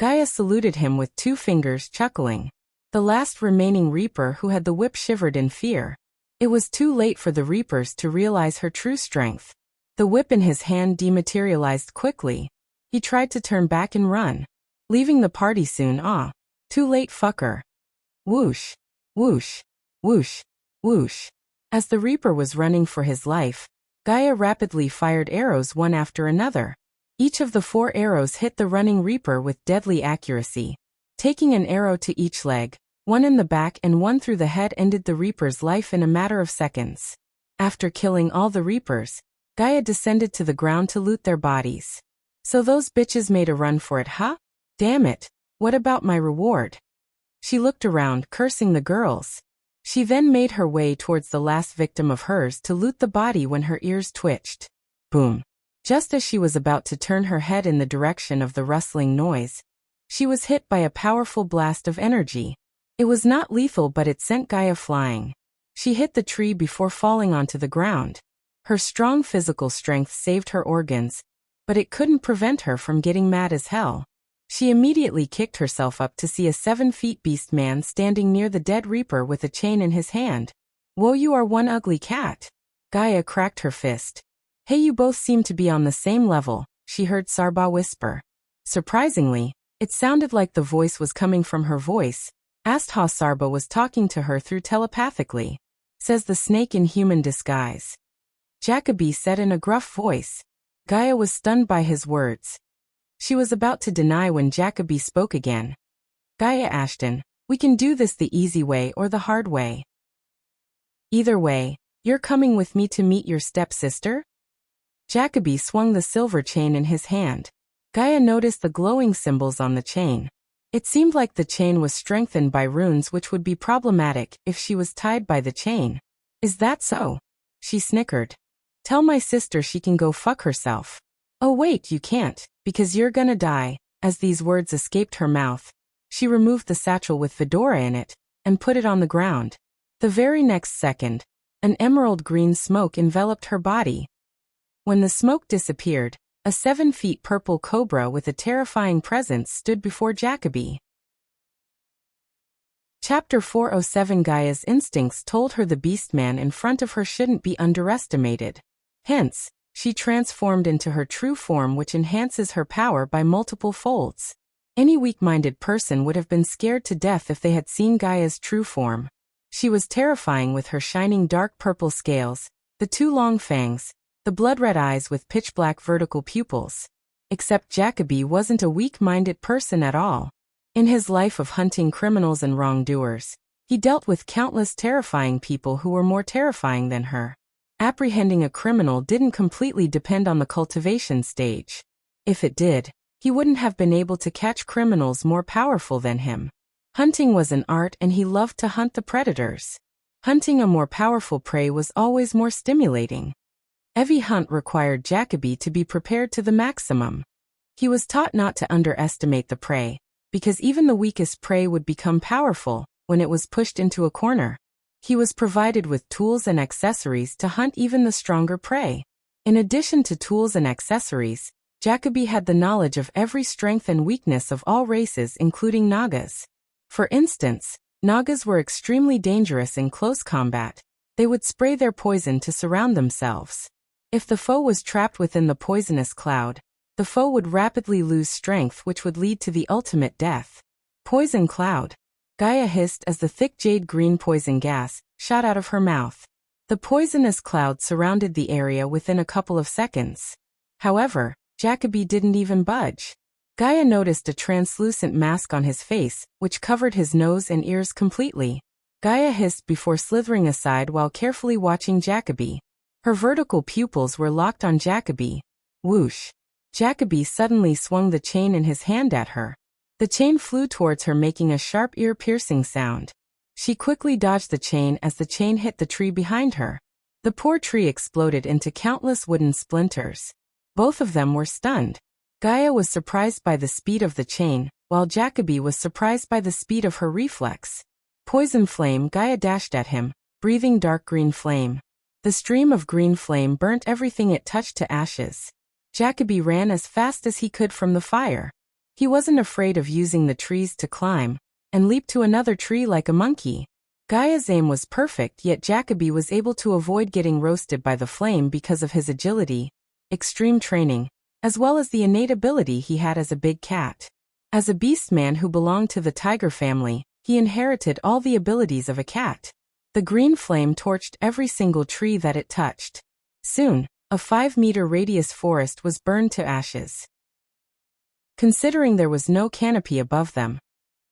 Gaia saluted him with 2 fingers, chuckling. The last remaining Reaper who had the whip shivered in fear. It was too late for the Reapers to realize her true strength. The whip in his hand dematerialized quickly. He tried to turn back and run, leaving the party soon. Too late, fucker. Whoosh, whoosh, whoosh, whoosh. As the Reaper was running for his life, Gaia rapidly fired arrows one after another. Each of the 4 arrows hit the running Reaper with deadly accuracy. Taking an arrow to each leg, one in the back and one through the head ended the Reaper's life in a matter of seconds. After killing all the Reapers, Gaia descended to the ground to loot their bodies. "So those bitches made a run for it, huh? Damn it, what about my reward?" She looked around, cursing the girls. She then made her way towards the last victim of hers to loot the body when her ears twitched. Boom. Just as she was about to turn her head in the direction of the rustling noise, she was hit by a powerful blast of energy. It was not lethal, but it sent Gaia flying. She hit the tree before falling onto the ground. Her strong physical strength saved her organs, but it couldn't prevent her from getting mad as hell. She immediately kicked herself up to see a 7-foot beast man standing near the dead Reaper with a chain in his hand. "Whoa, you are one ugly cat." Gaia cracked her fist. "Hey, you both seem to be on the same level," she heard Sarba whisper. Surprisingly, It sounded like the voice was coming from her voice. Astha Sarba was talking to her through telepathically. Says the snake in human disguise. Jacoby said in a gruff voice. Gaia was stunned by his words. She was about to deny when Jacoby spoke again. Gaia Ashton, we can do this the easy way or the hard way. Either way, you're coming with me to meet your stepsister? Jacoby swung the silver chain in his hand. Gaia noticed the glowing symbols on the chain. It seemed like the chain was strengthened by runes, which would be problematic if she was tied by the chain. Is that so? She snickered. Tell my sister she can go fuck herself. Oh wait, you can't, because you're gonna die. As these words escaped her mouth, she removed the satchel with Fedora in it and put it on the ground. The very next second, an emerald green smoke enveloped her body. When the smoke disappeared, a 7 feet purple cobra with a terrifying presence stood before Jacoby. Chapter 407. Gaia's instincts told her the beastman in front of her shouldn't be underestimated. Hence, she transformed into her true form, which enhances her power by multiple folds. Any weak-minded person would have been scared to death if they had seen Gaia's true form. She was terrifying with her shining dark purple scales, the 2 long fangs, the blood-red eyes with pitch-black vertical pupils. Except Jacoby wasn't a weak-minded person at all. In his life of hunting criminals and wrongdoers, he dealt with countless terrifying people who were more terrifying than her. Apprehending a criminal didn't completely depend on the cultivation stage. If it did, he wouldn't have been able to catch criminals more powerful than him. Hunting was an art and he loved to hunt the predators. Hunting a more powerful prey was always more stimulating. Every hunt required Jacoby to be prepared to the maximum. He was taught not to underestimate the prey, because even the weakest prey would become powerful when it was pushed into a corner. He was provided with tools and accessories to hunt even the stronger prey. In addition to tools and accessories, Jacoby had the knowledge of every strength and weakness of all races, including Nagas. For instance, Nagas were extremely dangerous in close combat. They would spray their poison to surround themselves. If the foe was trapped within the poisonous cloud, the foe would rapidly lose strength, which would lead to the ultimate death. Poison cloud. Gaia hissed as the thick jade-green poison gas shot out of her mouth. The poisonous cloud surrounded the area within a couple of seconds. However, Jacoby didn't even budge. Gaia noticed a translucent mask on his face, which covered his nose and ears completely. Gaia hissed before slithering aside while carefully watching Jacoby. Her vertical pupils were locked on Jacoby. Whoosh. Jacoby suddenly swung the chain in his hand at her. The chain flew towards her, making a sharp ear-piercing sound. She quickly dodged the chain as the chain hit the tree behind her. The poor tree exploded into countless wooden splinters. Both of them were stunned. Gaia was surprised by the speed of the chain, while Jacoby was surprised by the speed of her reflex. Poison flame. Gaia dashed at him, breathing dark green flame. The stream of green flame burnt everything it touched to ashes. Jacoby ran as fast as he could from the fire. He wasn't afraid of using the trees to climb, and leaped to another tree like a monkey. Gaia's aim was perfect, yet Jacoby was able to avoid getting roasted by the flame because of his agility, extreme training, as well as the innate ability he had as a big cat. As a beastman who belonged to the tiger family, he inherited all the abilities of a cat. The green flame torched every single tree that it touched. Soon, a 5-meter radius forest was burned to ashes. Considering there was no canopy above them,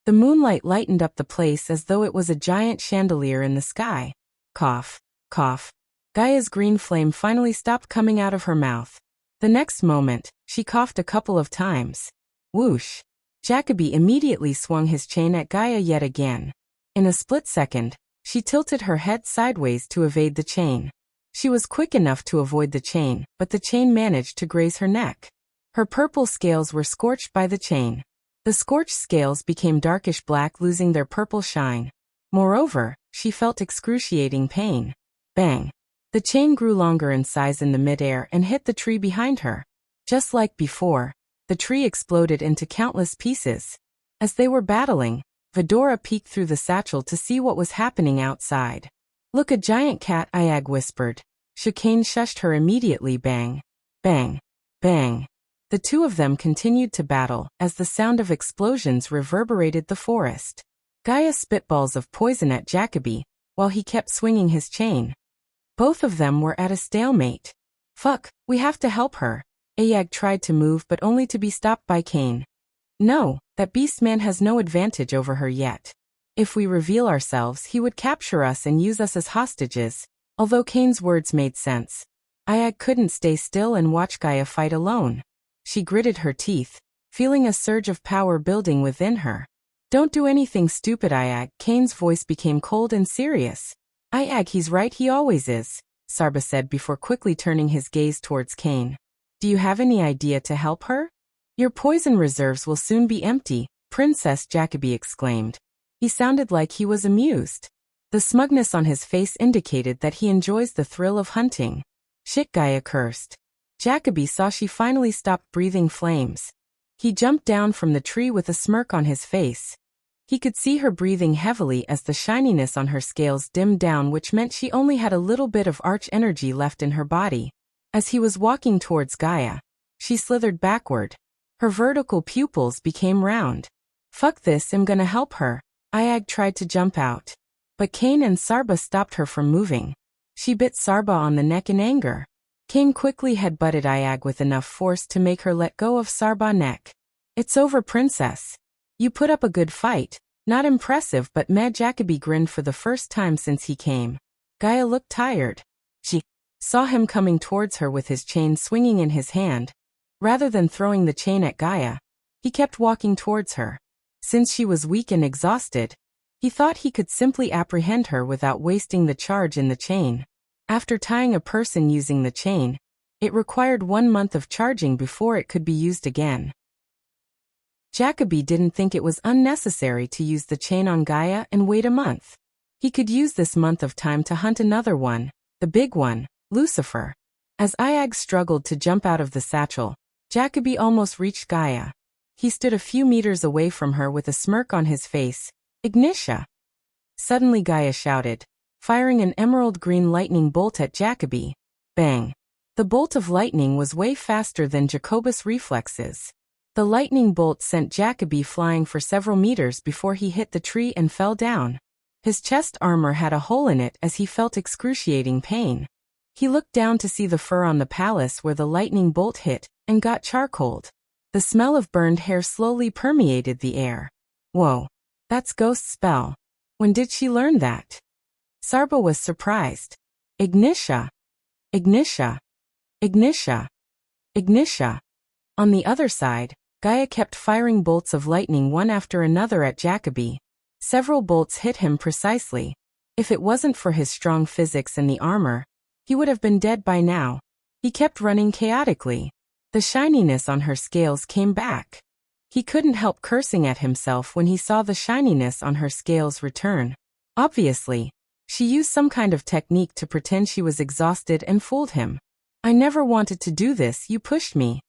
the moonlight lightened up the place as though it was a giant chandelier in the sky. Cough, cough. Gaia's green flame finally stopped coming out of her mouth. The next moment, she coughed a couple of times. Whoosh. Jacoby immediately swung his chain at Gaia yet again. In a split second, she tilted her head sideways to evade the chain. She was quick enough to avoid the chain, but the chain managed to graze her neck. Her purple scales were scorched by the chain. The scorched scales became darkish black, losing their purple shine. Moreover, she felt excruciating pain. Bang! The chain grew longer in size in the midair and hit the tree behind her. Just like before, the tree exploded into countless pieces. As they were battling, Fedora peeked through the satchel to see what was happening outside. Look, a giant cat, Iag whispered. Chicane shushed her immediately. Bang! Bang! Bang! The two of them continued to battle as the sound of explosions reverberated the forest. Gaia spitballs of poison at Jacoby, while he kept swinging his chain. Both of them were at a stalemate. Fuck, we have to help her. Ayag tried to move but only to be stopped by Kane. No, that beast man has no advantage over her yet. If we reveal ourselves, he would capture us and use us as hostages. Although Kane's words made sense, Ayag couldn't stay still and watch Gaia fight alone. She gritted her teeth, feeling a surge of power building within her. Don't do anything stupid, Ayag. Kane's voice became cold and serious. Ayag, he's right, he always is, Sarba said before quickly turning his gaze towards Kane. Do you have any idea to help her? Your poison reserves will soon be empty, Princess Jacoby exclaimed. He sounded like he was amused. The smugness on his face indicated that he enjoys the thrill of hunting. Shit, Gaia cursed. Jacoby saw she finally stopped breathing flames. He jumped down from the tree with a smirk on his face. He could see her breathing heavily as the shininess on her scales dimmed down, which meant she only had a little bit of arch energy left in her body. As he was walking towards Gaia, she slithered backward. Her vertical pupils became round. Fuck this, I'm gonna help her. Ayag tried to jump out. But Kane and Sarba stopped her from moving. She bit Sarba on the neck in anger. Kane quickly headbutted Ayag with enough force to make her let go of Sarba's neck. It's over, princess. You put up a good fight. Not impressive, but Jacoby grinned for the first time since he came. Gaia looked tired. She saw him coming towards her with his chain swinging in his hand. Rather than throwing the chain at Gaia, he kept walking towards her. Since she was weak and exhausted, he thought he could simply apprehend her without wasting the charge in the chain. After tying a person using the chain, it required 1 month of charging before it could be used again. Jacoby didn't think it was unnecessary to use the chain on Gaia and wait a month. He could use this month of time to hunt another one, the big one, Lucifer. As Ayag struggled to jump out of the satchel, Jacoby almost reached Gaia. He stood a few meters away from her with a smirk on his face. Ignitia! Suddenly Gaia shouted, firing an emerald green lightning bolt at Jacoby. Bang! The bolt of lightning was way faster than Jacobus' reflexes. The lightning bolt sent Jacoby flying for several meters before he hit the tree and fell down. His chest armor had a hole in it as he felt excruciating pain. He looked down to see the fur on the palace where the lightning bolt hit, and got charcoaled. The smell of burned hair slowly permeated the air. Whoa, that's Ghost's spell. When did she learn that? Sarba was surprised. Ignitia! Ignitia! Ignitia! Ignitia! On the other side, Gaia kept firing bolts of lightning one after another at Jacoby. Several bolts hit him precisely. If it wasn't for his strong physics and the armor, he would have been dead by now. He kept running chaotically. The shininess on her scales came back. He couldn't help cursing at himself when he saw the shininess on her scales return. Obviously, she used some kind of technique to pretend she was exhausted and fooled him. I never wanted to do this, you pushed me.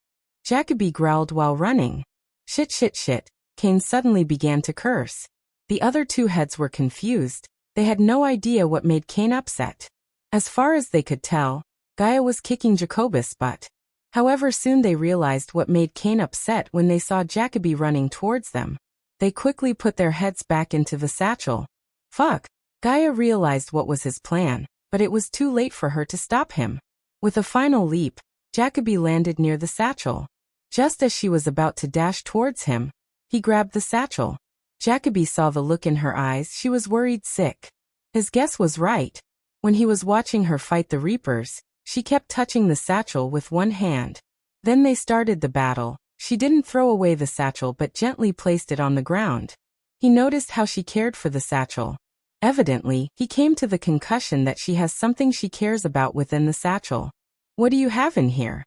Jacoby growled while running. Shit shit shit, Kane suddenly began to curse. The other two heads were confused. They had no idea what made Kane upset. As far as they could tell, Gaia was kicking Jacobus' butt. However, soon they realized what made Kane upset when they saw Jacoby running towards them. They quickly put their heads back into the satchel. Fuck! Gaia realized what was his plan, but it was too late for her to stop him. With a final leap, Jacoby landed near the satchel. Just as she was about to dash towards him, he grabbed the satchel. Jacoby saw the look in her eyes. She was worried sick. His guess was right. When he was watching her fight the Reapers, she kept touching the satchel with one hand. Then they started the battle. She didn't throw away the satchel but gently placed it on the ground. He noticed how she cared for the satchel. Evidently, he came to the conclusion that she has something she cares about within the satchel. What do you have in here?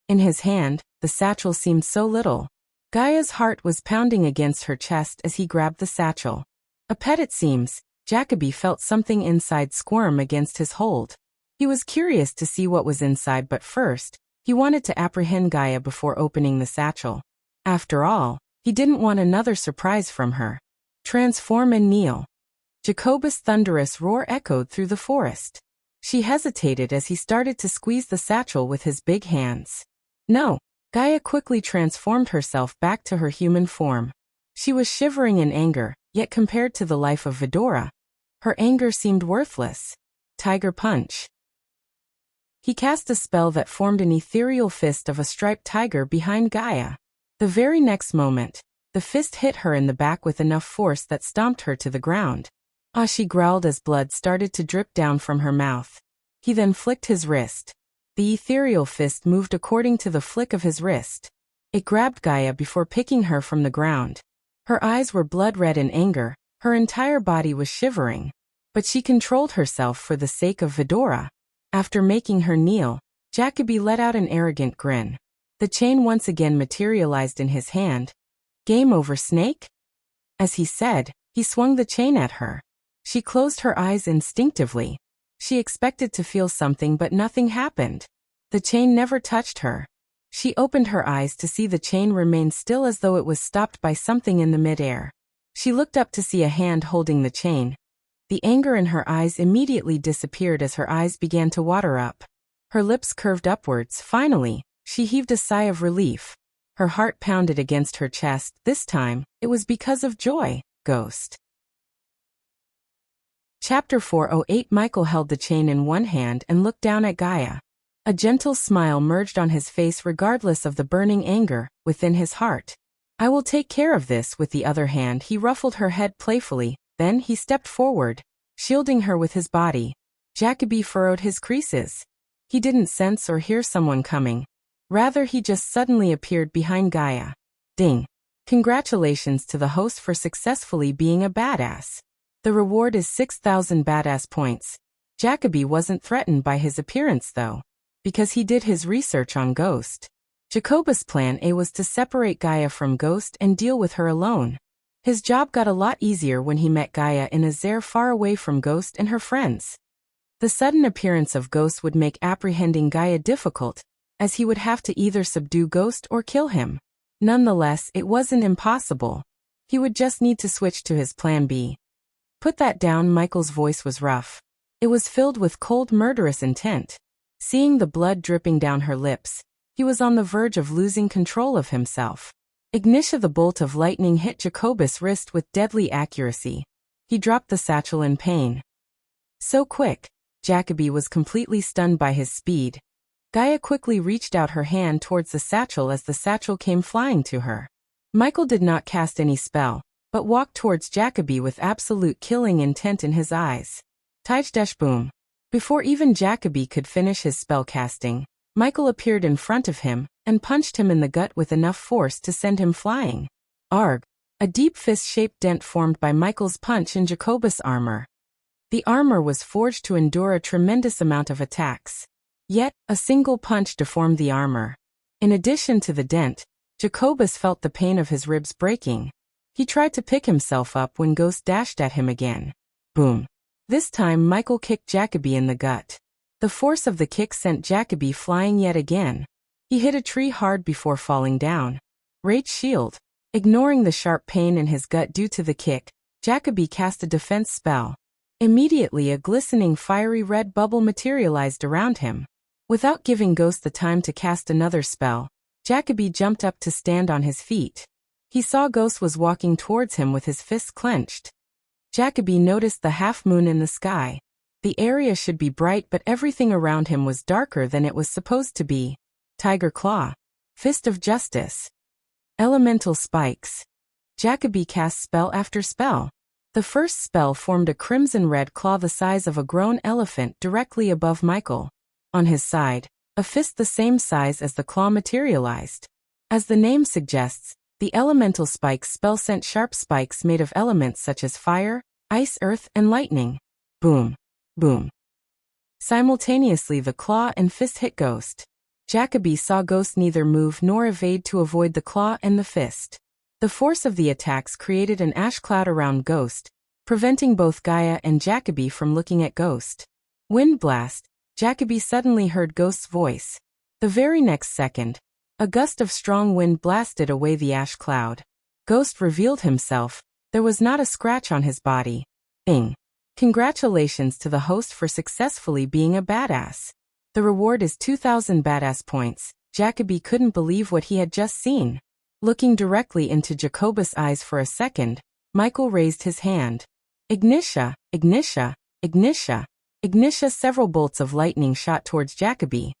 In his hand, the satchel seemed so little. Gaia's heart was pounding against her chest as he grabbed the satchel. A pet it seems. Jacoby felt something inside squirm against his hold. He was curious to see what was inside, but first, he wanted to apprehend Gaia before opening the satchel. After all, he didn't want another surprise from her. Transform and kneel. Jacobus' thunderous roar echoed through the forest. She hesitated as he started to squeeze the satchel with his big hands. No, Gaia quickly transformed herself back to her human form. She was shivering in anger, yet compared to the life of Vidora, her anger seemed worthless. Tiger Punch. He cast a spell that formed an ethereal fist of a striped tiger behind Gaia. The very next moment, the fist hit her in the back with enough force that stomped her to the ground. Ah, she growled as blood started to drip down from her mouth. He then flicked his wrist. The ethereal fist moved according to the flick of his wrist. It grabbed Gaia before picking her from the ground. Her eyes were blood red in anger, her entire body was shivering. But she controlled herself for the sake of Vidora. After making her kneel, Jacoby let out an arrogant grin. The chain once again materialized in his hand. Game over, Snake? As he said, he swung the chain at her. She closed her eyes instinctively. She expected to feel something, but nothing happened. The chain never touched her. She opened her eyes to see the chain remain still as though it was stopped by something in the mid-air. She looked up to see a hand holding the chain. The anger in her eyes immediately disappeared as her eyes began to water up. Her lips curved upwards. Finally, she heaved a sigh of relief. Her heart pounded against her chest. This time, it was because of joy. Ghost. Chapter 408. Michael held the chain in one hand and looked down at Gaia. A gentle smile merged on his face regardless of the burning anger within his heart. I will take care of this. With the other hand, he ruffled her head playfully. Then he stepped forward, shielding her with his body. Jacoby furrowed his creases. He didn't sense or hear someone coming. Rather, he just suddenly appeared behind Gaia. Ding. Congratulations to the host for successfully being a badass. The reward is 6,000 badass points. Jacoby wasn't threatened by his appearance though, because he did his research on Ghost. Jacobus' plan A was to separate Gaia from Ghost and deal with her alone. His job got a lot easier when he met Gaia in a zair far away from Ghost and her friends. The sudden appearance of Ghost would make apprehending Gaia difficult, as he would have to either subdue Ghost or kill him. Nonetheless, it wasn't impossible. He would just need to switch to his plan B. Put that down. Michael's voice was rough. It was filled with cold, murderous intent. Seeing the blood dripping down her lips, he was on the verge of losing control of himself. Ignition. The bolt of lightning hit Jacobus' wrist with deadly accuracy. He dropped the satchel in pain. So quick, Jacoby was completely stunned by his speed. Gaia quickly reached out her hand towards the satchel as the satchel came flying to her. Michael did not cast any spell, but walked towards Jacoby with absolute killing intent in his eyes. Boom. Before even Jacoby could finish his spell casting, Michael appeared in front of him and punched him in the gut with enough force to send him flying. Arg! A deep fist-shaped dent formed by Michael's punch in Jacobus' armor. The armor was forged to endure a tremendous amount of attacks. Yet, a single punch deformed the armor. In addition to the dent, Jacobus felt the pain of his ribs breaking. He tried to pick himself up when Ghost dashed at him again. Boom. This time Michael kicked Jacoby in the gut. The force of the kick sent Jacoby flying yet again. He hit a tree hard before falling down. Rage Shield. Ignoring the sharp pain in his gut due to the kick, Jacoby cast a defense spell. Immediately a glistening fiery red bubble materialized around him. Without giving Ghost the time to cast another spell, Jacoby jumped up to stand on his feet. He saw Ghost was walking towards him with his fists clenched. Jacoby noticed the half-moon in the sky. The area should be bright, but everything around him was darker than it was supposed to be. Tiger Claw. Fist of Justice. Elemental Spikes. Jacoby cast spell after spell. The first spell formed a crimson-red claw the size of a grown elephant directly above Michael. On his side, a fist the same size as the claw materialized. As the name suggests, the elemental spikes spell sent sharp spikes made of elements such as fire, ice, earth, and lightning. Boom. Boom. Simultaneously the claw and fist hit Ghost. Jacoby saw Ghost neither move nor evade to avoid the claw and the fist. The force of the attacks created an ash cloud around Ghost, preventing both Gaia and Jacoby from looking at Ghost. Wind blast. Jacoby suddenly heard Ghost's voice. The very next second, a gust of strong wind blasted away the ash cloud. Ghost revealed himself. There was not a scratch on his body. Bing. Congratulations to the host for successfully being a badass. The reward is 2,000 badass points. Jacoby couldn't believe what he had just seen. Looking directly into Jacobus' eyes for a second, Michael raised his hand. Ignitia, ignitia, ignitia, ignitia. Several bolts of lightning shot towards Jacoby.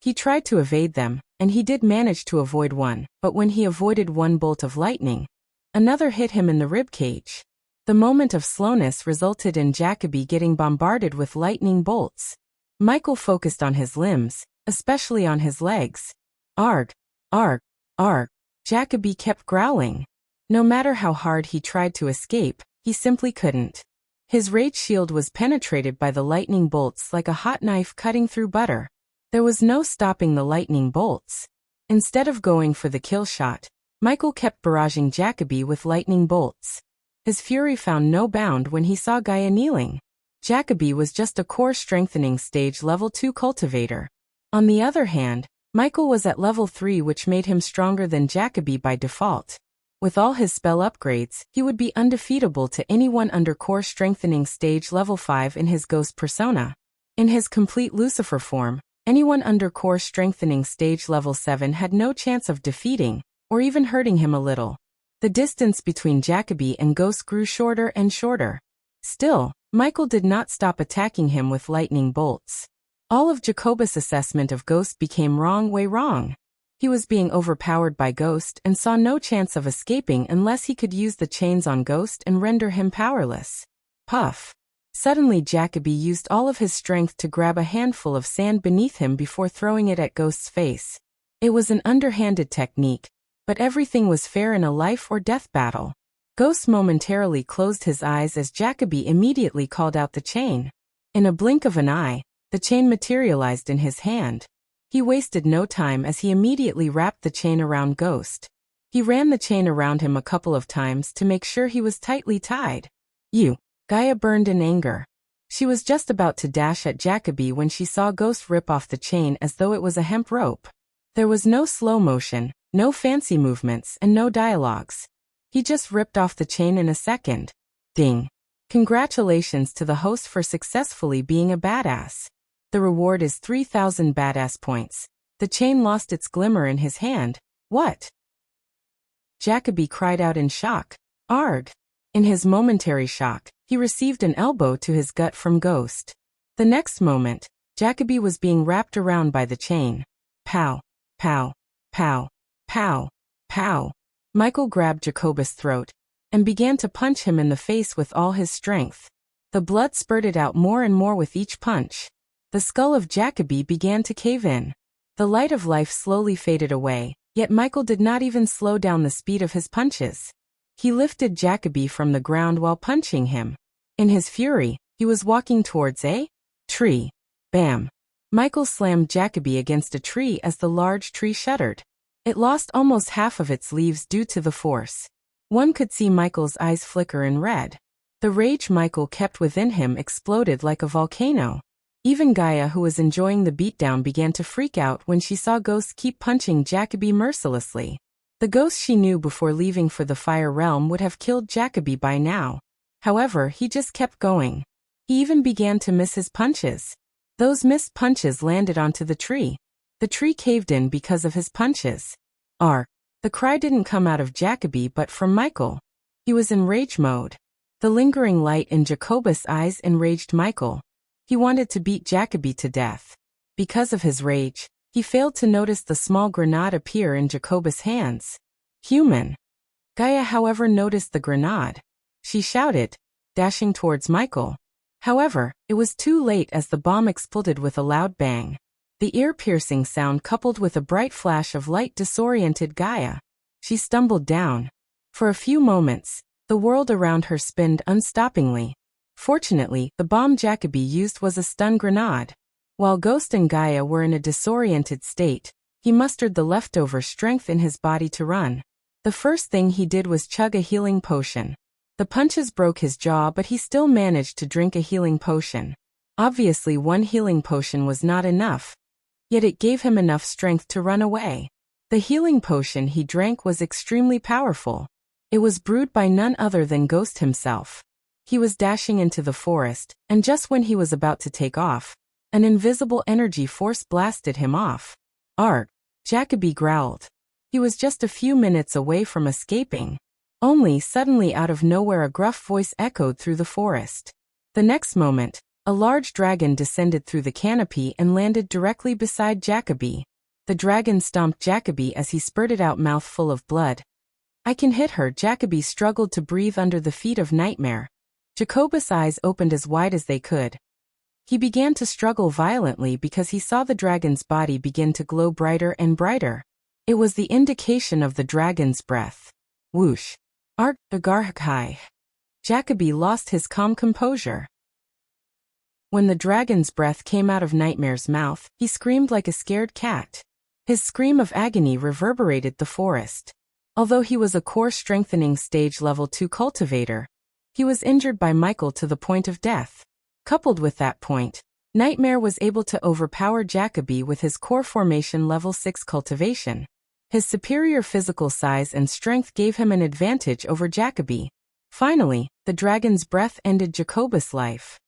He tried to evade them, and he did manage to avoid one, but when he avoided one bolt of lightning, another hit him in the ribcage. The moment of slowness resulted in Jacoby getting bombarded with lightning bolts. Michael focused on his limbs, especially on his legs. Arg, arg, arg. Jacoby kept growling. No matter how hard he tried to escape, he simply couldn't. His rage shield was penetrated by the lightning bolts like a hot knife cutting through butter. There was no stopping the lightning bolts. Instead of going for the kill shot, Michael kept barraging Jacoby with lightning bolts. His fury found no bound when he saw Gaia kneeling. Jacoby was just a core strengthening stage level 2 cultivator. On the other hand, Michael was at level 3, which made him stronger than Jacoby by default. With all his spell upgrades, he would be undefeatable to anyone under core strengthening stage level 5 in his ghost persona. In his complete Lucifer form, anyone under core strengthening stage level 7 had no chance of defeating, or even hurting him a little. The distance between Jacoby and Ghost grew shorter and shorter. Still, Michael did not stop attacking him with lightning bolts. All of Jacobus' assessment of Ghost became wrong. He was being overpowered by Ghost and saw no chance of escaping unless he could use the chains on Ghost and render him powerless. Puff. Suddenly Jacoby used all of his strength to grab a handful of sand beneath him before throwing it at Ghost's face. It was an underhanded technique, but everything was fair in a life or death battle. Ghost momentarily closed his eyes as Jacoby immediately called out the chain. In a blink of an eye, the chain materialized in his hand. He wasted no time as he immediately wrapped the chain around Ghost. He ran the chain around him a couple of times to make sure he was tightly tied. Gaia burned in anger. She was just about to dash at Jacoby when she saw Ghost rip off the chain as though it was a hemp rope. There was no slow motion, no fancy movements, and no dialogues. He just ripped off the chain in a second. Ding. Congratulations to the host for successfully being a badass. The reward is 3,000 badass points. The chain lost its glimmer in his hand. What? Jacoby cried out in shock. Arg. In his momentary shock, he received an elbow to his gut from Ghost. The next moment, Jacoby was being wrapped around by the chain. Pow, pow, pow, pow, pow. Michael grabbed Jacobus' throat and began to punch him in the face with all his strength. The blood spurted out more and more with each punch. The skull of Jacoby began to cave in. The light of life slowly faded away, yet Michael did not even slow down the speed of his punches. He lifted Jacoby from the ground while punching him. In his fury, he was walking towards a tree. Bam! Michael slammed Jacoby against a tree as the large tree shuddered. It lost almost half of its leaves due to the force. One could see Michael's eyes flicker in red. The rage Michael kept within him exploded like a volcano. Even Gaia, who was enjoying the beatdown, began to freak out when she saw Ghost keep punching Jacoby mercilessly. The Ghost she knew before leaving for the Fire Realm would have killed Jacoby by now. However, he just kept going. He even began to miss his punches. Those missed punches landed onto the tree. The tree caved in because of his punches. The cry didn't come out of Jacoby but from Michael. He was in rage mode. The lingering light in Jacobus' eyes enraged Michael. He wanted to beat Jacoby to death. Because of his rage, he failed to notice the small grenade appear in Jacobus' hands. Human. Gaia, however, noticed the grenade. She shouted, dashing towards Michael. However, it was too late as the bomb exploded with a loud bang. The ear-piercing sound coupled with a bright flash of light disoriented Gaia. She stumbled down. For a few moments, the world around her spinned unstoppingly. Fortunately, the bomb Jacoby used was a stun grenade. While Ghost and Gaia were in a disoriented state, he mustered the leftover strength in his body to run. The first thing he did was chug a healing potion. The punches broke his jaw, but he still managed to drink a healing potion. Obviously, one healing potion was not enough, yet it gave him enough strength to run away. The healing potion he drank was extremely powerful. It was brewed by none other than Ghost himself. He was dashing into the forest, and just when he was about to take off, an invisible energy force blasted him off. Arg! Jacoby growled. He was just a few minutes away from escaping. Only suddenly out of nowhere a gruff voice echoed through the forest. The next moment, a large dragon descended through the canopy and landed directly beside Jacoby. The dragon stomped Jacoby as he spurted out mouth full of blood. I can hit her. Jacoby struggled to breathe under the feet of Nightmare. Jacobus' eyes opened as wide as they could. He began to struggle violently because he saw the dragon's body begin to glow brighter and brighter. It was the indication of the dragon's breath. Whoosh. Art Agarhakai. Jacoby lost his calm composure. When the dragon's breath came out of Nightmare's mouth, he screamed like a scared cat. His scream of agony reverberated the forest. Although he was a core strengthening stage level 2 cultivator, he was injured by Michael to the point of death. Coupled with that point, Nightmare was able to overpower Jacoby with his core formation level 6 cultivation. His superior physical size and strength gave him an advantage over Jacoby. Finally, the dragon's breath ended Jacobus' life.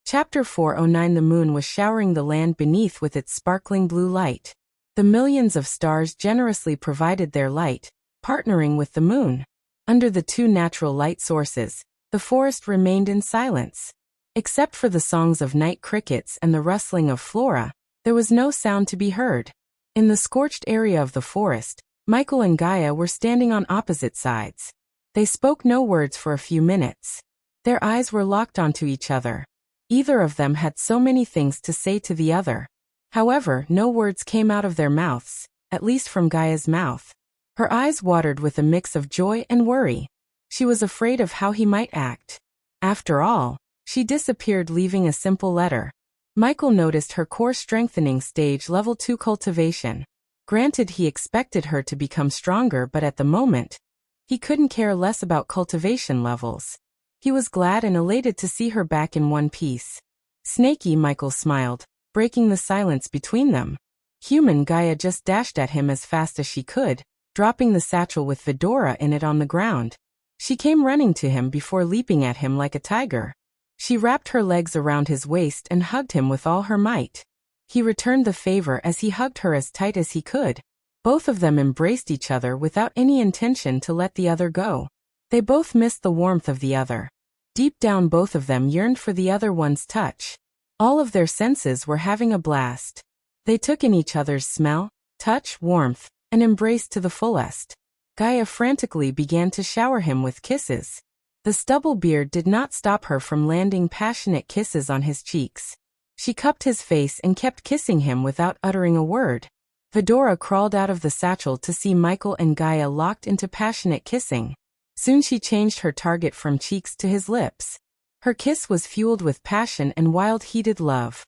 Chapter 409. The moon was showering the land beneath with its sparkling blue light. The millions of stars generously provided their light, partnering with the moon. Under the two natural light sources, the forest remained in silence. Except for the songs of night crickets and the rustling of flora, there was no sound to be heard. In the scorched area of the forest, Michael and Gaia were standing on opposite sides. They spoke no words for a few minutes. Their eyes were locked onto each other. Either of them had so many things to say to the other. However, no words came out of their mouths, at least from Gaia's mouth. Her eyes watered with a mix of joy and worry. She was afraid of how he might act. After all, she disappeared, leaving a simple letter. Michael noticed her core strengthening stage level 2 cultivation. Granted, he expected her to become stronger, but at the moment, he couldn't care less about cultivation levels. He was glad and elated to see her back in one piece. Snaky, Michael smiled, breaking the silence between them. Human Gaia just dashed at him as fast as she could, dropping the satchel with Fedora in it on the ground. She came running to him before leaping at him like a tiger. She wrapped her legs around his waist and hugged him with all her might. He returned the favor as he hugged her as tight as he could. Both of them embraced each other without any intention to let the other go. They both missed the warmth of the other. Deep down, both of them yearned for the other one's touch. All of their senses were having a blast. They took in each other's smell, touch, warmth, and embraced to the fullest. Gaia frantically began to shower him with kisses. The stubble beard did not stop her from landing passionate kisses on his cheeks. She cupped his face and kept kissing him without uttering a word. Fedora crawled out of the satchel to see Michael and Gaia locked into passionate kissing. Soon she changed her target from cheeks to his lips. Her kiss was fueled with passion and wild heated love.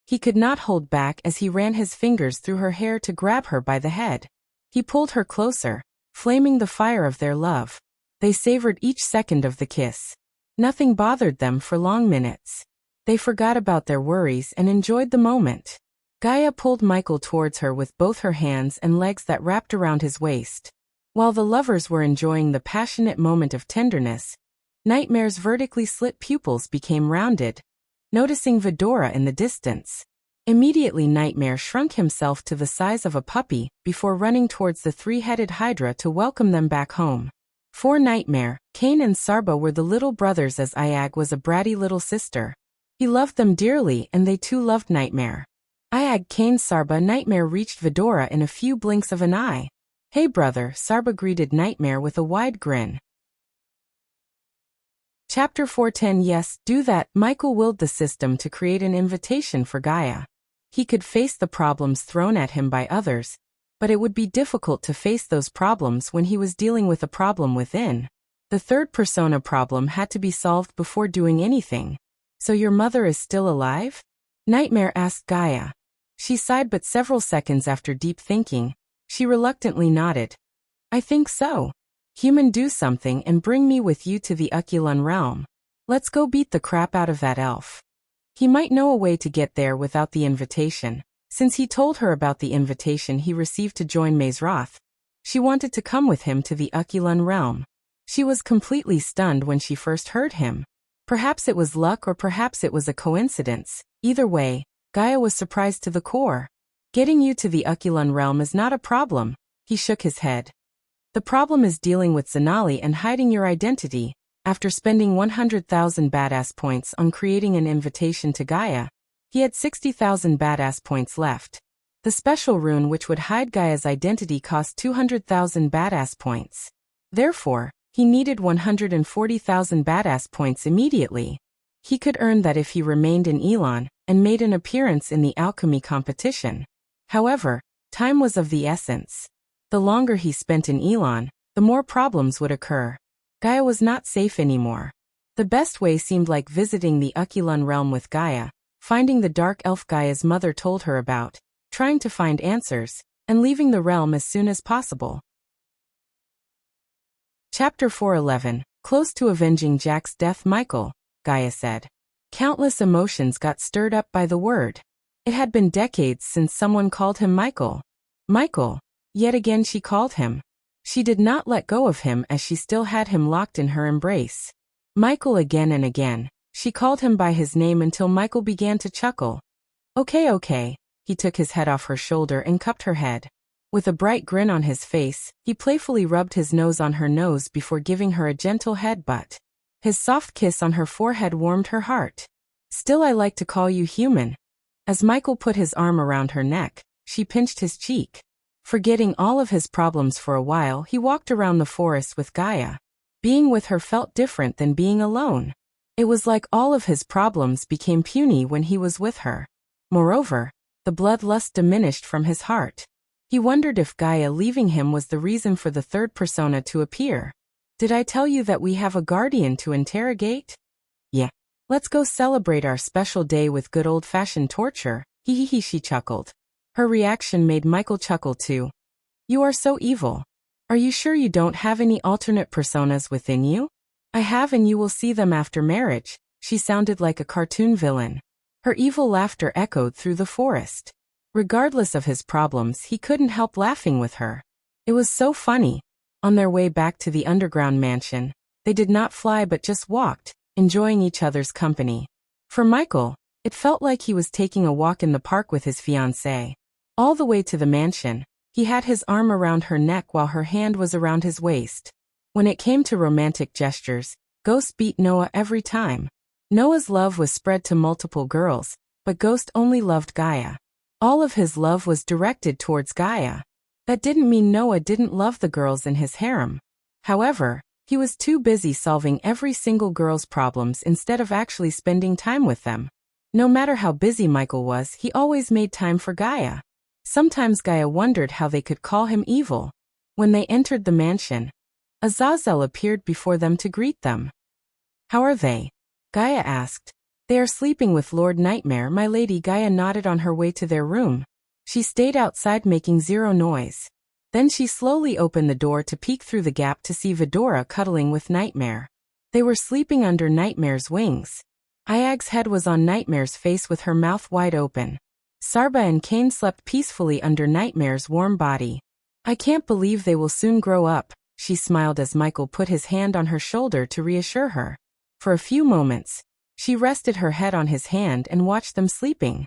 He could not hold back as he ran his fingers through her hair to grab her by the head. He pulled her closer, flaming the fire of their love. They savored each second of the kiss. Nothing bothered them for long minutes. They forgot about their worries and enjoyed the moment. Gaia pulled Michael towards her with both her hands and legs that wrapped around his waist. While the lovers were enjoying the passionate moment of tenderness, Nightmare's vertically slit pupils became rounded. Noticing Fedora in the distance, immediately Nightmare shrunk himself to the size of a puppy before running towards the three-headed Hydra to welcome them back home. For Nightmare, Cain and Sarba were the little brothers as Iag was a bratty little sister. He loved them dearly and they too loved Nightmare. Iag, Cain, Sarba, Nightmare reached Fedora in a few blinks of an eye. "Hey brother," Sarba greeted Nightmare with a wide grin. Chapter 410. Yes, do that. Michael willed the system to create an invitation for Gaia. He could face the problems thrown at him by others, but it would be difficult to face those problems when he was dealing with a problem within. The third persona problem had to be solved before doing anything. "So your mother is still alive?" Nightmare asked Gaia. She sighed, but several seconds after deep thinking, she reluctantly nodded. "I think so. Human, do something and bring me with you to the Ukulun realm. Let's go beat the crap out of that elf." He might know a way to get there without the invitation. Since he told her about the invitation he received to join Mazroth, she wanted to come with him to the Ukulun realm. She was completely stunned when she first heard him. Perhaps it was luck or perhaps it was a coincidence. Either way, Gaia was surprised to the core. Getting you to the Ukulun realm is not a problem, he shook his head. The problem is dealing with Zanali and hiding your identity. After spending 100,000 badass points on creating an invitation to Gaia, he had 60,000 badass points left. The special rune which would hide Gaia's identity cost 200,000 badass points. Therefore, he needed 140,000 badass points immediately. He could earn that if he remained in Elon and made an appearance in the alchemy competition. However, time was of the essence. The longer he spent in Elon, the more problems would occur. Gaia was not safe anymore. The best way seemed like visiting the Ukulun realm with Gaia, finding the dark elf Gaia's mother told her about, trying to find answers, and leaving the realm as soon as possible. Chapter 411, Close to avenging Jack's death. Michael, Gaia said. Countless emotions got stirred up by the word. It had been decades since someone called him Michael. Michael. Yet again she called him. She did not let go of him as she still had him locked in her embrace. Michael again and again. She called him by his name until Michael began to chuckle. Okay. He took his head off her shoulder and cupped her head. With a bright grin on his face, he playfully rubbed his nose on her nose before giving her a gentle headbutt. His soft kiss on her forehead warmed her heart. Still, I like to call you human. As Michael put his arm around her neck, she pinched his cheek. Forgetting all of his problems for a while, he walked around the forest with Gaia. Being with her felt different than being alone. It was like all of his problems became puny when he was with her. Moreover, the bloodlust diminished from his heart. He wondered if Gaia leaving him was the reason for the third persona to appear. Did I tell you that we have a guardian to interrogate? Yeah. Let's go celebrate our special day with good old-fashioned torture. He, she chuckled. Her reaction made Michael chuckle too. You are so evil. Are you sure you don't have any alternate personas within you? I have, and you will see them after marriage. She sounded like a cartoon villain. Her evil laughter echoed through the forest. Regardless of his problems, he couldn't help laughing with her. It was so funny. On their way back to the underground mansion, they did not fly but just walked, enjoying each other's company. For Michael, it felt like he was taking a walk in the park with his fiancée. All the way to the mansion, he had his arm around her neck while her hand was around his waist. When it came to romantic gestures, Ghost beat Noah every time. Noah's love was spread to multiple girls, but Ghost only loved Gaia. All of his love was directed towards Gaia. That didn't mean Noah didn't love the girls in his harem. However, he was too busy solving every single girl's problems instead of actually spending time with them. No matter how busy Michael was, he always made time for Gaia. Sometimes Gaia wondered how they could call him evil. When they entered the mansion, Azazel appeared before them to greet them. How are they? Gaia asked. They are sleeping with Lord Nightmare. My lady. Gaia nodded on her way to their room. She stayed outside making zero noise. Then she slowly opened the door to peek through the gap to see Vidora cuddling with Nightmare. They were sleeping under Nightmare's wings. Ayag's head was on Nightmare's face with her mouth wide open. Sarba and Kane slept peacefully under Nightmare's warm body. I can't believe they will soon grow up, she smiled as Michael put his hand on her shoulder to reassure her. For a few moments, she rested her head on his hand and watched them sleeping.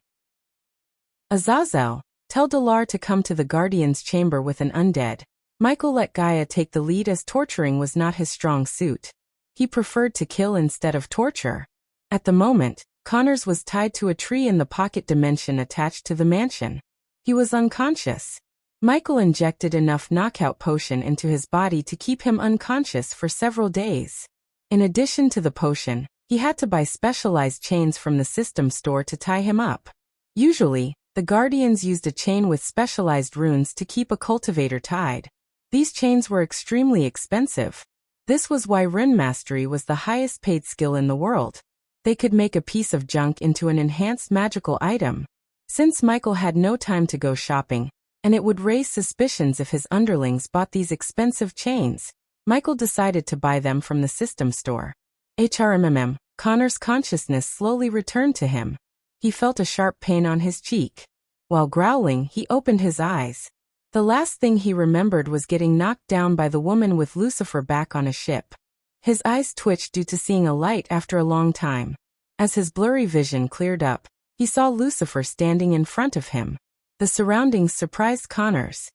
Azazel, tell Dalar to come to the Guardian's chamber with an undead. Michael let Gaia take the lead as torturing was not his strong suit. He preferred to kill instead of torture. At the moment, Connors was tied to a tree in the pocket dimension attached to the mansion. He was unconscious. Michael injected enough knockout potion into his body to keep him unconscious for several days. In addition to the potion, he had to buy specialized chains from the system store to tie him up. Usually, the Guardians used a chain with specialized runes to keep a cultivator tied. These chains were extremely expensive. This was why rune mastery was the highest paid skill in the world. They could make a piece of junk into an enhanced magical item. Since Michael had no time to go shopping, and it would raise suspicions if his underlings bought these expensive chains, Michael decided to buy them from the system store. Connor's consciousness slowly returned to him. He felt a sharp pain on his cheek. While growling, he opened his eyes. The last thing he remembered was getting knocked down by the woman with Lucifer back on a ship. His eyes twitched due to seeing a light after a long time. As his blurry vision cleared up, he saw Lucifer standing in front of him. The surroundings surprised Connors.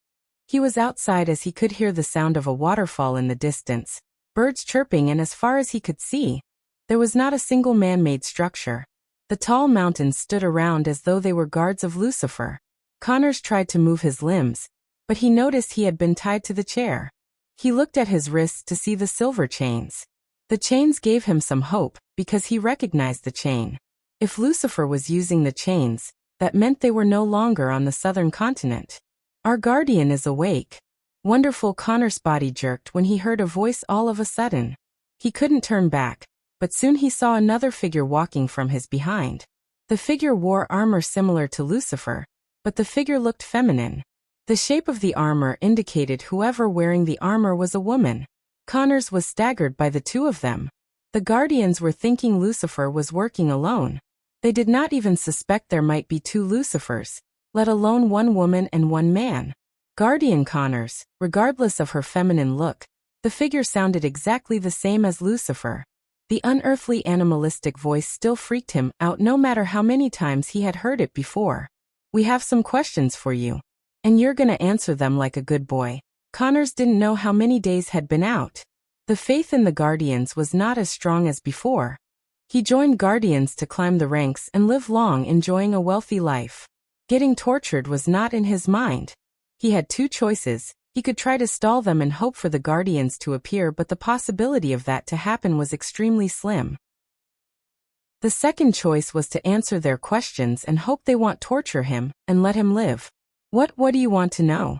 He was outside as he could hear the sound of a waterfall in the distance, birds chirping, and as far as he could see, there was not a single man-made structure. The tall mountains stood around as though they were guards of Lucifer. Connors tried to move his limbs, but he noticed he had been tied to the chair. He looked at his wrists to see the silver chains. The chains gave him some hope, because he recognized the chain. If Lucifer was using the chains, that meant they were no longer on the southern continent. Our guardian is awake. Wonderful. Connor's body jerked when he heard a voice all of a sudden. He couldn't turn back, but soon he saw another figure walking from his behind. The figure wore armor similar to Lucifer, but the figure looked feminine. The shape of the armor indicated whoever wearing the armor was a woman. Connors was staggered by the two of them. The Guardians were thinking Lucifer was working alone. They did not even suspect there might be two Lucifers, let alone one woman and one man. Guardian Connors, regardless of her feminine look, the figure sounded exactly the same as Lucifer. The unearthly animalistic voice still freaked him out no matter how many times he had heard it before. We have some questions for you, and you're gonna answer them like a good boy. Connors didn't know how many days had been out. The faith in the Guardians was not as strong as before. He joined Guardians to climb the ranks and live long, enjoying a wealthy life. Getting tortured was not in his mind. He had two choices. He could try to stall them and hope for the Guardians to appear, but the possibility of that to happen was extremely slim. The second choice was to answer their questions and hope they won't torture him, and let him live. What do you want to know?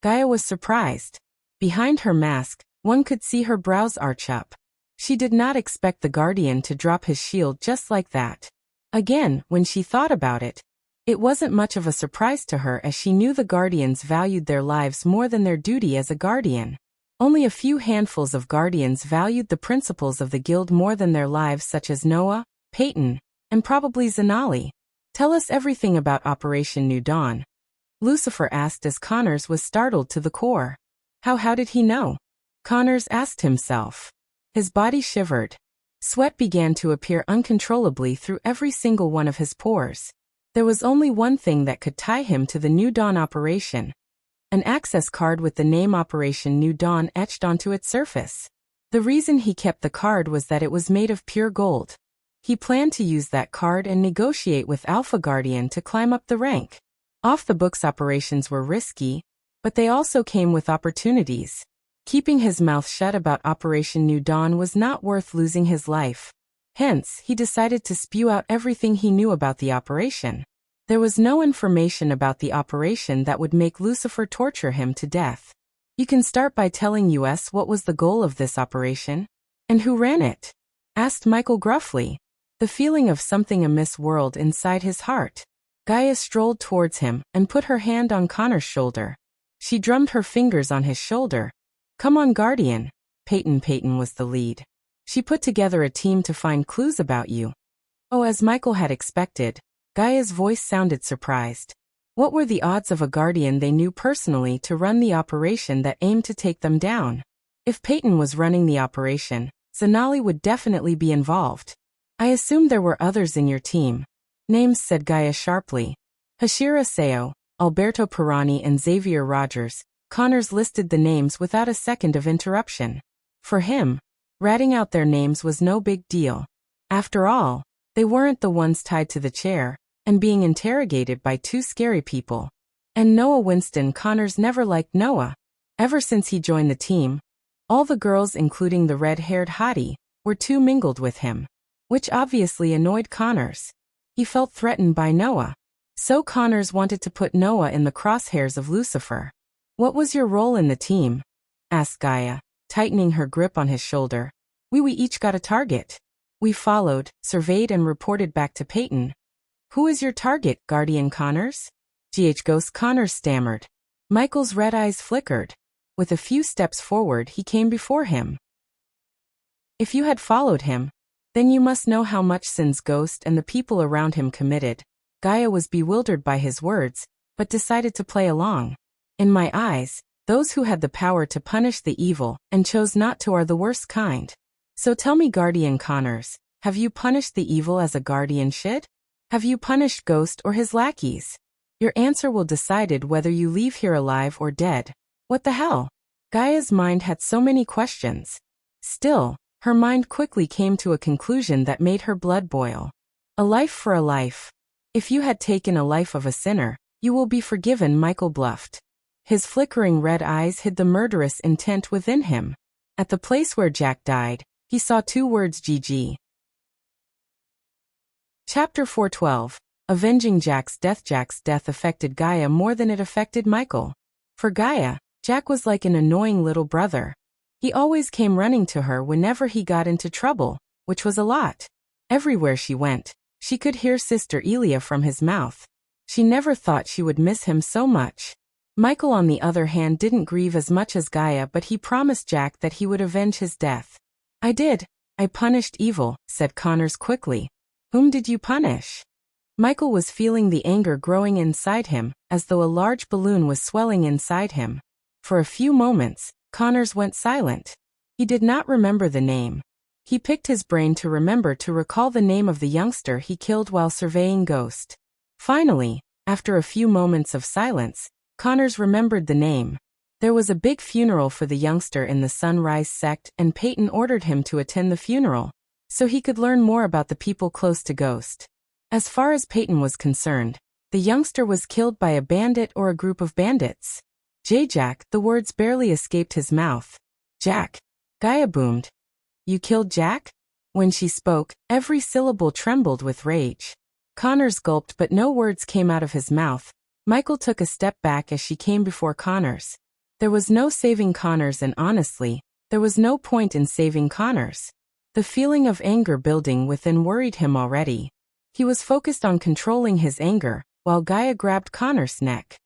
Gaia was surprised. Behind her mask, one could see her brows arch up. She did not expect the Guardian to drop his shield just like that. Again, when she thought about it, it wasn't much of a surprise to her, as she knew the Guardians valued their lives more than their duty as a Guardian. Only a few handfuls of Guardians valued the principles of the Guild more than their lives, such as Noah, Peyton, and probably Zanali. Tell us everything about Operation New Dawn, Lucifer asked as Connors was startled to the core. How did he know? Connors asked himself. His body shivered. Sweat began to appear uncontrollably through every single one of his pores. There was only one thing that could tie him to the New Dawn operation. An access card with the name Operation New Dawn etched onto its surface. The reason he kept the card was that it was made of pure gold. He planned to use that card and negotiate with Alpha Guardian to climb up the rank. Off-the-books operations were risky, but they also came with opportunities. Keeping his mouth shut about Operation New Dawn was not worth losing his life. Hence, he decided to spew out everything he knew about the operation. There was no information about the operation that would make Lucifer torture him to death. You can start by telling us what was the goal of this operation? And who ran it? Asked Michael gruffly. The feeling of something amiss whirled inside his heart. Gaia strolled towards him and put her hand on Connor's shoulder. She drummed her fingers on his shoulder. Come on, Guardian. Peyton was the lead. She put together a team to find clues about you. Oh, as Michael had expected, Gaia's voice sounded surprised. What were the odds of a Guardian they knew personally to run the operation that aimed to take them down? If Peyton was running the operation, Zanali would definitely be involved. I assumed there were others in your team. Names, said Gaia sharply. Hashira Seo, Alberto Pirani and Xavier Rogers. Connors listed the names without a second of interruption. For him, ratting out their names was no big deal. After all, they weren't the ones tied to the chair and being interrogated by two scary people. And Noah Winston. Connors never liked Noah. Ever since he joined the team, all the girls, including the red-haired hottie, were too mingled with him, which obviously annoyed Connors. He felt threatened by Noah. So Connors wanted to put Noah in the crosshairs of Lucifer. What was your role in the team? Asked Gaia, tightening her grip on his shoulder. We each got a target. We followed, surveyed and reported back to Peyton. Who is your target, Guardian Connors? Ghost. Connors stammered. Michael's red eyes flickered. With a few steps forward, he came before him. If you had followed him, then you must know how much sins Ghost and the people around him committed. Gaia was bewildered by his words, but decided to play along. In my eyes, those who had the power to punish the evil and chose not to are the worst kind. So tell me, Guardian Connors, have you punished the evil as a guardian should? Have you punished Ghost or his lackeys? Your answer will decide whether you leave here alive or dead. What the hell? Gaia's mind had so many questions. Still, her mind quickly came to a conclusion that made her blood boil. A life for a life. If you had taken a life of a sinner, you will be forgiven, Michael bluffed. His flickering red eyes hid the murderous intent within him. At the place where Jack died, he saw 2 words: GG. Chapter 412. Avenging Jack's death. Jack's death affected Gaia more than it affected Michael. For Gaia, Jack was like an annoying little brother. He always came running to her whenever he got into trouble, which was a lot. Everywhere she went, she could hear Sister Elia from his mouth. She never thought she would miss him so much. Michael, on the other hand, didn't grieve as much as Gaia, but he promised Jack that he would avenge his death. I did. I punished evil, said Connors quickly. Whom did you punish? Michael was feeling the anger growing inside him, as though a large balloon was swelling inside him. For a few moments, Connors went silent. He did not remember the name. He picked his brain to recall the name of the youngster he killed while surveying Ghost. Finally, after a few moments of silence, Connors remembered the name. There was a big funeral for the youngster in the Sunrise sect, and Peyton ordered him to attend the funeral, so he could learn more about the people close to Ghost. As far as Peyton was concerned, the youngster was killed by a bandit or a group of bandits. Jack, the words barely escaped his mouth. Jack. Gaia boomed. You killed Jack? When she spoke, every syllable trembled with rage. Connors gulped, but no words came out of his mouth. Michael took a step back as she came before Connors. There was no saving Connors, and honestly, there was no point in saving Connors. The feeling of anger building within worried him already. He was focused on controlling his anger, while Gaia grabbed Connors' neck.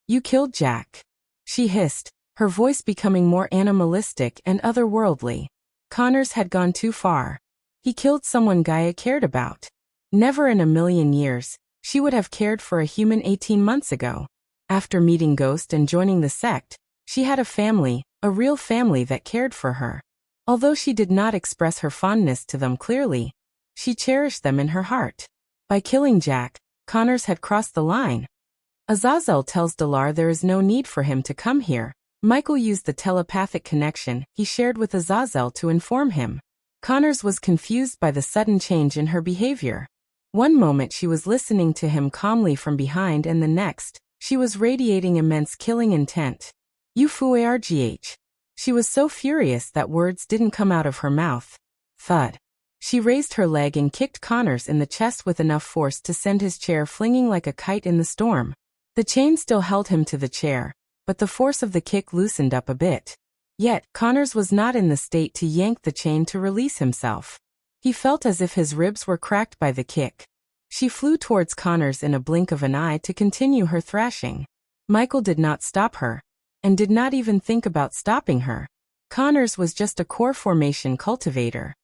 You killed Jack. She hissed, her voice becoming more animalistic and otherworldly. Connors had gone too far. He killed someone Gaia cared about. Never in a million years. She would have cared for a human 18 months ago. After meeting Ghost and joining the sect, she had a family, a real family that cared for her. Although she did not express her fondness to them clearly, she cherished them in her heart. By killing Jack, Connors had crossed the line. Azazel tells Delar there is no need for him to come here. Michael used the telepathic connection he shared with Azazel to inform him. Connors was confused by the sudden change in her behavior. One moment she was listening to him calmly from behind, and the next, she was radiating immense killing intent. You argh. She was so furious that words didn't come out of her mouth. Thud. She raised her leg and kicked Connors in the chest with enough force to send his chair flinging like a kite in the storm. The chain still held him to the chair, but the force of the kick loosened up a bit. Yet, Connors was not in the state to yank the chain to release himself. He felt as if his ribs were cracked by the kick. She flew towards Connors in a blink of an eye to continue her thrashing. Michael did not stop her, and did not even think about stopping her. Connors was just a core formation cultivator.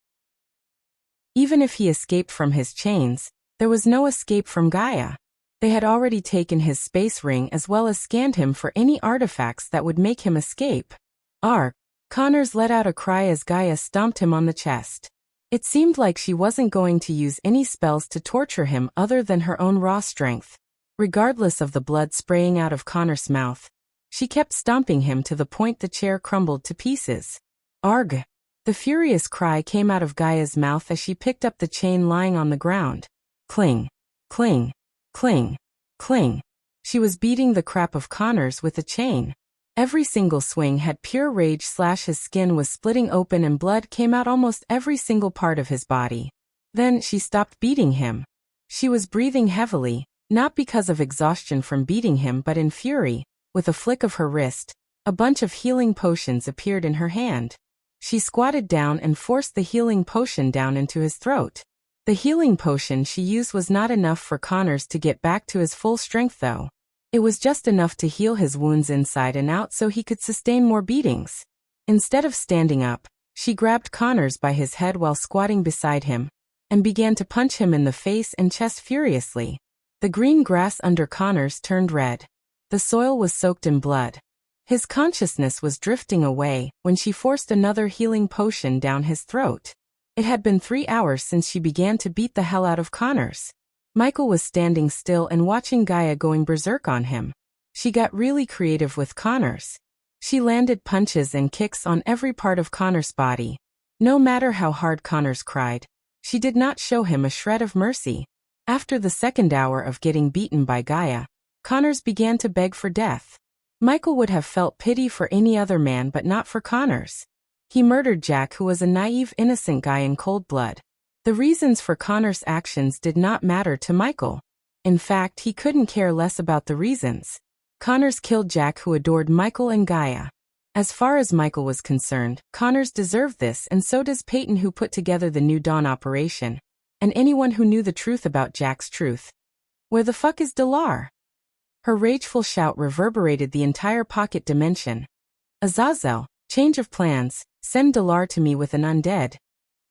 Even if he escaped from his chains, there was no escape from Gaia. They had already taken his space ring as well as scanned him for any artifacts that would make him escape. Arg! Connors let out a cry as Gaia stomped him on the chest. It seemed like she wasn't going to use any spells to torture him other than her own raw strength. Regardless of the blood spraying out of Connors' mouth, she kept stomping him to the point the chair crumbled to pieces. Arg! The furious cry came out of Gaia's mouth as she picked up the chain lying on the ground. Cling! Cling! Cling! Cling! She was beating the crap of Connors with a chain. Every single swing had pure rage. His skin was splitting open and blood came out almost every single part of his body. Then she stopped beating him. She was breathing heavily, not because of exhaustion from beating him but in fury. With a flick of her wrist, a bunch of healing potions appeared in her hand. She squatted down and forced the healing potion down into his throat. The healing potion she used was not enough for Connors to get back to his full strength though. It was just enough to heal his wounds inside and out so he could sustain more beatings. Instead of standing up, she grabbed Connors by his head while squatting beside him, and began to punch him in the face and chest furiously. The green grass under Connors turned red. The soil was soaked in blood. His consciousness was drifting away when she forced another healing potion down his throat. It had been 3 hours since she began to beat the hell out of Connors. Michael was standing still and watching Gaia going berserk on him. She got really creative with Connors. She landed punches and kicks on every part of Connors' body. No matter how hard Connors cried, she did not show him a shred of mercy. After the second hour of getting beaten by Gaia, Connors began to beg for death. Michael would have felt pity for any other man but not for Connors. He murdered Jack, who was a naive, innocent guy, in cold blood. The reasons for Connors' actions did not matter to Michael. In fact, he couldn't care less about the reasons. Connors killed Jack, who adored Michael and Gaia. As far as Michael was concerned, Connors deserved this, and so does Peyton, who put together the New Dawn operation, and anyone who knew the truth about Jack's truth. Where the fuck is Delar? Her rageful shout reverberated the entire pocket dimension. Azazel, change of plans, send Delar to me with an undead.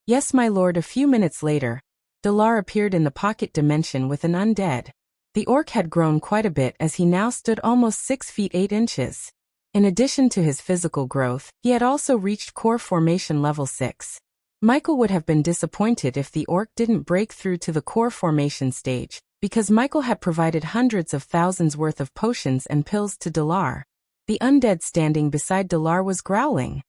Yes, my lord. A few minutes later, Delar appeared in the pocket dimension with an undead. The orc had grown quite a bit, as he now stood almost 6 feet 8 inches. In addition to his physical growth, he had also reached core formation level 6. Michael would have been disappointed if the orc didn't break through to the core formation stage, because Michael had provided hundreds of thousands worth of potions and pills to Delar. The undead standing beside Delar was growling.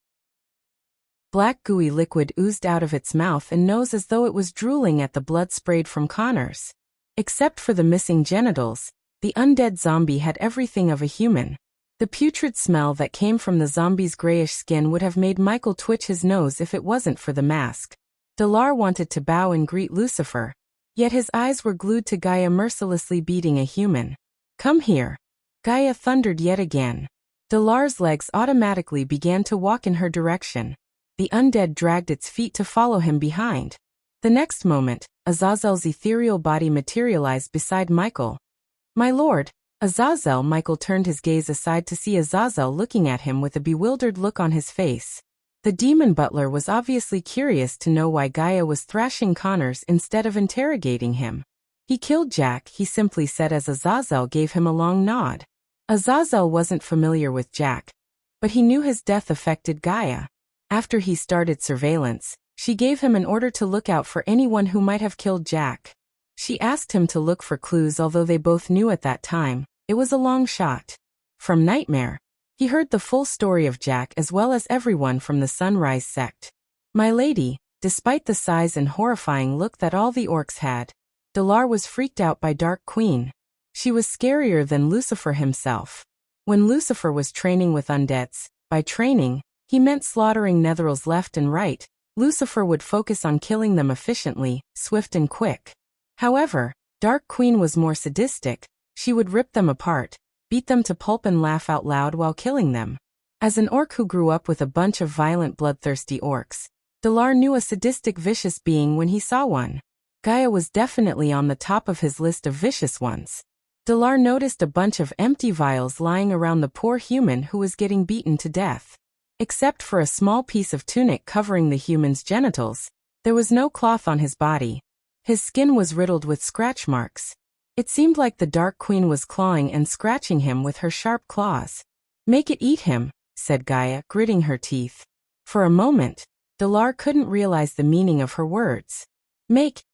Black gooey liquid oozed out of its mouth and nose as though it was drooling at the blood sprayed from Connors. Except for the missing genitals, the undead zombie had everything of a human. The putrid smell that came from the zombie's grayish skin would have made Michael twitch his nose if it wasn't for the mask. Delar wanted to bow and greet Lucifer, yet his eyes were glued to Gaia mercilessly beating a human. Come here. Gaia thundered yet again. Delar's legs automatically began to walk in her direction. The undead dragged its feet to follow him behind. The next moment, Azazel's ethereal body materialized beside Michael. My lord, Azazel. Michael turned his gaze aside to see Azazel looking at him with a bewildered look on his face. The demon butler was obviously curious to know why Gaia was thrashing Connors instead of interrogating him. He killed Jack, he simply said as Azazel gave him a long nod. Azazel wasn't familiar with Jack, but he knew his death affected Gaia. After he started surveillance, she gave him an order to look out for anyone who might have killed Jack. She asked him to look for clues, although they both knew at that time it was a long shot. From Nightmare, he heard the full story of Jack as well as everyone from the Sunrise sect. My lady, despite the size and horrifying look that all the orcs had, Delar was freaked out by Dark Queen. She was scarier than Lucifer himself. When Lucifer was training with undeads, by training, he meant slaughtering netherils left and right. Lucifer would focus on killing them efficiently, swift and quick. However, Dark Queen was more sadistic. She would rip them apart, beat them to pulp and laugh out loud while killing them. As an orc who grew up with a bunch of violent bloodthirsty orcs, Delar knew a sadistic vicious being when he saw one. Gaia was definitely on the top of his list of vicious ones. Delar noticed a bunch of empty vials lying around the poor human who was getting beaten to death. Except for a small piece of tunic covering the human's genitals, there was no cloth on his body. His skin was riddled with scratch marks. It seemed like the Dark Queen was clawing and scratching him with her sharp claws. Make it eat him, said Gaia, gritting her teeth. For a moment, Delar couldn't realize the meaning of her words.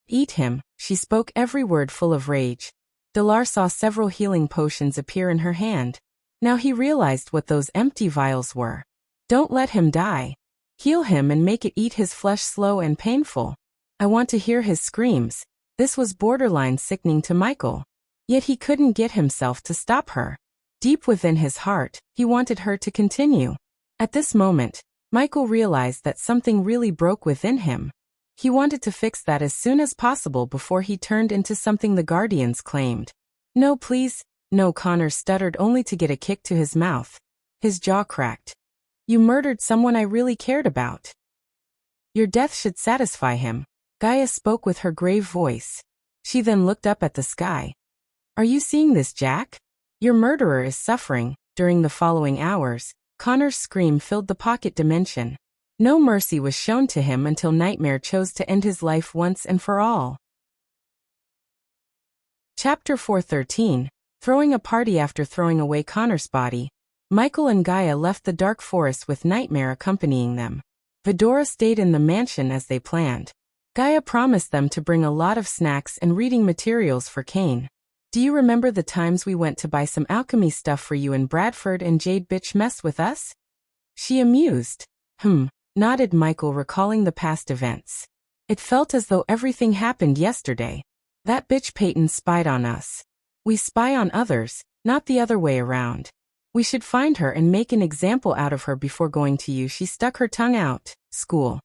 Eat him, she spoke every word full of rage. Delar saw several healing potions appear in her hand. Now he realized what those empty vials were. Don't let him die. Heal him and make it eat his flesh slow and painful. I want to hear his screams. This was borderline sickening to Michael. Yet he couldn't get himself to stop her. Deep within his heart, he wanted her to continue. At this moment, Michael realized that something really broke within him. He wanted to fix that as soon as possible before he turned into something the Guardians claimed. No, please, no. Connor stuttered only to get a kick to his mouth. His jaw cracked. You murdered someone I really cared about. Your death should satisfy him. Gaia spoke with her grave voice. She then looked up at the sky. Are you seeing this, Jack? Your murderer is suffering. During the following hours, Connor's scream filled the pocket dimension. No mercy was shown to him until Nightmare chose to end his life once and for all. Chapter 413, Throwing a Party. After throwing away Connor's body, Michael and Gaia left the dark forest with Nightmare accompanying them. Vidora stayed in the mansion as they planned. Gaia promised them to bring a lot of snacks and reading materials for Kane. Do you remember the times we went to buy some alchemy stuff for you in Bradford and Jade bitch messed with us? She amused. Nodded Michael, recalling the past events. It felt as though everything happened yesterday. That bitch Peyton spied on us. We spy on others, not the other way around. We should find her and make an example out of her before going to you. She stuck her tongue out. School.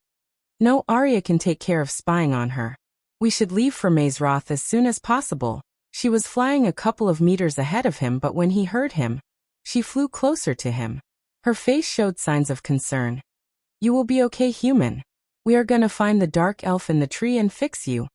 No, Arya can take care of spying on her. We should leave for Maze Roth as soon as possible. She was flying a couple of meters ahead of him, but when he heard him, she flew closer to him. Her face showed signs of concern. You will be okay, human. We are gonna find the dark elf in the tree and fix you.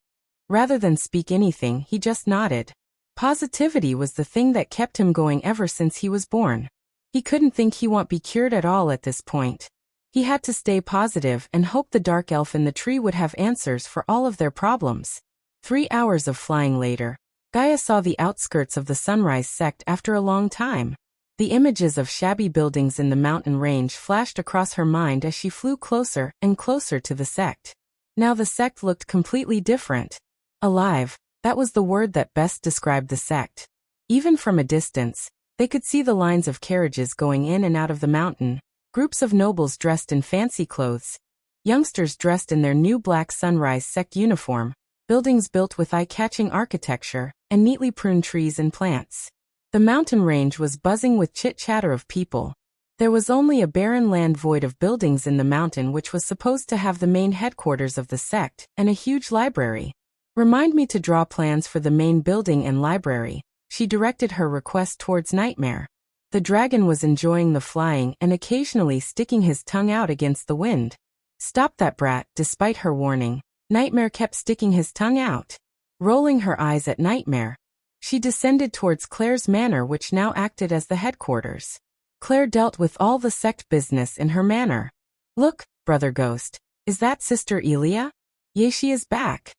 Rather than speak anything, he just nodded. Positivity was the thing that kept him going ever since he was born. He couldn't think he won't be cured at all at this point. He had to stay positive and hope the dark elf in the tree would have answers for all of their problems. 3 hours of flying later, Gaia saw the outskirts of the Sunrise sect after a long time. The images of shabby buildings in the mountain range flashed across her mind as she flew closer and closer to the sect. Now the sect looked completely different. Alive, that was the word that best described the sect. Even from a distance, they could see the lines of carriages going in and out of the mountain, groups of nobles dressed in fancy clothes, youngsters dressed in their new black Sunrise sect uniform, buildings built with eye-catching architecture, and neatly pruned trees and plants. The mountain range was buzzing with chit-chatter of people. There was only a barren land void of buildings in the mountain, which was supposed to have the main headquarters of the sect and a huge library. Remind me to draw plans for the main building and library. She directed her request towards Nightmare. The dragon was enjoying the flying and occasionally sticking his tongue out against the wind. Stop that brat, despite her warning. Nightmare kept sticking his tongue out. Rolling her eyes at Nightmare, she descended towards Claire's manor, which now acted as the headquarters. Claire dealt with all the sect business in her manor. Look, Brother Ghost, is that Sister Elia? Yea, she is back.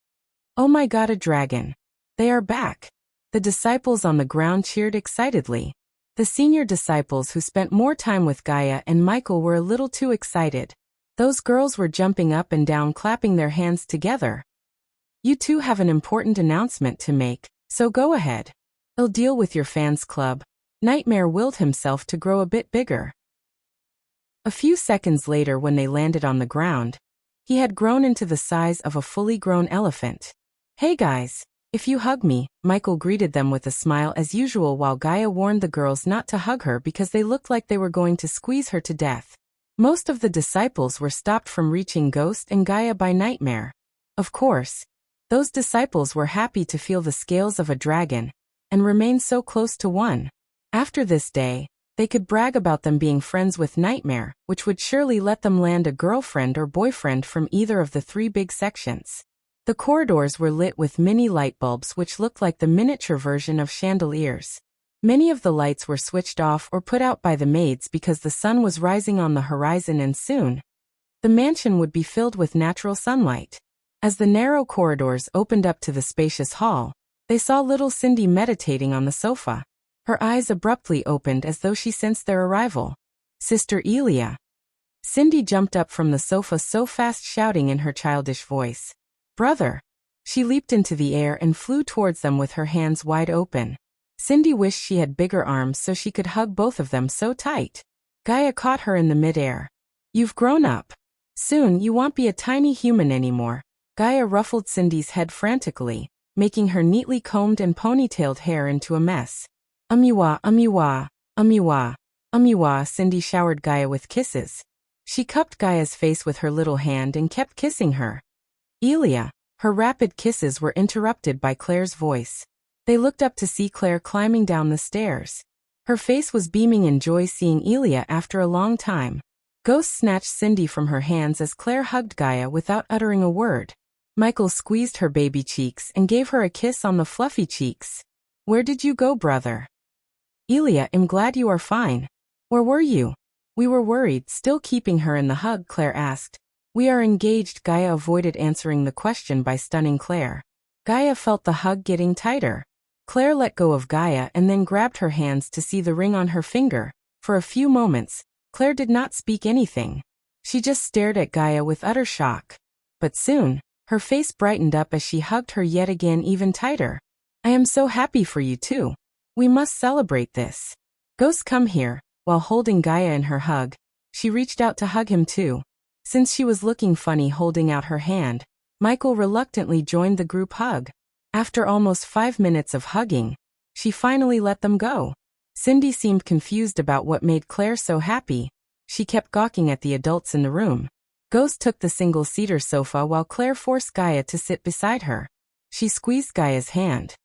Oh my god, a dragon. They are back. The disciples on the ground cheered excitedly. The senior disciples who spent more time with Gaia and Michael were a little too excited. Those girls were jumping up and down, clapping their hands together. You two have an important announcement to make, so go ahead. I'll deal with your fans club. Nightmare willed himself to grow a bit bigger. A few seconds later, when they landed on the ground, he had grown into the size of a fully grown elephant. Hey guys, if you hug me, Michael greeted them with a smile as usual, while Gaia warned the girls not to hug her because they looked like they were going to squeeze her to death. Most of the disciples were stopped from reaching Ghost and Gaia by Nightmare. Of course, those disciples were happy to feel the scales of a dragon and remain so close to one. After this day, they could brag about them being friends with Nightmare, which would surely let them land a girlfriend or boyfriend from either of the 3 big sections. The corridors were lit with mini light bulbs which looked like the miniature version of chandeliers. Many of the lights were switched off or put out by the maids because the sun was rising on the horizon, and soon the mansion would be filled with natural sunlight. As the narrow corridors opened up to the spacious hall, they saw little Cindy meditating on the sofa. Her eyes abruptly opened as though she sensed their arrival. Sister Elia. Cindy jumped up from the sofa so fast, shouting in her childish voice, "Brother!" She leaped into the air and flew towards them with her hands wide open. Cindy wished she had bigger arms so she could hug both of them so tight. Gaia caught her in the mid-air. You've grown up. Soon you won't be a tiny human anymore. Gaia ruffled Cindy's head frantically, making her neatly combed and ponytailed hair into a mess. Amiwa, amiwa, amiwa, amiwa. Cindy showered Gaia with kisses. She cupped Gaia's face with her little hand and kept kissing her. Elia. Her rapid kisses were interrupted by Claire's voice. They looked up to see Claire climbing down the stairs. Her face was beaming in joy seeing Elia after a long time. Ghost snatched Cindy from her hands as Claire hugged Gaia without uttering a word. Michael squeezed her baby cheeks and gave her a kiss on the fluffy cheeks. Where did you go, brother? Elia, I'm glad you are fine. Where were you? We were worried. Still keeping her in the hug, Claire asked. We are engaged. Gaia avoided answering the question by stunning Claire. Gaia felt the hug getting tighter. Claire let go of Gaia and then grabbed her hands to see the ring on her finger. For a few moments, Claire did not speak anything. She just stared at Gaia with utter shock. But soon, Her face brightened up as she hugged her yet again even tighter. I am so happy for you too. We must celebrate this. Ghost, come here. While holding Gaia in her hug, she reached out to hug him too. Since she was looking funny holding out her hand, Michael reluctantly joined the group hug. After almost 5 minutes of hugging, she finally let them go. Cindy seemed confused about what made Claire so happy. She kept gawking at the adults in the room. Ghost took the single-seater sofa while Claire forced Gaia to sit beside her. She squeezed Gaia's hand.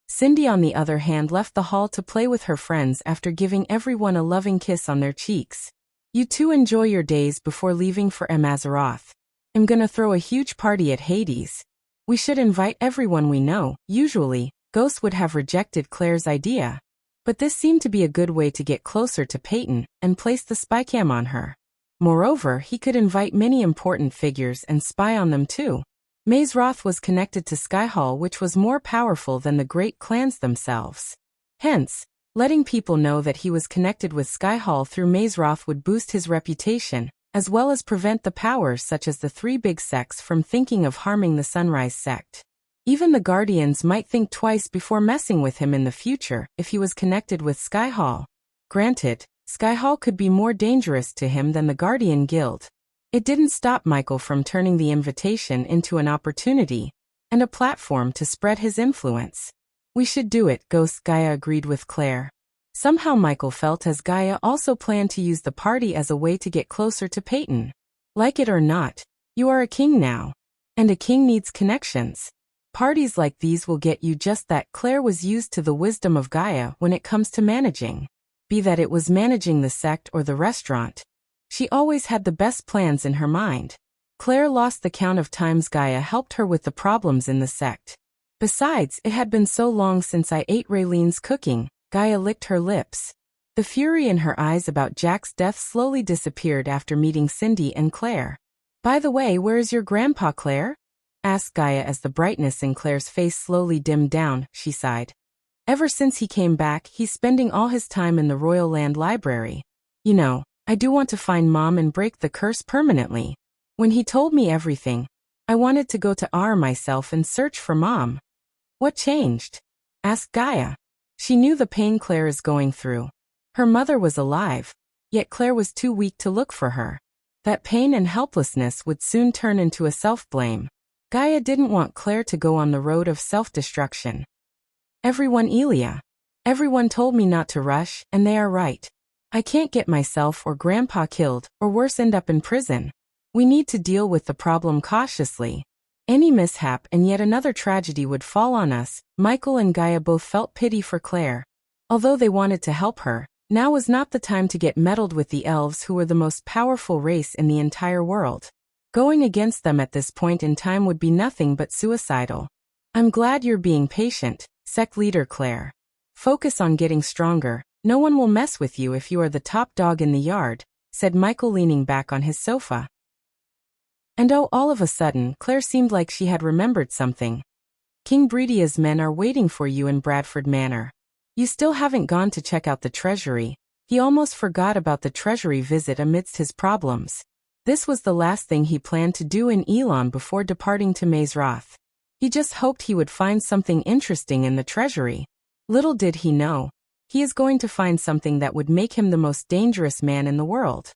Cindy, on the other hand, left the hall to play with her friends after giving everyone a loving kiss on their cheeks. You two enjoy your days before leaving for Amazaroth. I'm gonna throw a huge party at Hades. We should invite everyone we know. Usually, Ghost would have rejected Claire's idea. But this seemed to be a good way to get closer to Peyton and place the spycam on her. Moreover, he could invite many important figures and spy on them too. Mazeroth was connected to Skyhall, which was more powerful than the great clans themselves. Hence, letting people know that he was connected with Skyhall through Mazeroth would boost his reputation, as well as prevent the powers such as the three big sects from thinking of harming the Sunrise sect. Even the Guardians might think twice before messing with him in the future if he was connected with Skyhall. Granted, Skyhall could be more dangerous to him than the Guardian Guild. It didn't stop Michael from turning the invitation into an opportunity and a platform to spread his influence. We should do it, Ghost. Gaia agreed with Claire. Somehow Michael felt as Gaia also planned to use the party as a way to get closer to Peyton. Like it or not, you are a king now. And a king needs connections. Parties like these will get you just that. Claire was used to the wisdom of Gaia when it comes to managing. Be that it was managing the sect or the restaurant. She always had the best plans in her mind. Claire lost the count of times Gaia helped her with the problems in the sect. Besides, it had been so long since I ate Raylene's cooking. Gaia licked her lips. The fury in her eyes about Jack's death slowly disappeared after meeting Cindy and Claire. By the way, where is your grandpa, Claire? Asked Gaia as the brightness in Claire's face slowly dimmed down. She sighed. Ever since he came back, he's spending all his time in the Royal Land Library. You know, I do want to find Mom and break the curse permanently. When he told me everything, I wanted to go to R myself and search for Mom. What changed? Asked Gaia. She knew the pain Claire is going through. Her mother was alive, yet Claire was too weak to look for her. That pain and helplessness would soon turn into a self-blame. Gaia didn't want Claire to go on the road of self-destruction. Everyone, Elia. Everyone told me not to rush, and they are right. I can't get myself or Grandpa killed, or worse, end up in prison. We need to deal with the problem cautiously. Any mishap and yet another tragedy would fall on us. Michael and Gaia both felt pity for Claire. Although they wanted to help her, now was not the time to get meddled with the elves, who were the most powerful race in the entire world. Going against them at this point in time would be nothing but suicidal. I'm glad you're being patient, sect leader Claire. Focus on getting stronger. No one will mess with you if you are the top dog in the yard, said Michael, leaning back on his sofa. And oh, all of a sudden, Claire seemed like she had remembered something. King Bredia's men are waiting for you in Bradford Manor. You still haven't gone to check out the treasury. He almost forgot about the treasury visit amidst his problems. This was the last thing he planned to do in Elon before departing to Mazeroth. He just hoped he would find something interesting in the treasury. Little did he know, he is going to find something that would make him the most dangerous man in the world.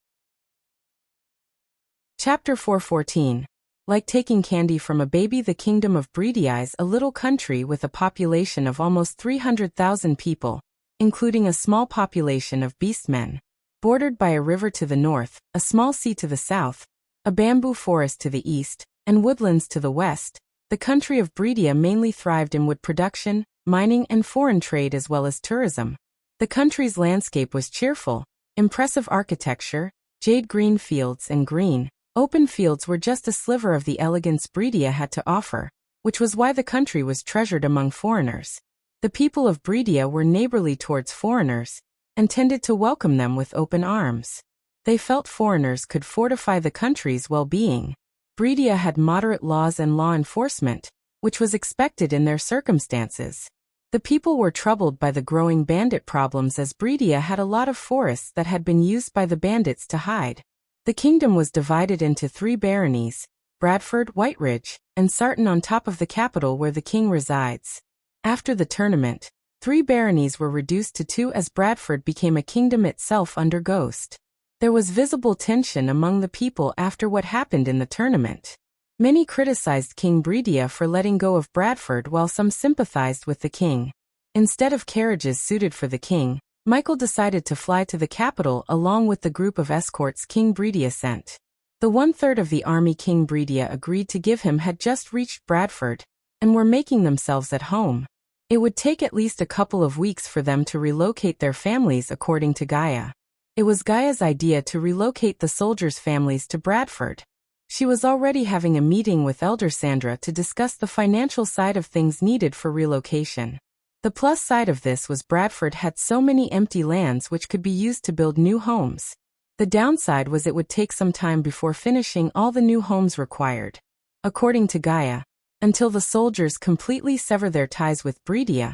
Chapter 4:14. Like taking candy from a baby. The kingdom of Bredia is a little country with a population of almost 300,000 people, including a small population of beastmen. Bordered by a river to the north, a small sea to the south, a bamboo forest to the east, and woodlands to the west, the country of Bredia mainly thrived in wood production, mining and foreign trade, as well as tourism. The country's landscape was cheerful. Impressive architecture, jade green fields and green, open fields were just a sliver of the elegance Bredia had to offer, which was why the country was treasured among foreigners. The people of Bredia were neighborly towards foreigners, and tended to welcome them with open arms. They felt foreigners could fortify the country's well-being. Bredia had moderate laws and law enforcement, which was expected in their circumstances. The people were troubled by the growing bandit problems, as Bredia had a lot of forests that had been used by the bandits to hide. The kingdom was divided into 3 baronies, Bradford, Whiteridge, and Sarton on top of the capital where the king resides. After the tournament, 3 baronies were reduced to 2 as Bradford became a kingdom itself under Ghost. There was visible tension among the people after what happened in the tournament. Many criticized King Bredia for letting go of Bradford while some sympathized with the king. Instead of carriages suited for the king, Michael decided to fly to the capital along with the group of escorts King Bredia sent. The 1/3 of the army King Bredia agreed to give him had just reached Bradford, and were making themselves at home. It would take at least a couple of weeks for them to relocate their families according to Gaia. It was Gaia's idea to relocate the soldiers' families to Bradford. She was already having a meeting with Elder Sandra to discuss the financial side of things needed for relocation. The plus side of this was Bradford had so many empty lands which could be used to build new homes. The downside was it would take some time before finishing all the new homes required. According to Gaia, until the soldiers completely sever their ties with Bredia,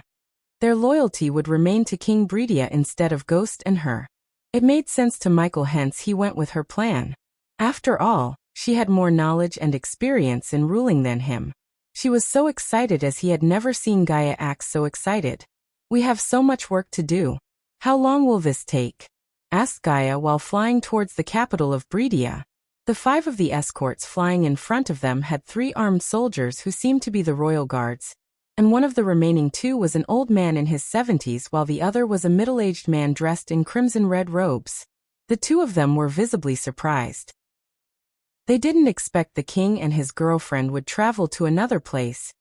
their loyalty would remain to King Bredia instead of Ghost and her. It made sense to Michael, hence he went with her plan. After all, she had more knowledge and experience in ruling than him. She was so excited as he had never seen Gaia act so excited. "We have so much work to do. How long will this take?" asked Gaia while flying towards the capital of Bredia. The 5 of the escorts flying in front of them had 3 armed soldiers who seemed to be the royal guards, and one of the remaining 2 was an old man in his 70s while the other was a middle-aged man dressed in crimson-red robes. The 2 of them were visibly surprised. They didn't expect the king and his girlfriend would travel to another place,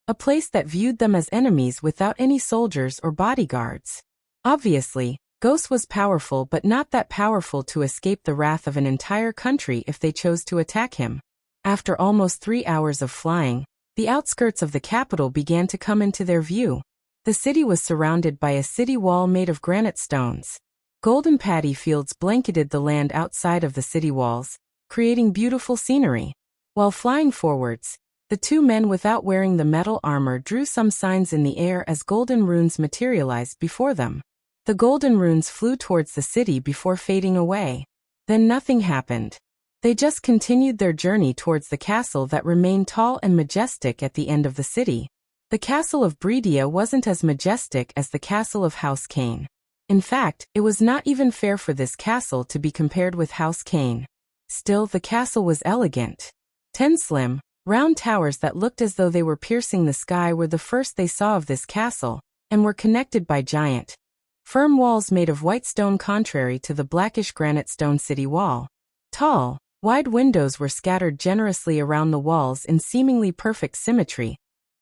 a place that viewed them as enemies without any soldiers or bodyguards. Obviously, Ghost was powerful but not that powerful to escape the wrath of an entire country if they chose to attack him. After almost 3 hours of flying, the outskirts of the capital began to come into their view. The city was surrounded by a city wall made of granite stones. Golden paddy fields blanketed the land outside of the city walls, creating beautiful scenery. While flying forwards, the 2 men without wearing the metal armor drew some signs in the air as golden runes materialized before them. The golden runes flew towards the city before fading away. Then nothing happened. They just continued their journey towards the castle that remained tall and majestic at the end of the city. The castle of Bredia wasn't as majestic as the castle of House Kane. In fact, it was not even fair for this castle to be compared with House Kane. Still, the castle was elegant. 10 slim, round towers that looked as though they were piercing the sky were the first they saw of this castle, and were connected by giant, firm walls made of white stone contrary to the blackish granite stone city wall. Tall, wide windows were scattered generously around the walls in seemingly perfect symmetry,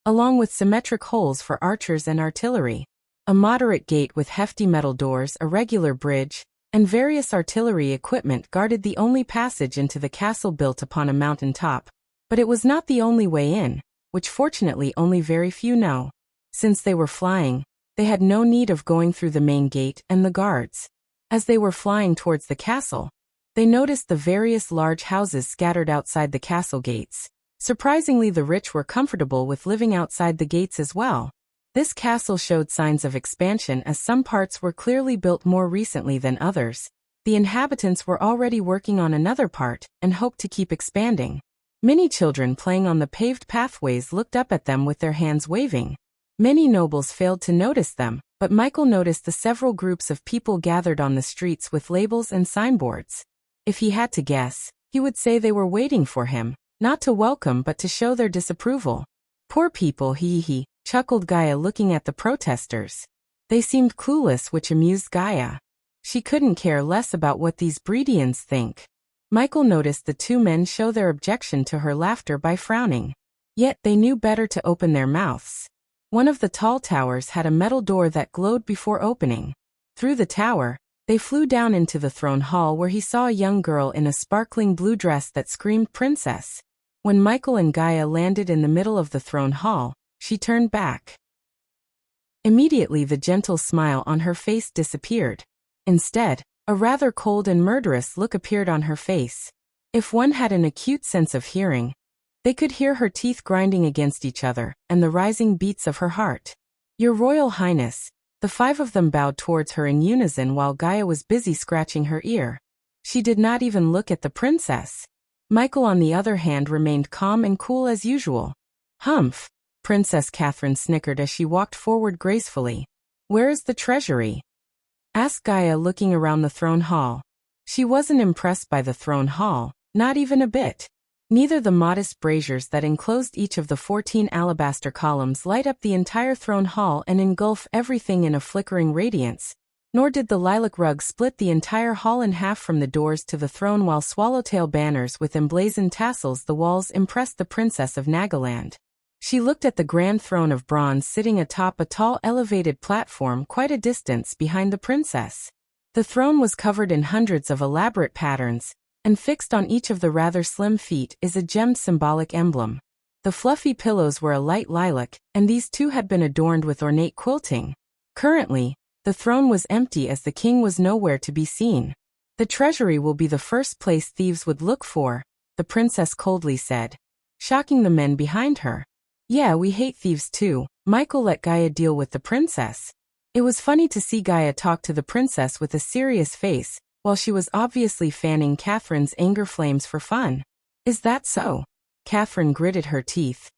along with symmetric holes for archers and artillery. A moderate gate with hefty metal doors, a regular bridge, and various artillery equipment guarded the only passage into the castle built upon a mountain top. But it was not the only way in, which fortunately only very few know. Since they were flying, they had no need of going through the main gate and the guards. As they were flying towards the castle, they noticed the various large houses scattered outside the castle gates. Surprisingly, the rich were comfortable with living outside the gates as well. This castle showed signs of expansion as some parts were clearly built more recently than others. The inhabitants were already working on another part and hoped to keep expanding. Many children playing on the paved pathways looked up at them with their hands waving. Many nobles failed to notice them, but Michael noticed the several groups of people gathered on the streets with labels and signboards. If he had to guess, he would say they were waiting for him, not to welcome but to show their disapproval. Poor people, he, chuckled Gaia looking at the protesters. They seemed clueless, which amused Gaia. She couldn't care less about what these Bredians think. Michael noticed the 2 men show their objection to her laughter by frowning. Yet they knew better to open their mouths. One of the tall towers had a metal door that glowed before opening. Through the tower, they flew down into the throne hall where he saw a young girl in a sparkling blue dress that screamed princess. When Michael and Gaia landed in the middle of the throne hall, she turned back. Immediately the gentle smile on her face disappeared. Instead, a rather cold and murderous look appeared on her face. If one had an acute sense of hearing, they could hear her teeth grinding against each other and the rising beats of her heart. "Your Royal Highness." The 5 of them bowed towards her in unison while Gaia was busy scratching her ear. She did not even look at the princess. Michael, on the other hand, remained calm and cool as usual. Humph! Princess Catherine snickered as she walked forward gracefully. Where is the treasury? Asked Gaia, looking around the throne hall. She wasn't impressed by the throne hall, not even a bit. Neither the modest braziers that enclosed each of the 14 alabaster columns light up the entire throne hall and engulf everything in a flickering radiance, nor did the lilac rug split the entire hall in half from the doors to the throne, while swallowtail banners with emblazoned tassels the walls impressed the Princess of Nagaland. She looked at the grand throne of bronze sitting atop a tall elevated platform quite a distance behind the princess. The throne was covered in hundreds of elaborate patterns, and fixed on each of the rather slim feet is a gemmed symbolic emblem. The fluffy pillows were a light lilac, and these too had been adorned with ornate quilting. Currently, the throne was empty as the king was nowhere to be seen. The treasury will be the first place thieves would look for, the princess coldly said, shocking the men behind her. Yeah, we hate thieves too. Michael let Gaia deal with the princess. It was funny to see Gaia talk to the princess with a serious face, while she was obviously fanning Catherine's anger flames for fun. Is that so? Catherine gritted her teeth.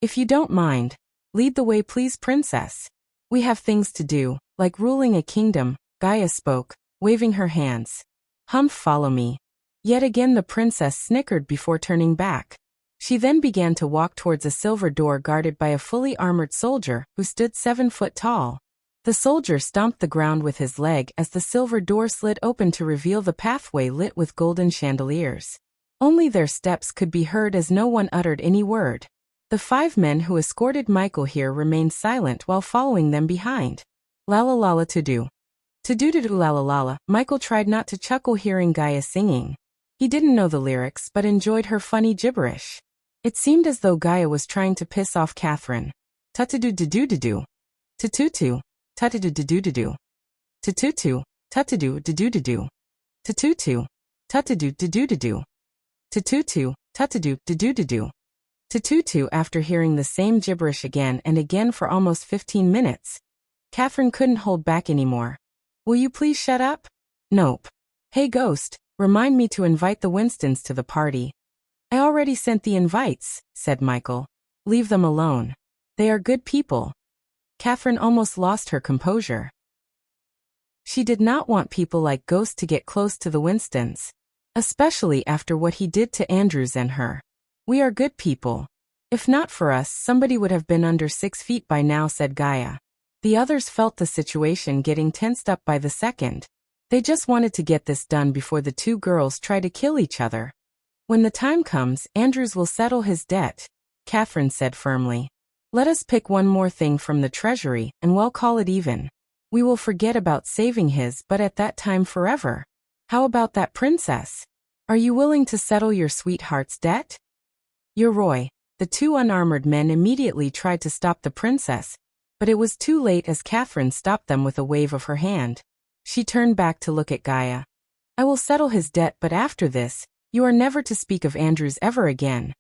If you don't mind, lead the way please, princess. We have things to do, like ruling a kingdom, Gaia spoke, waving her hands. Humph, follow me. Yet again the princess snickered before turning back. She then began to walk towards a silver door guarded by a fully armored soldier who stood 7 foot tall. The soldier stomped the ground with his leg as the silver door slid open to reveal the pathway lit with golden chandeliers. Only their steps could be heard as no one uttered any word. The 5 men who escorted Michael here remained silent while following them behind. Lala lala to do. To do lala lala. Michael tried not to chuckle hearing Gaia singing. He didn't know the lyrics but enjoyed her funny gibberish. It seemed as though Gaia was trying to piss off Catherine. Tutadu-do-do-do-do. Tututu. Tutadu-do-do-do-do. Tututu. Tutadu-do-do-do-do. Tututu. Tutadu-do-do-do-do. Tututu. Tutadu-do-do-do-do. Tututu. After hearing the same gibberish again and again for almost 15 minutes, Catherine couldn't hold back anymore. Will you please shut up? Nope. Hey Ghost, remind me to invite the Winstons to the party. I already sent the invites, said Michael. Leave them alone. They are good people. Catherine almost lost her composure. She did not want people like Ghost to get close to the Winstons, especially after what he did to Andrews and her. We are good people. If not for us, somebody would have been under 6 feet by now, said Gaia. The others felt the situation getting tensed up by the second. They just wanted to get this done before the 2 girls try to kill each other. When the time comes, Andrews will settle his debt, Catherine said firmly. Let us pick one more thing from the treasury, and we'll call it even. We will forget about saving his, but at that time forever. How about that, princess? Are you willing to settle your sweetheart's debt? You're Roy. The 2 unarmored men immediately tried to stop the princess, but it was too late as Catherine stopped them with a wave of her hand. She turned back to look at Gaia. I will settle his debt, but after this, you are never to speak of Andrews ever again.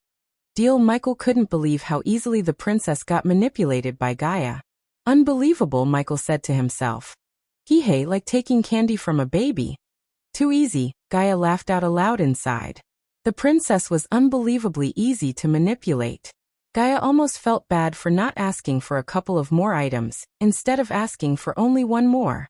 Deal. Michael couldn't believe how easily the princess got manipulated by Gaia. Unbelievable, Michael said to himself. Hey, like taking candy from a baby. Too easy, Gaia laughed out aloud inside. The princess was unbelievably easy to manipulate. Gaia almost felt bad for not asking for a couple of more items, instead of asking for only one more.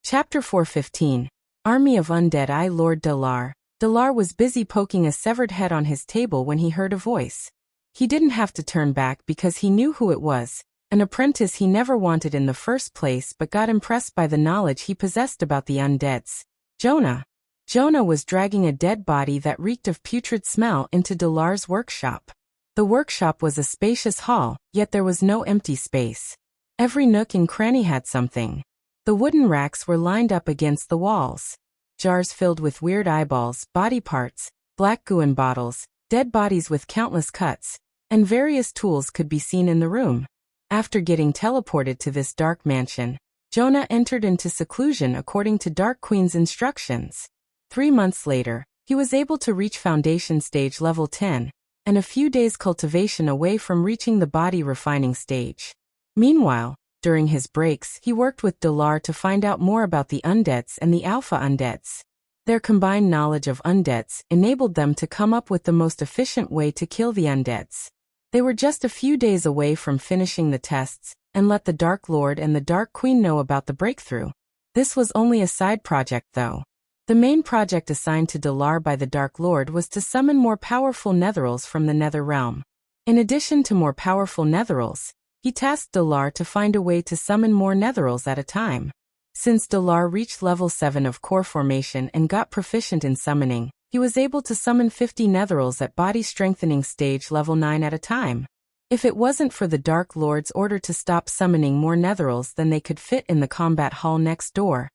Chapter 4:15. Army of Undead. Lord Dalar. Dalar was busy poking a severed head on his table when he heard a voice. He didn't have to turn back because he knew who it was, an apprentice he never wanted in the first place but got impressed by the knowledge he possessed about the undeads. Jonah. Jonah was dragging a dead body that reeked of putrid smell into Dalar's workshop. The workshop was a spacious hall, yet there was no empty space. Every nook and cranny had something. The wooden racks were lined up against the walls. Jars filled with weird eyeballs, body parts, black goo and bottles, dead bodies with countless cuts, and various tools could be seen in the room. After getting teleported to this dark mansion, Jonah entered into seclusion according to Dark Queen's instructions. 3 months later, he was able to reach Foundation Stage Level 10, and a few days cultivation away from reaching the body refining stage. Meanwhile, during his breaks, he worked with Dalar to find out more about the undeads and the alpha undeads. Their combined knowledge of undeads enabled them to come up with the most efficient way to kill the undeads. They were just a few days away from finishing the tests and let the Dark Lord and the Dark Queen know about the breakthrough. This was only a side project though. The main project assigned to Dalar by the Dark Lord was to summon more powerful netherals from the Nether Realm. In addition to more powerful netherals, he tasked Dalar to find a way to summon more netherals at a time. Since Dalar reached level 7 of core formation and got proficient in summoning, he was able to summon 50 netherals at body strengthening stage level 9 at a time. If it wasn't for the Dark Lord's order to stop summoning more netherals than they could fit in the combat hall next door,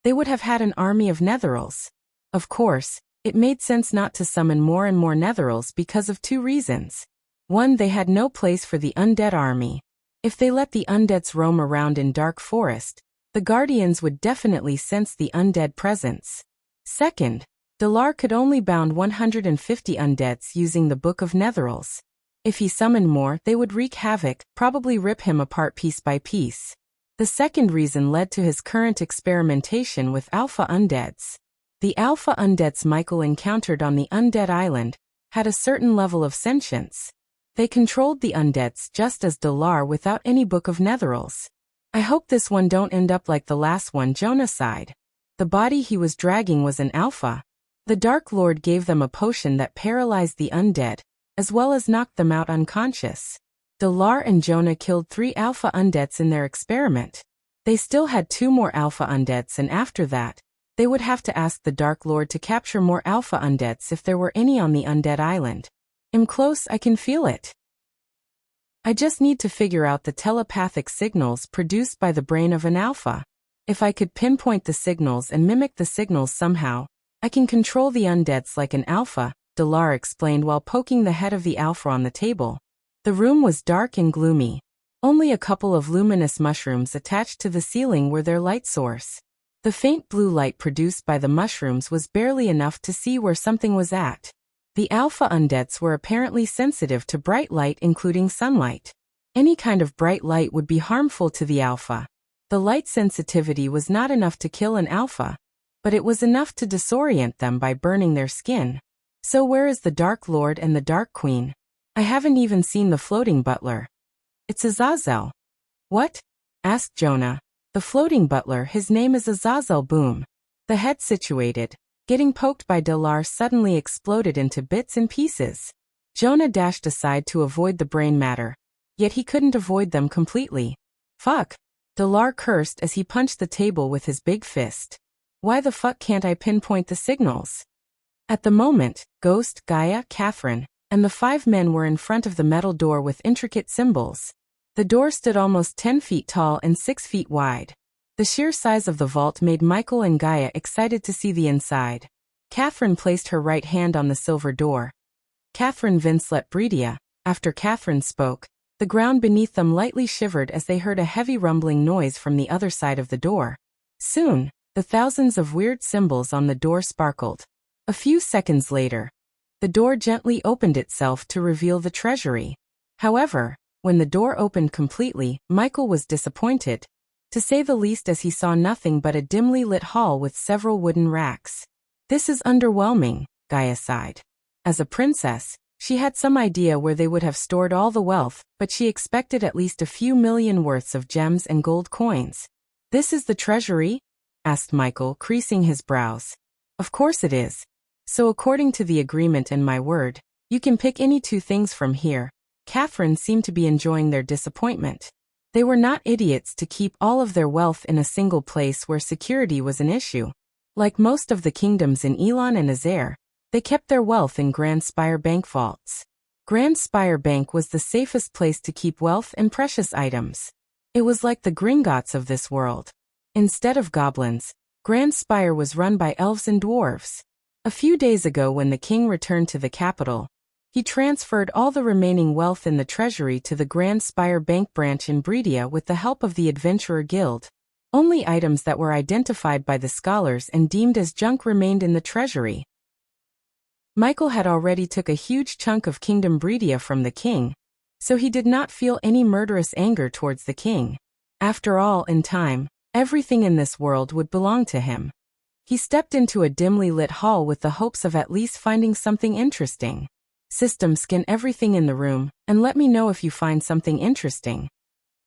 they would have had an army of netherals. Of course, it made sense not to summon more and more netherals because of two reasons. One, they had no place for the undead army. If they let the undeads roam around in Dark Forest, the Guardians would definitely sense the undead presence. Second, Dalar could only bound 150 undeads using the Book of Netherals. If he summoned more, they would wreak havoc, probably rip him apart piece by piece. The second reason led to his current experimentation with alpha undeads. The alpha undeads Michael encountered on the Undead Island had a certain level of sentience. They controlled the undeads just as Dalar without any Book of Netherals. I hope this one don't end up like the last one, Jonah sighed. The body he was dragging was an alpha. The Dark Lord gave them a potion that paralyzed the undead, as well as knocked them out unconscious. Dalar and Jonah killed 3 alpha undeads in their experiment. They still had 2 more alpha undeads, and after that, they would have to ask the Dark Lord to capture more alpha undeads if there were any on the Undead Island. I'm close, I can feel it. I just need to figure out the telepathic signals produced by the brain of an alpha. If I could pinpoint the signals and mimic the signals somehow, I can control the undeads like an alpha, Dalar explained while poking the head of the alpha on the table. The room was dark and gloomy. Only a couple of luminous mushrooms attached to the ceiling were their light source. The faint blue light produced by the mushrooms was barely enough to see where something was at. The alpha undeads were apparently sensitive to bright light, including sunlight. Any kind of bright light would be harmful to the alpha. The light sensitivity was not enough to kill an alpha, but it was enough to disorient them by burning their skin. So where is the Dark Lord and the Dark Queen? I haven't even seen the floating butler. It's Azazel. What? Asked Jonah. The floating butler, his name is Azazel. Boom. The head situated, getting poked by Dalar, suddenly exploded into bits and pieces. Jonah dashed aside to avoid the brain matter, yet he couldn't avoid them completely. Fuck. Dalar cursed as he punched the table with his big fist. Why the fuck can't I pinpoint the signals? At the moment, Ghost, Gaia, Catherine, and the 5 men were in front of the metal door with intricate symbols. The door stood almost 10 feet tall and 6 feet wide. The sheer size of the vault made Michael and Gaia excited to see the inside. Catherine placed her right hand on the silver door. Catherine Vinslet Bredia. After Catherine spoke, the ground beneath them lightly shivered as they heard a heavy rumbling noise from the other side of the door. Soon, the thousands of weird symbols on the door sparkled. A few seconds later, the door gently opened itself to reveal the treasury. However, when the door opened completely, Michael was disappointed, to say the least, as he saw nothing but a dimly lit hall with several wooden racks. This is underwhelming, Gaia sighed. As a princess, she had some idea where they would have stored all the wealth, but she expected at least a few million worths of gems and gold coins. This is the treasury? Asked Michael, creasing his brows. Of course it is. So according to the agreement and my word, you can pick any 2 things from here. Catherine seemed to be enjoying their disappointment. They were not idiots to keep all of their wealth in a single place where security was an issue. Like most of the kingdoms in Elon and Azair, they kept their wealth in Grand Spire Bank vaults. Grand Spire Bank was the safest place to keep wealth and precious items. It was like the Gringotts of this world. Instead of goblins, Grand Spire was run by elves and dwarves. A few days ago, when the king returned to the capital, he transferred all the remaining wealth in the treasury to the Grand Spire Bank branch in Bredia with the help of the Adventurer Guild. Only items that were identified by the scholars and deemed as junk remained in the treasury. Michael had already took a huge chunk of Kingdom Bredia from the king, so he did not feel any murderous anger towards the king. After all, in time, everything in this world would belong to him. He stepped into a dimly lit hall with the hopes of at least finding something interesting. System, scan everything in the room, and let me know if you find something interesting.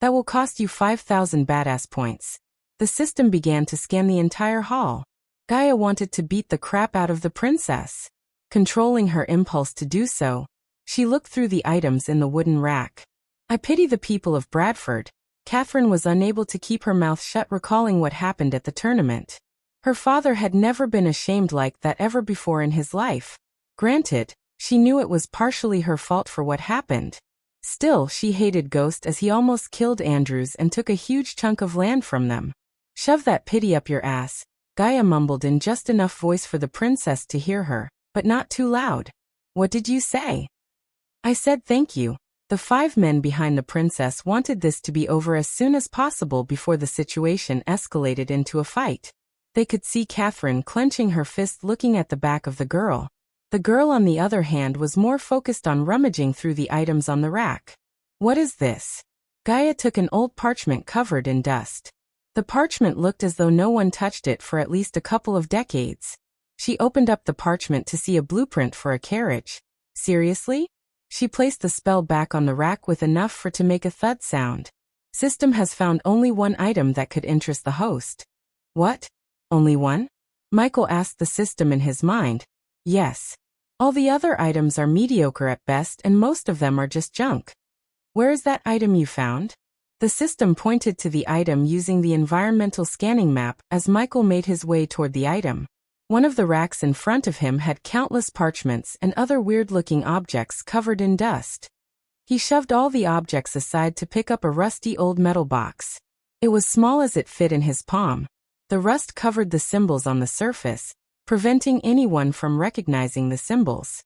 That will cost you 5,000 badass points. The system began to scan the entire hall. Gaia wanted to beat the crap out of the princess. Controlling her impulse to do so, she looked through the items in the wooden rack. I pity the people of Bradford. Catherine was unable to keep her mouth shut, recalling what happened at the tournament. Her father had never been ashamed like that ever before in his life. Granted, she knew it was partially her fault for what happened. Still, she hated Ghost as he almost killed Andrews and took a huge chunk of land from them. Shove that pity up your ass, Gaia mumbled in just enough voice for the princess to hear her, but not too loud. What did you say? I said thank you. The 5 men behind the princess wanted this to be over as soon as possible before the situation escalated into a fight. They could see Catherine clenching her fist looking at the back of the girl. The girl on the other hand was more focused on rummaging through the items on the rack. What is this? Gaia took an old parchment covered in dust. The parchment looked as though no one touched it for at least a couple of decades. She opened up the parchment to see a blueprint for a carriage. Seriously? She placed the spell back on the rack with enough for to make a thud sound. System has found only one item that could interest the host. What? Only one? Michael asked the system in his mind. Yes. All the other items are mediocre at best and most of them are just junk. Where is that item you found? The system pointed to the item using the environmental scanning map as Michael made his way toward the item. One of the racks in front of him had countless parchments and other weird-looking objects covered in dust. He shoved all the objects aside to pick up a rusty old metal box. It was small as it fit in his palm. The rust covered the symbols on the surface, preventing anyone from recognizing the symbols.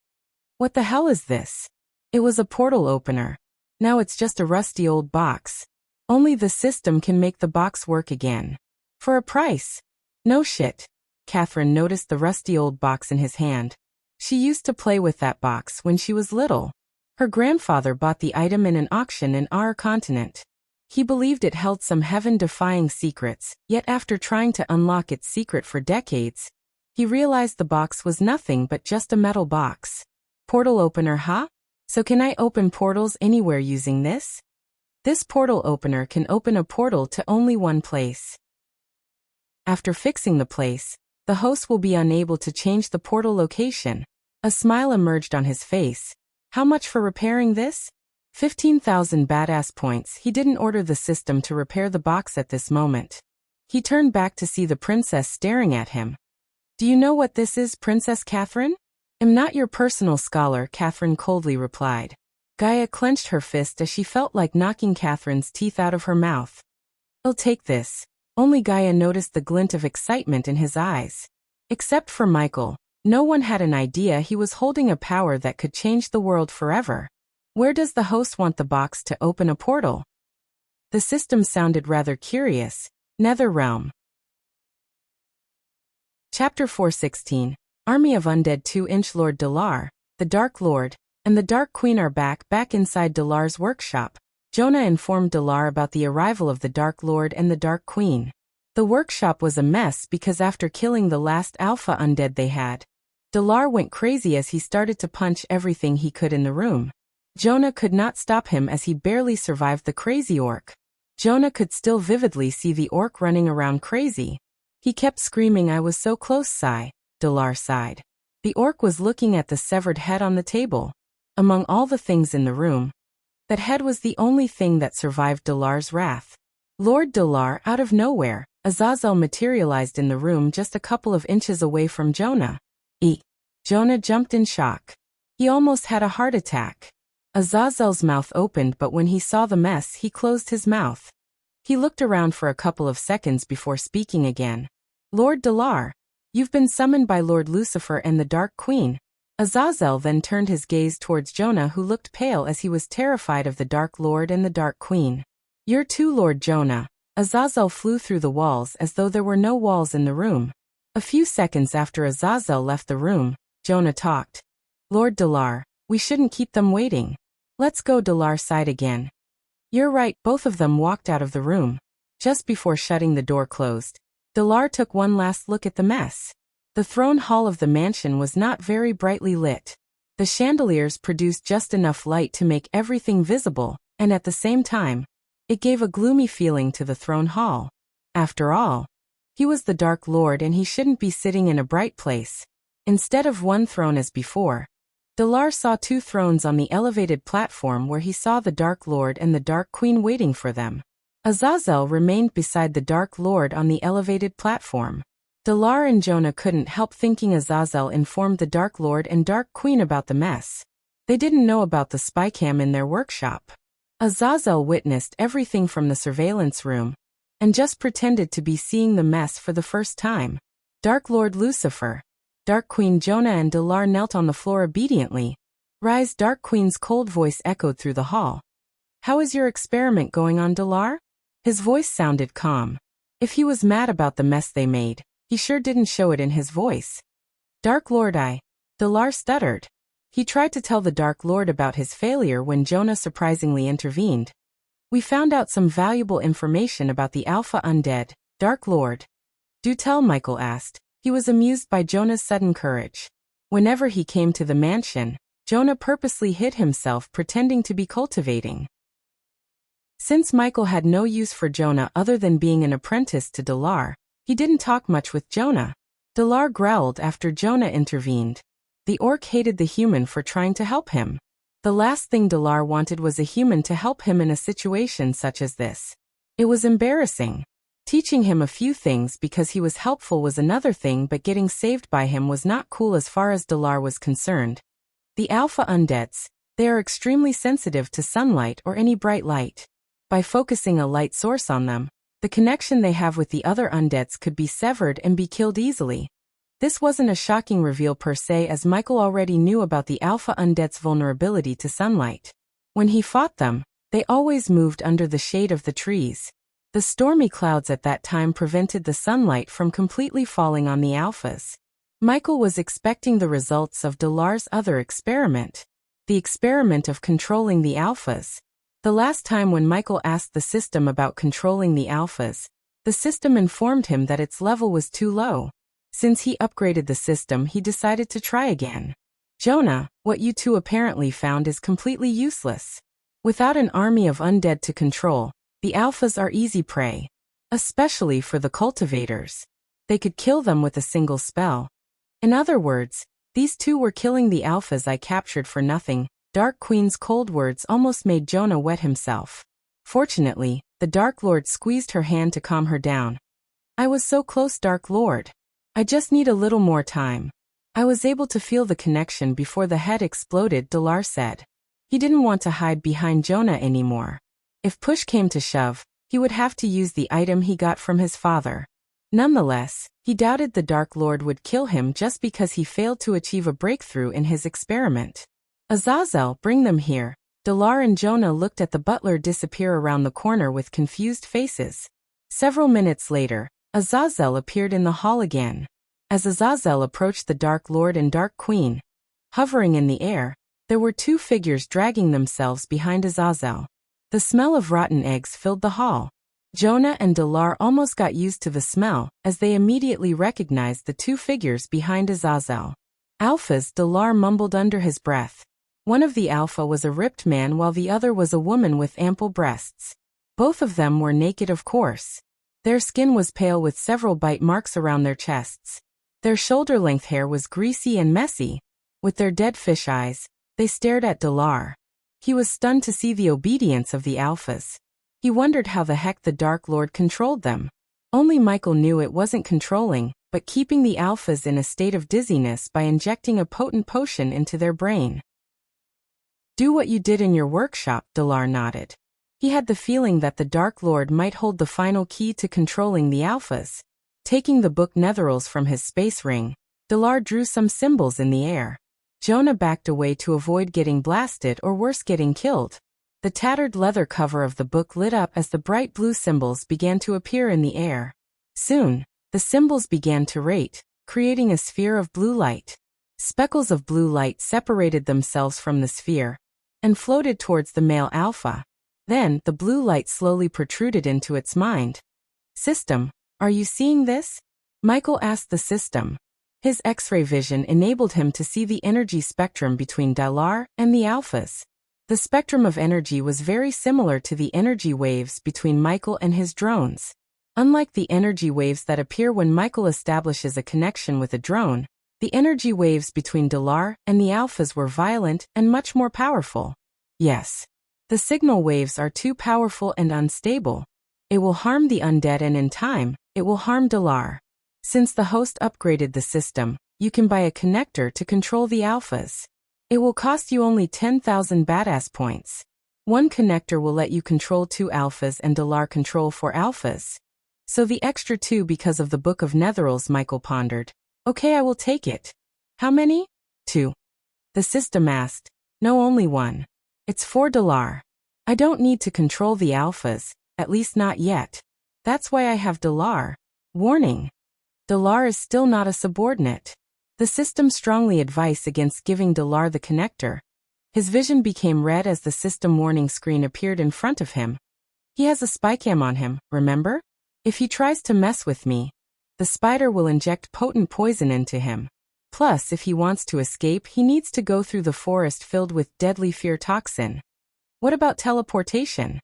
What the hell is this? It was a portal opener. Now it's just a rusty old box. Only the system can make the box work again. For a price. No shit. Catherine noticed the rusty old box in his hand. She used to play with that box when she was little. Her grandfather bought the item in an auction in our continent. He believed it held some heaven-defying secrets, yet after trying to unlock its secret for decades, he realized the box was nothing but just a metal box. Portal opener, huh? So can I open portals anywhere using this? This portal opener can open a portal to only one place. After fixing the place, the host will be unable to change the portal location. A smile emerged on his face. How much for repairing this? 15,000 badass points. He didn't order the system to repair the box at this moment. He turned back to see the princess staring at him. Do you know what this is, Princess Catherine? I'm not your personal scholar, Catherine coldly replied. Gaia clenched her fist as she felt like knocking Catherine's teeth out of her mouth. I'll take this. Only Gaia noticed the glint of excitement in his eyes. Except for Michael, no one had an idea he was holding a power that could change the world forever. Where does the host want the box to open a portal? The system sounded rather curious. Nether Realm. Chapter 416. Army of Undead 2-inch Lord Dalar, the Dark Lord, and the Dark Queen are back inside Dalar's workshop. Jonah informed Dalar about the arrival of the Dark Lord and the Dark Queen. The workshop was a mess because after killing the last alpha undead they had, Dalar went crazy as he started to punch everything he could in the room. Jonah could not stop him as he barely survived the crazy orc. Jonah could still vividly see the orc running around crazy. He kept screaming, "I was so close, sigh." Dalar sighed. The orc was looking at the severed head on the table. Among all the things in the room, that head was the only thing that survived Dalar's wrath. Lord Dalar, out of nowhere, Azazel materialized in the room just a couple of inches away from Jonah. Jonah jumped in shock. He almost had a heart attack. Azazel's mouth opened, but when he saw the mess, he closed his mouth. He looked around for a couple of seconds before speaking again. Lord Dalar, you've been summoned by Lord Lucifer and the Dark Queen. Azazel then turned his gaze towards Jonah, who looked pale as he was terrified of the Dark Lord and the Dark Queen. You're too, Lord Jonah. Azazel flew through the walls as though there were no walls in the room. A few seconds after Azazel left the room, Jonah talked. Lord Dalar, we shouldn't keep them waiting. Let's go. Dalar sighed again. You're right, both of them walked out of the room. Just before shutting the door closed, Dalar took one last look at the mess. The throne hall of the mansion was not very brightly lit. The chandeliers produced just enough light to make everything visible, and at the same time, it gave a gloomy feeling to the throne hall. After all, he was the Dark Lord and he shouldn't be sitting in a bright place. Instead of one throne as before, Dalar saw two thrones on the elevated platform where he saw the Dark Lord and the Dark Queen waiting for them. Azazel remained beside the Dark Lord on the elevated platform. Dalar and Jonah couldn't help thinking Azazel informed the Dark Lord and Dark Queen about the mess. They didn't know about the spy cam in their workshop. Azazel witnessed everything from the surveillance room, and just pretended to be seeing the mess for the first time. Dark Lord Lucifer, Dark Queen Jonah and Dalar knelt on the floor obediently. Rise, Dark Queen's cold voice echoed through the hall. How is your experiment going on, Dalar? His voice sounded calm. If he was mad about the mess they made, he sure didn't show it in his voice. Dark Lord, Dalar stuttered. He tried to tell the Dark Lord about his failure when Jonah surprisingly intervened. We found out some valuable information about the Alpha Undead, Dark Lord. Do tell, Michael asked. He was amused by Jonah's sudden courage. Whenever he came to the mansion, Jonah purposely hid himself pretending to be cultivating. Since Michael had no use for Jonah other than being an apprentice to Dalar, he didn't talk much with Jonah. Dalar growled after Jonah intervened. The orc hated the human for trying to help him. The last thing Dalar wanted was a human to help him in a situation such as this. It was embarrassing. Teaching him a few things because he was helpful was another thing, but getting saved by him was not cool as far as Dalar was concerned. The Alpha Undeads, they are extremely sensitive to sunlight or any bright light. By focusing a light source on them, the connection they have with the other undeads could be severed and be killed easily. This wasn't a shocking reveal per se, as Michael already knew about the Alpha Undead's vulnerability to sunlight. When he fought them, they always moved under the shade of the trees. The stormy clouds at that time prevented the sunlight from completely falling on the Alphas. Michael was expecting the results of Dalar's other experiment. The experiment of controlling the Alphas. The last time when Michael asked the system about controlling the Alphas, the system informed him that its level was too low. Since he upgraded the system, he decided to try again. Jonah, what you two apparently found is completely useless. Without an army of undead to control, the Alphas are easy prey. Especially for the cultivators. They could kill them with a single spell. In other words, these two were killing the Alphas I captured for nothing. Dark Queen's cold words almost made Jonah wet himself. Fortunately, the Dark Lord squeezed her hand to calm her down. I was so close, Dark Lord. I just need a little more time. I was able to feel the connection before the head exploded, Dalar said. He didn't want to hide behind Jonah anymore. If push came to shove, he would have to use the item he got from his father. Nonetheless, he doubted the Dark Lord would kill him just because he failed to achieve a breakthrough in his experiment. Azazel, bring them here. Dalar and Jonah looked at the butler disappear around the corner with confused faces. Several minutes later, Azazel appeared in the hall again. As Azazel approached the Dark Lord and Dark Queen, hovering in the air, there were two figures dragging themselves behind Azazel. The smell of rotten eggs filled the hall. Jonah and Dalar almost got used to the smell, as they immediately recognized the two figures behind Azazel. Alphas, Dalar mumbled under his breath. One of the Alpha was a ripped man while the other was a woman with ample breasts. Both of them were naked, of course. Their skin was pale with several bite marks around their chests. Their shoulder-length hair was greasy and messy. With their dead fish eyes, they stared at Dalar. He was stunned to see the obedience of the Alphas. He wondered how the heck the Dark Lord controlled them. Only Michael knew it wasn't controlling, but keeping the Alphas in a state of dizziness by injecting a potent potion into their brain. Do what you did in your workshop, Dalar nodded. He had the feeling that the Dark Lord might hold the final key to controlling the Alphas. Taking the book Netherals from his space ring, Dalar drew some symbols in the air. Jonah backed away to avoid getting blasted or worse, getting killed. The tattered leather cover of the book lit up as the bright blue symbols began to appear in the air. Soon, the symbols began to rate, creating a sphere of blue light. Speckles of blue light separated themselves from the sphere and floated towards the male Alpha. Then, the blue light slowly protruded into its mind. System, Are you seeing this? Michael asked the system. His X-ray vision enabled him to see the energy spectrum between Dalar and the alphas. The spectrum of energy was very similar to the energy waves between Michael and his drones. Unlike the energy waves that appear when Michael establishes a connection with a drone, the energy waves between Dalar and the alphas were violent and much more powerful. Yes. The signal waves are too powerful and unstable. It will harm the undead and in time, it will harm Dalar. Since the host upgraded the system, you can buy a connector to control the alphas. It will cost you only 10,000 badass points. One connector will let you control 2 alphas and Dalar control 4 alphas. So the extra 2 because of the Book of Netherals, Michael pondered. Okay, I will take it. How many? 2. The system asked. No, only 1. It's 4 Dalar. I don't need to control the alphas, at least not yet. That's why I have Dalar. Warning. Dalar is still not a subordinate. The system strongly advised against giving Dalar the connector. His vision became red as the system warning screen appeared in front of him. He has a spycam on him, remember? If he tries to mess with me, the spider will inject potent poison into him. Plus, if he wants to escape, he needs to go through the forest filled with deadly fear toxin. What about teleportation?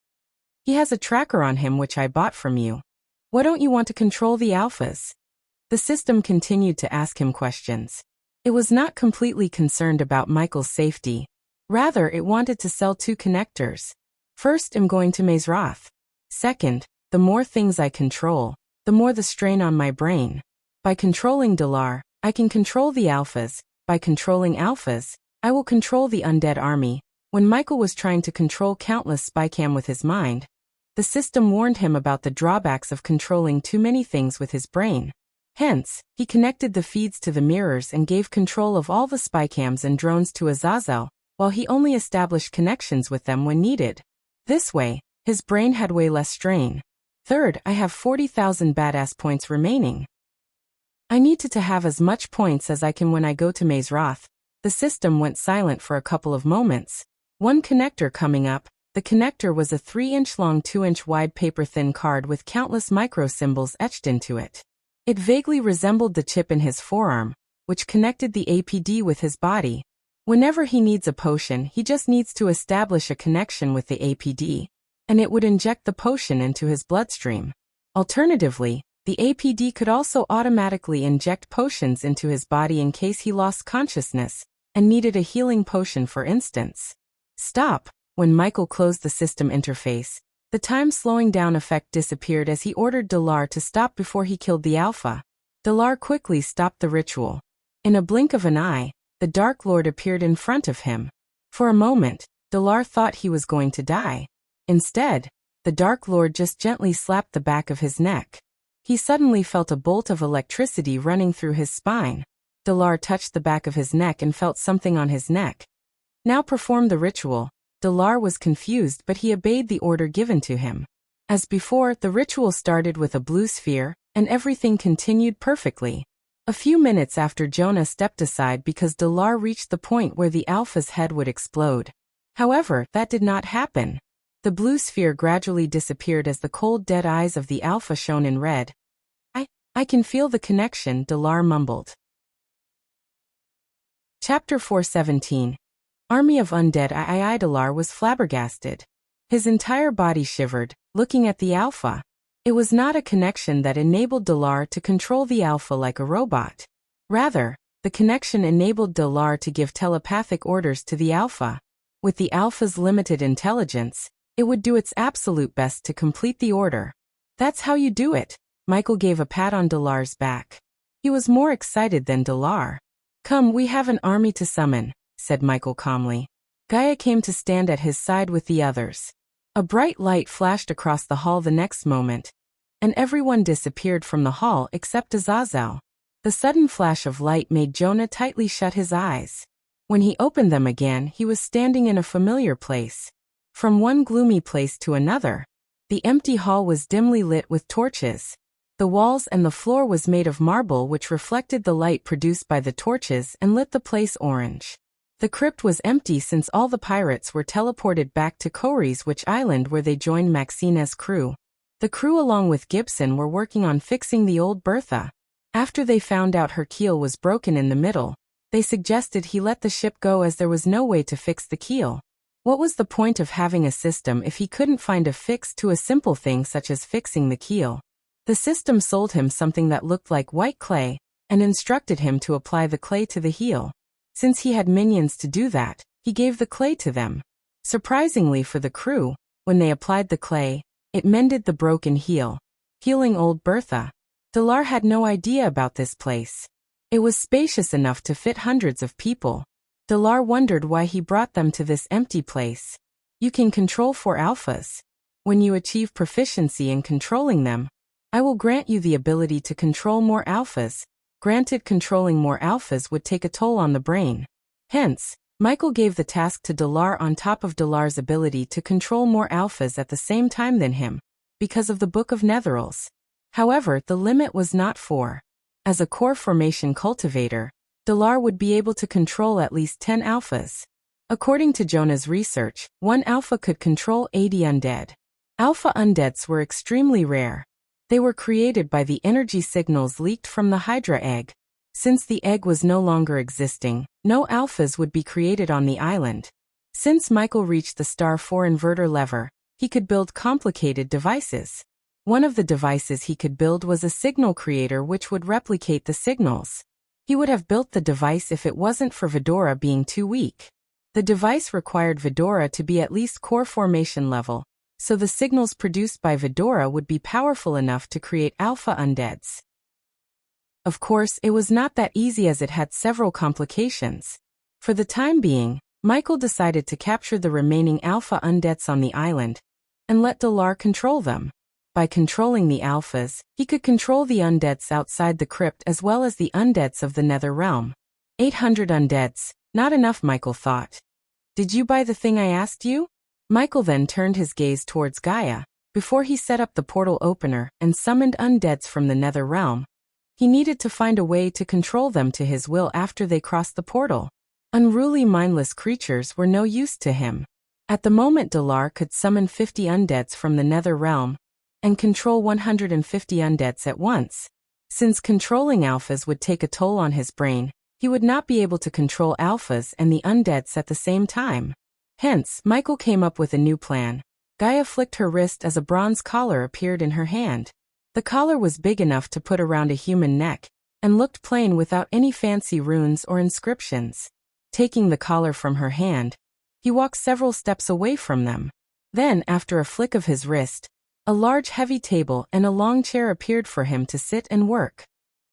He has a tracker on him which I bought from you. Why don't you want to control the alphas? The system continued to ask him questions. It was not completely concerned about Michael's safety. Rather, it wanted to sell 2 connectors. First, I'm going to Mazroth. Second, the more things I control, the more the strain on my brain. By controlling Dalar, I can control the alphas. By controlling alphas, I will control the undead army. When Michael was trying to control countless spycam with his mind, the system warned him about the drawbacks of controlling too many things with his brain. Hence, he connected the feeds to the mirrors and gave control of all the spycams and drones to Azazel, while he only established connections with them when needed. This way, his brain had way less strain. Third, I have 40,000 badass points remaining. I need to have as much points as I can when I go to Mazroth. The system went silent for a couple of moments. One connector coming up. The connector was a 3-inch long 2-inch wide paper-thin card with countless micro-symbols etched into it. It vaguely resembled the chip in his forearm, which connected the APD with his body. Whenever he needs a potion, he just needs to establish a connection with the APD, and it would inject the potion into his bloodstream. Alternatively, the APD could also automatically inject potions into his body in case he lost consciousness and needed a healing potion, for instance. Stop. When Michael closed the system interface, the time slowing down effect disappeared as he ordered Dalar to stop before he killed the alpha. Dalar quickly stopped the ritual. In a blink of an eye, the Dark Lord appeared in front of him. For a moment, Dalar thought he was going to die. Instead, the Dark Lord just gently slapped the back of his neck. He suddenly felt a bolt of electricity running through his spine. Dalar touched the back of his neck and felt something on his neck. Now perform the ritual. Dalar was confused, but he obeyed the order given to him. As before, the ritual started with a blue sphere, and everything continued perfectly. A few minutes after, Jonah stepped aside because Dalar reached the point where the alpha's head would explode. However, that did not happen. The blue sphere gradually disappeared as the cold, dead eyes of the alpha shone in red. I can feel the connection, Dalar mumbled. Chapter 417. Army of Undead. Dalar was flabbergasted. His entire body shivered, looking at the alpha. It was not a connection that enabled Dalar to control the alpha like a robot. Rather, the connection enabled Dalar to give telepathic orders to the alpha. With the alpha's limited intelligence, it would do its absolute best to complete the order. That's how you do it. Michael gave a pat on Dalar's back. He was more excited than Dalar. Come, we have an army to summon, said Michael calmly. Gaia came to stand at his side with the others. A bright light flashed across the hall the next moment, and everyone disappeared from the hall except Azazel. The sudden flash of light made Jonah tightly shut his eyes. When he opened them again, he was standing in a familiar place. From one gloomy place to another, the empty hall was dimly lit with torches. The walls and the floor was made of marble, which reflected the light produced by the torches and lit the place orange. The crypt was empty since all the pirates were teleported back to Kori's Witch Island, where they joined Maxine's crew. The crew along with Gibson were working on fixing the old Bertha. After they found out her keel was broken in the middle, they suggested he let the ship go as there was no way to fix the keel. What was the point of having a system if he couldn't find a fix to a simple thing such as fixing the keel? The system sold him something that looked like white clay, and instructed him to apply the clay to the heel. Since he had minions to do that, he gave the clay to them. Surprisingly for the crew, when they applied the clay, it mended the broken heel, healing old Bertha. Delar had no idea about this place. It was spacious enough to fit hundreds of people. Delar wondered why he brought them to this empty place. You can control 4 alphas. When you achieve proficiency in controlling them, I will grant you the ability to control more alphas. Granted, controlling more alphas would take a toll on the brain. Hence, Michael gave the task to Delar on top of Delar's ability to control more alphas at the same time than him, because of the Book of Netherals. However, the limit was not 4. As a core formation cultivator, Delar would be able to control at least 10 alphas. According to Jonah's research, 1 alpha could control 80 undead. Alpha undeads were extremely rare. They were created by the energy signals leaked from the Hydra egg. Since the egg was no longer existing, no alphas would be created on the island. Since Michael reached the star 4 inverter lever, he could build complicated devices. One of the devices he could build was a signal creator which would replicate the signals. He would have built the device if it wasn't for Vidora being too weak. The device required Vidora to be at least core formation level, so the signals produced by Vidora would be powerful enough to create alpha undeads. Of course, it was not that easy as it had several complications. For the time being, Michael decided to capture the remaining alpha undeads on the island and let Delar control them. By controlling the alphas, he could control the undeads outside the crypt as well as the undeads of the Nether Realm. 800 undeads, not enough, Michael thought. Did you buy the thing I asked you? Michael then turned his gaze towards Gaia, before he set up the portal opener and summoned undeads from the Nether Realm. He needed to find a way to control them to his will after they crossed the portal. Unruly mindless creatures were no use to him. At the moment Delar could summon 50 undeads from the Nether Realm, and control 150 undeads at once. Since controlling alphas would take a toll on his brain, he would not be able to control alphas and the undeads at the same time. Hence, Michael came up with a new plan. Gaia flicked her wrist as a bronze collar appeared in her hand. The collar was big enough to put around a human neck, and looked plain without any fancy runes or inscriptions. Taking the collar from her hand, he walked several steps away from them. Then, after a flick of his wrist, a large heavy table and a long chair appeared for him to sit and work.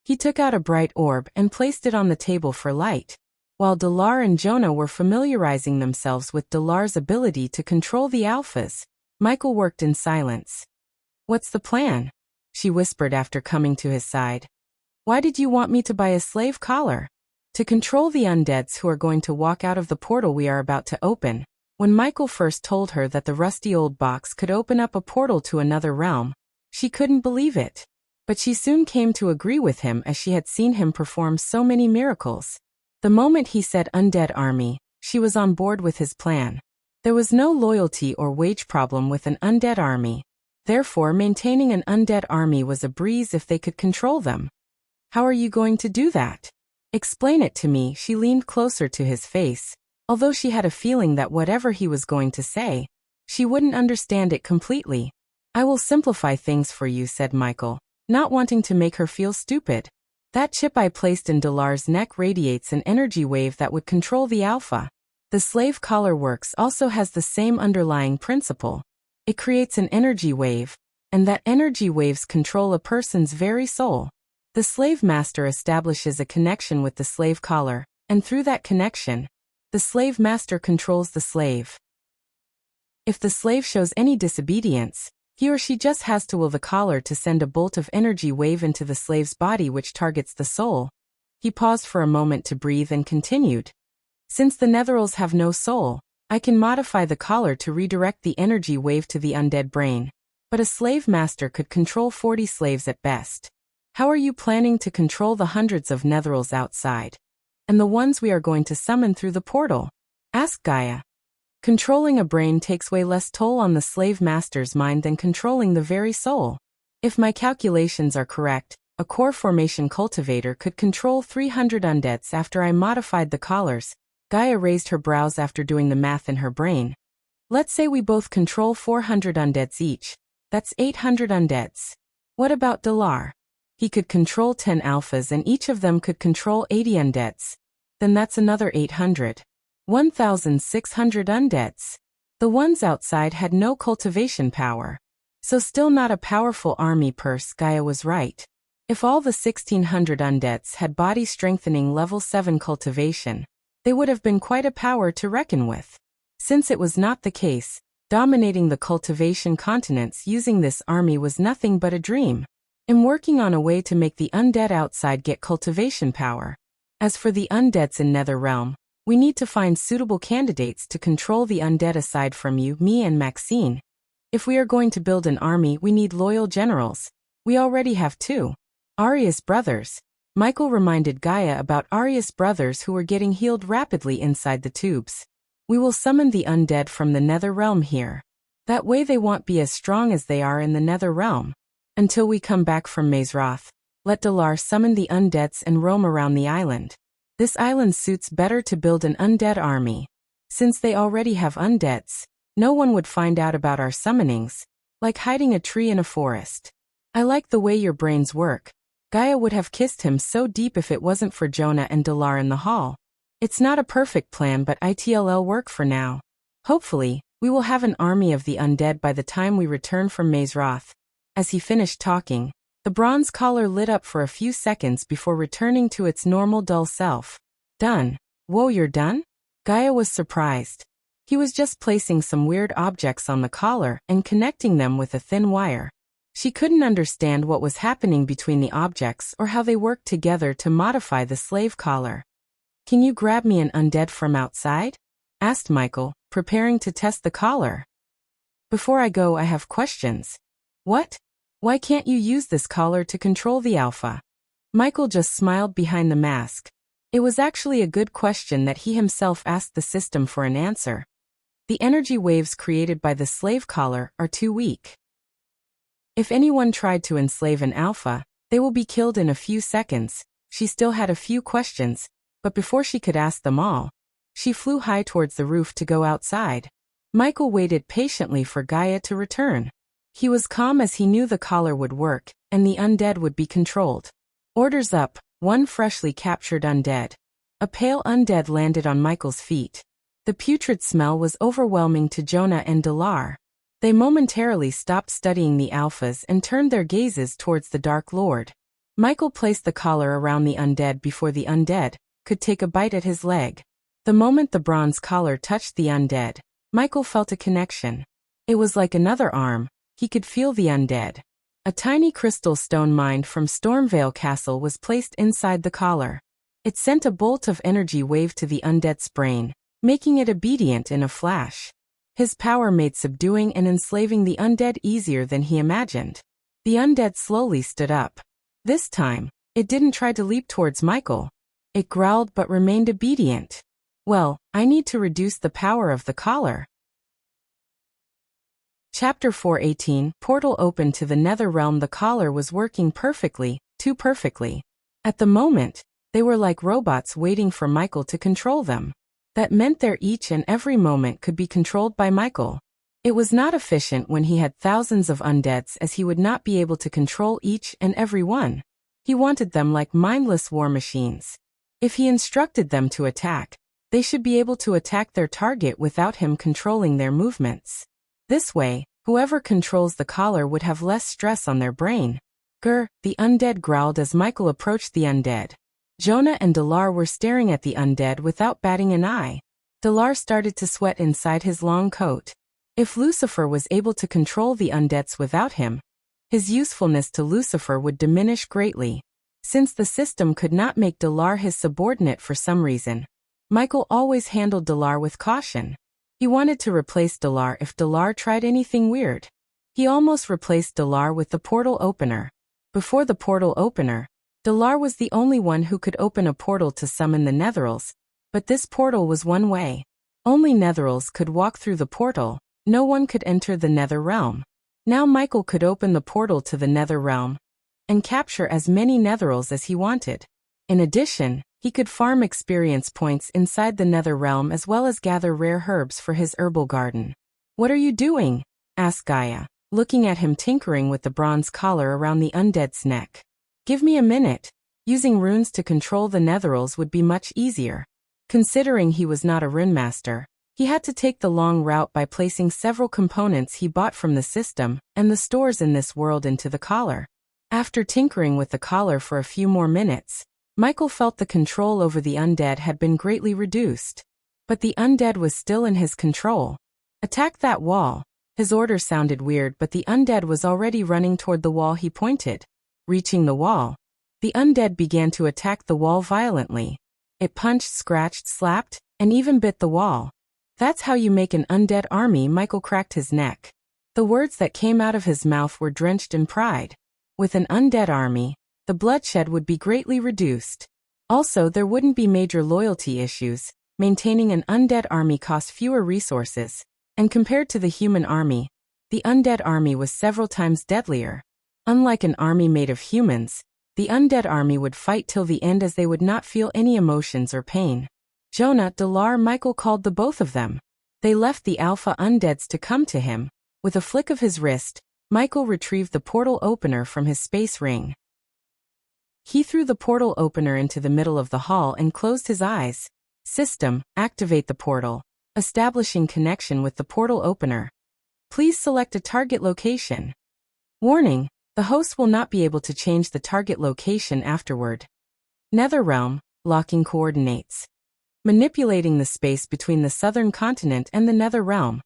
He took out a bright orb and placed it on the table for light. While Delar and Jonah were familiarizing themselves with Delar's ability to control the alphas, Michael worked in silence. "What's the plan?" she whispered after coming to his side. "Why did you want me to buy a slave collar?" "To control the undeads who are going to walk out of the portal we are about to open." When Michael first told her that the rusty old box could open up a portal to another realm, she couldn't believe it. But she soon came to agree with him as she had seen him perform so many miracles. The moment he said undead army, she was on board with his plan. There was no loyalty or wage problem with an undead army. Therefore, maintaining an undead army was a breeze if they could control them. "How are you going to do that? Explain it to me." She leaned closer to his face, although she had a feeling that whatever he was going to say, she wouldn't understand it completely. "I will simplify things for you," said Michael, not wanting to make her feel stupid. "That chip I placed in Delar's neck radiates an energy wave that would control the alpha. The slave collar works also has the same underlying principle. It creates an energy wave, and that energy waves control a person's very soul. The slave master establishes a connection with the slave collar, and through that connection, the slave master controls the slave. If the slave shows any disobedience, he or she just has to will the collar to send a bolt of energy wave into the slave's body which targets the soul." He paused for a moment to breathe and continued. "Since the Netherals have no soul, I can modify the collar to redirect the energy wave to the undead brain. But a slave master could control 40 slaves at best. How are you planning to control the hundreds of Netherals outside? And the ones we are going to summon through the portal?" asked Gaia. Controlling a brain takes way less toll on the slave master's mind than controlling the very soul. If my calculations are correct, a core formation cultivator could control 300 undeads after I modified the collars. Gaia raised her brows after doing the math in her brain. Let's say we both control 400 undeads each. That's 800 undeads. What about Dalar? He could control 10 alphas and each of them could control 80 undeads. Then that's another 800. 1,600 undeads. The ones outside had no cultivation power. So still not a powerful army purse. Gaia was right. If all the 1,600 undeads had body strengthening level 7 cultivation, they would have been quite a power to reckon with. Since it was not the case, dominating the cultivation continents using this army was nothing but a dream. I'm working on a way to make the undead outside get cultivation power. As for the undeads in Netherrealm, we need to find suitable candidates to control the undead aside from you, me and Maxine. If we are going to build an army, we need loyal generals. We already have 2. Arius brothers. Michael reminded Gaia about Arius brothers who were getting healed rapidly inside the tubes. We will summon the undead from the Netherrealm here. That way they won't be as strong as they are in the Netherrealm. Until we come back from Mazeroth, let Dalar summon the undeads and roam around the island. This island suits better to build an undead army. Since they already have undeads, no one would find out about our summonings, like hiding a tree in a forest. I like the way your brains work. Gaia would have kissed him so deep if it wasn't for Jonah and Dalar in the hall. It's not a perfect plan, but it'll work for now. Hopefully, we will have an army of the undead by the time we return from Mazeroth. As he finished talking, the bronze collar lit up for a few seconds before returning to its normal dull self. Done. Whoa, you're done? Gaia was surprised. He was just placing some weird objects on the collar and connecting them with a thin wire. She couldn't understand what was happening between the objects or how they worked together to modify the slave collar. Can you grab me an undead from outside? Asked Michael, preparing to test the collar. Before I go, I have questions. What? Why can't you use this collar to control the alpha? Michael just smiled behind the mask. It was actually a good question that he himself asked the system for an answer. The energy waves created by the slave collar are too weak. If anyone tried to enslave an alpha, they will be killed in a few seconds. She still had a few questions, but before she could ask them all, she flew high towards the roof to go outside. Michael waited patiently for Gaia to return. He was calm as he knew the collar would work, and the undead would be controlled. Orders up, one freshly captured undead. A pale undead landed on Michael's feet. The putrid smell was overwhelming to Jonah and Dalar. They momentarily stopped studying the alphas and turned their gazes towards the Dark Lord. Michael placed the collar around the undead before the undead could take a bite at his leg. The moment the bronze collar touched the undead, Michael felt a connection. It was like another arm. He could feel the undead. A tiny crystal stone mined from Stormvale Castle was placed inside the collar. It sent a bolt of energy wave to the undead's brain, making it obedient in a flash. His power made subduing and enslaving the undead easier than he imagined. The undead slowly stood up. This time, it didn't try to leap towards Michael. It growled but remained obedient. Well, I need to reduce the power of the collar. Chapter 418, Portal opened to the Netherrealm. The collar was working perfectly, too perfectly. At the moment, they were like robots waiting for Michael to control them. That meant their each and every moment could be controlled by Michael. It was not efficient when he had thousands of undeads, as he would not be able to control each and every one. He wanted them like mindless war machines. If he instructed them to attack, they should be able to attack their target without him controlling their movements. This way, whoever controls the collar would have less stress on their brain. Grr, the undead growled as Michael approached the undead. Jonah and Dalar were staring at the undead without batting an eye. Dalar started to sweat inside his long coat. If Lucifer was able to control the undeads without him, his usefulness to Lucifer would diminish greatly. Since the system could not make Dalar his subordinate for some reason, Michael always handled Dalar with caution. He wanted to replace Dalar if Dalar tried anything weird. He almost replaced Dalar with the portal opener. Before the portal opener, Dalar was the only one who could open a portal to summon the Netherals, but this portal was one way. Only Netherals could walk through the portal, no one could enter the Nether realm. Now Michael could open the portal to the Nether realm and capture as many Netherals as he wanted. In addition, he could farm experience points inside the Nether realm as well as gather rare herbs for his herbal garden. "What are you doing?" asked Gaia, looking at him tinkering with the bronze collar around the undead's neck. "Give me a minute. Using runes to control the Netherals would be much easier." Considering he was not a rune master, he had to take the long route by placing several components he bought from the system and the stores in this world into the collar. After tinkering with the collar for a few more minutes, Michael felt the control over the undead had been greatly reduced. But the undead was still in his control. "Attack that wall." His order sounded weird, but the undead was already running toward the wall he pointed. Reaching the wall, the undead began to attack the wall violently. It punched, scratched, slapped, and even bit the wall. "That's how you make an undead army." Michael cracked his neck. The words that came out of his mouth were drenched in pride. With an undead army, the bloodshed would be greatly reduced. Also, there wouldn't be major loyalty issues. Maintaining an undead army cost fewer resources, and compared to the human army, the undead army was several times deadlier. Unlike an army made of humans, the undead army would fight till the end as they would not feel any emotions or pain. Jonah, Delar, Michael called the both of them. They left the alpha undeads to come to him. With a flick of his wrist, Michael retrieved the portal opener from his space ring. He threw the portal opener into the middle of the hall and closed his eyes. System, activate the portal. Establishing connection with the portal opener. Please select a target location. Warning, the host will not be able to change the target location afterward. Netherrealm, locking coordinates. Manipulating the space between the southern continent and the Nether realm.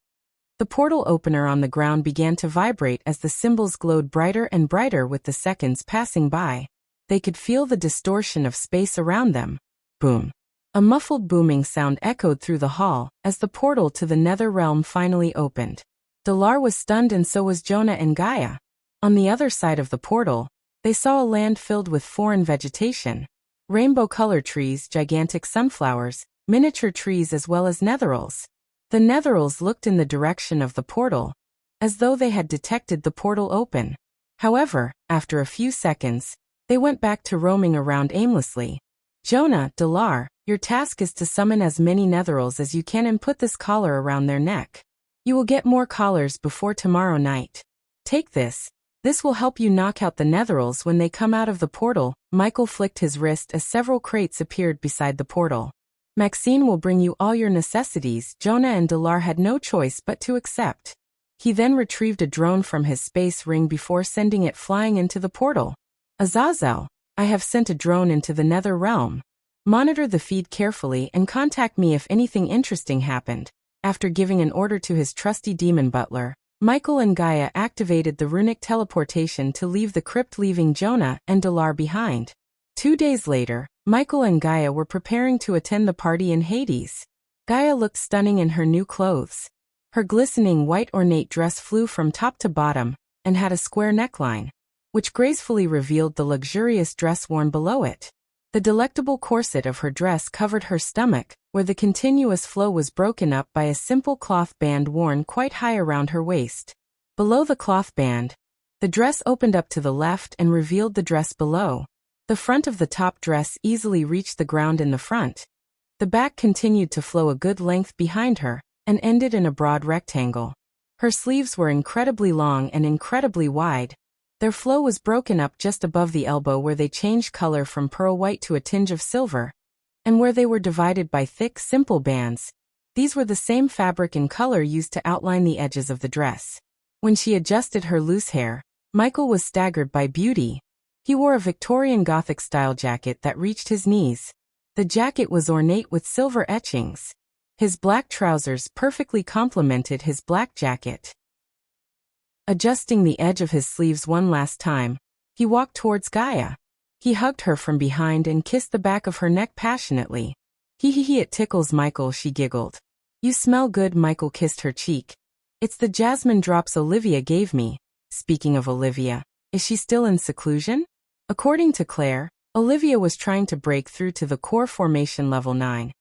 The portal opener on the ground began to vibrate as the symbols glowed brighter and brighter with the seconds passing by. They could feel the distortion of space around them. Boom. A muffled booming sound echoed through the hall as the portal to the Nether realm finally opened. Delar was stunned and so was Jonah and Gaia. On the other side of the portal, they saw a land filled with foreign vegetation. Rainbow-colored trees, gigantic sunflowers, miniature trees as well as Netherals. The Netherals looked in the direction of the portal, as though they had detected the portal open. However, after a few seconds, they went back to roaming around aimlessly. "Jonah, Delar, your task is to summon as many Netherals as you can and put this collar around their neck. You will get more collars before tomorrow night. Take this. This will help you knock out the Netherals when they come out of the portal." Michael flicked his wrist as several crates appeared beside the portal. "Maxine will bring you all your necessities." Jonah and Delar had no choice but to accept. He then retrieved a drone from his space ring before sending it flying into the portal. "Azazel, I have sent a drone into the Nether realm. Monitor the feed carefully and contact me if anything interesting happened." After giving an order to his trusty demon butler, Michael and Gaia activated the runic teleportation to leave the crypt, leaving Jonah and Delar behind. 2 days later, Michael and Gaia were preparing to attend the party in Hades. Gaia looked stunning in her new clothes. Her glistening white ornate dress flew from top to bottom and had a square neckline, which gracefully revealed the luxurious dress worn below it. The delectable corset of her dress covered her stomach, where the continuous flow was broken up by a simple cloth band worn quite high around her waist. Below the cloth band, the dress opened up to the left and revealed the dress below. The front of the top dress easily reached the ground in the front. The back continued to flow a good length behind her and ended in a broad rectangle. Her sleeves were incredibly long and incredibly wide. Their flow was broken up just above the elbow, where they changed color from pearl white to a tinge of silver, and where they were divided by thick, simple bands. These were the same fabric and color used to outline the edges of the dress. When she adjusted her loose hair, Michael was staggered by beauty. He wore a Victorian Gothic-style jacket that reached his knees. The jacket was ornate with silver etchings. His black trousers perfectly complemented his black jacket. Adjusting the edge of his sleeves one last time, he walked towards Gaia. He hugged her from behind and kissed the back of her neck passionately. Hee, it tickles, Michael," she giggled. "You smell good." Michael kissed her cheek. "It's the jasmine drops Olivia gave me." Speaking of Olivia, is she still in seclusion? According to Claire, Olivia was trying to break through to the core formation level 9.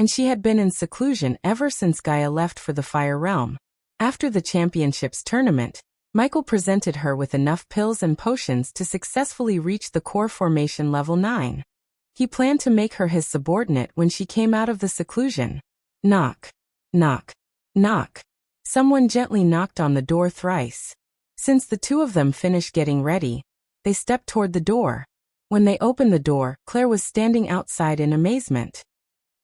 and she had been in seclusion ever since Gaia left for the Fire Realm. After the championships tournament, Michael presented her with enough pills and potions to successfully reach the core formation level 9. He planned to make her his subordinate when she came out of the seclusion. Knock. Knock. Knock. Someone gently knocked on the door thrice. Since the two of them finished getting ready, they stepped toward the door. When they opened the door, Claire was standing outside in amazement.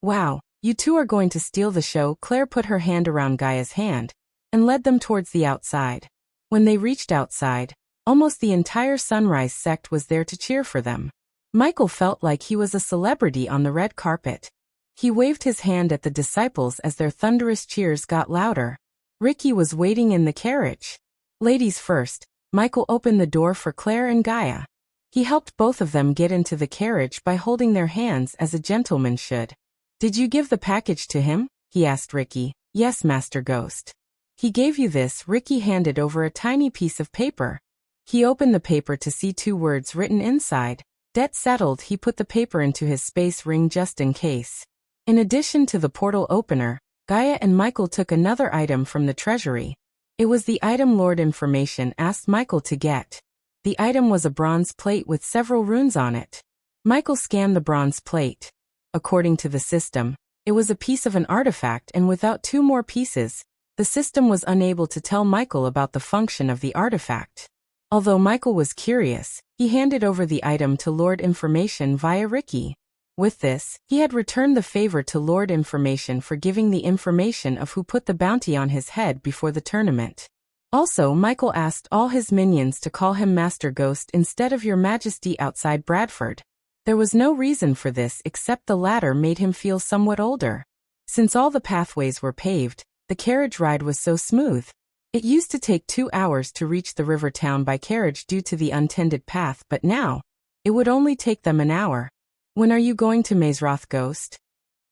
Wow, you two are going to steal the show. Claire put her hand around Gaia's hand and led them towards the outside. When they reached outside, almost the entire Sunrise sect was there to cheer for them. Michael felt like he was a celebrity on the red carpet. He waved his hand at the disciples as their thunderous cheers got louder. Ricky was waiting in the carriage. Ladies first, Michael opened the door for Claire and Gaia. He helped both of them get into the carriage by holding their hands as a gentleman should. Did you give the package to him? He asked Ricky. Yes, Master Ghost. He gave you this. Ricky handed over a tiny piece of paper. He opened the paper to see 2 words written inside. Debt settled. He put the paper into his space ring just in case. In addition to the portal opener, Gaia and Michael took another item from the treasury. It was the item Lord Information asked Michael to get. The item was a bronze plate with several runes on it. Michael scanned the bronze plate. According to the system, it was a piece of an artifact, and without 2 more pieces, the system was unable to tell Michael about the function of the artifact. Although Michael was curious, he handed over the item to Lord Information via Ricky. With this, he had returned the favor to Lord Information for giving the information of who put the bounty on his head before the tournament. Also, Michael asked all his minions to call him Master Ghost instead of Your Majesty outside Bradford. There was no reason for this except the latter made him feel somewhat older. Since all the pathways were paved, the carriage ride was so smooth. It used to take 2 hours to reach the river town by carriage due to the untended path, but now, it would only take them an hour. When are you going to Mazeroth, Ghost?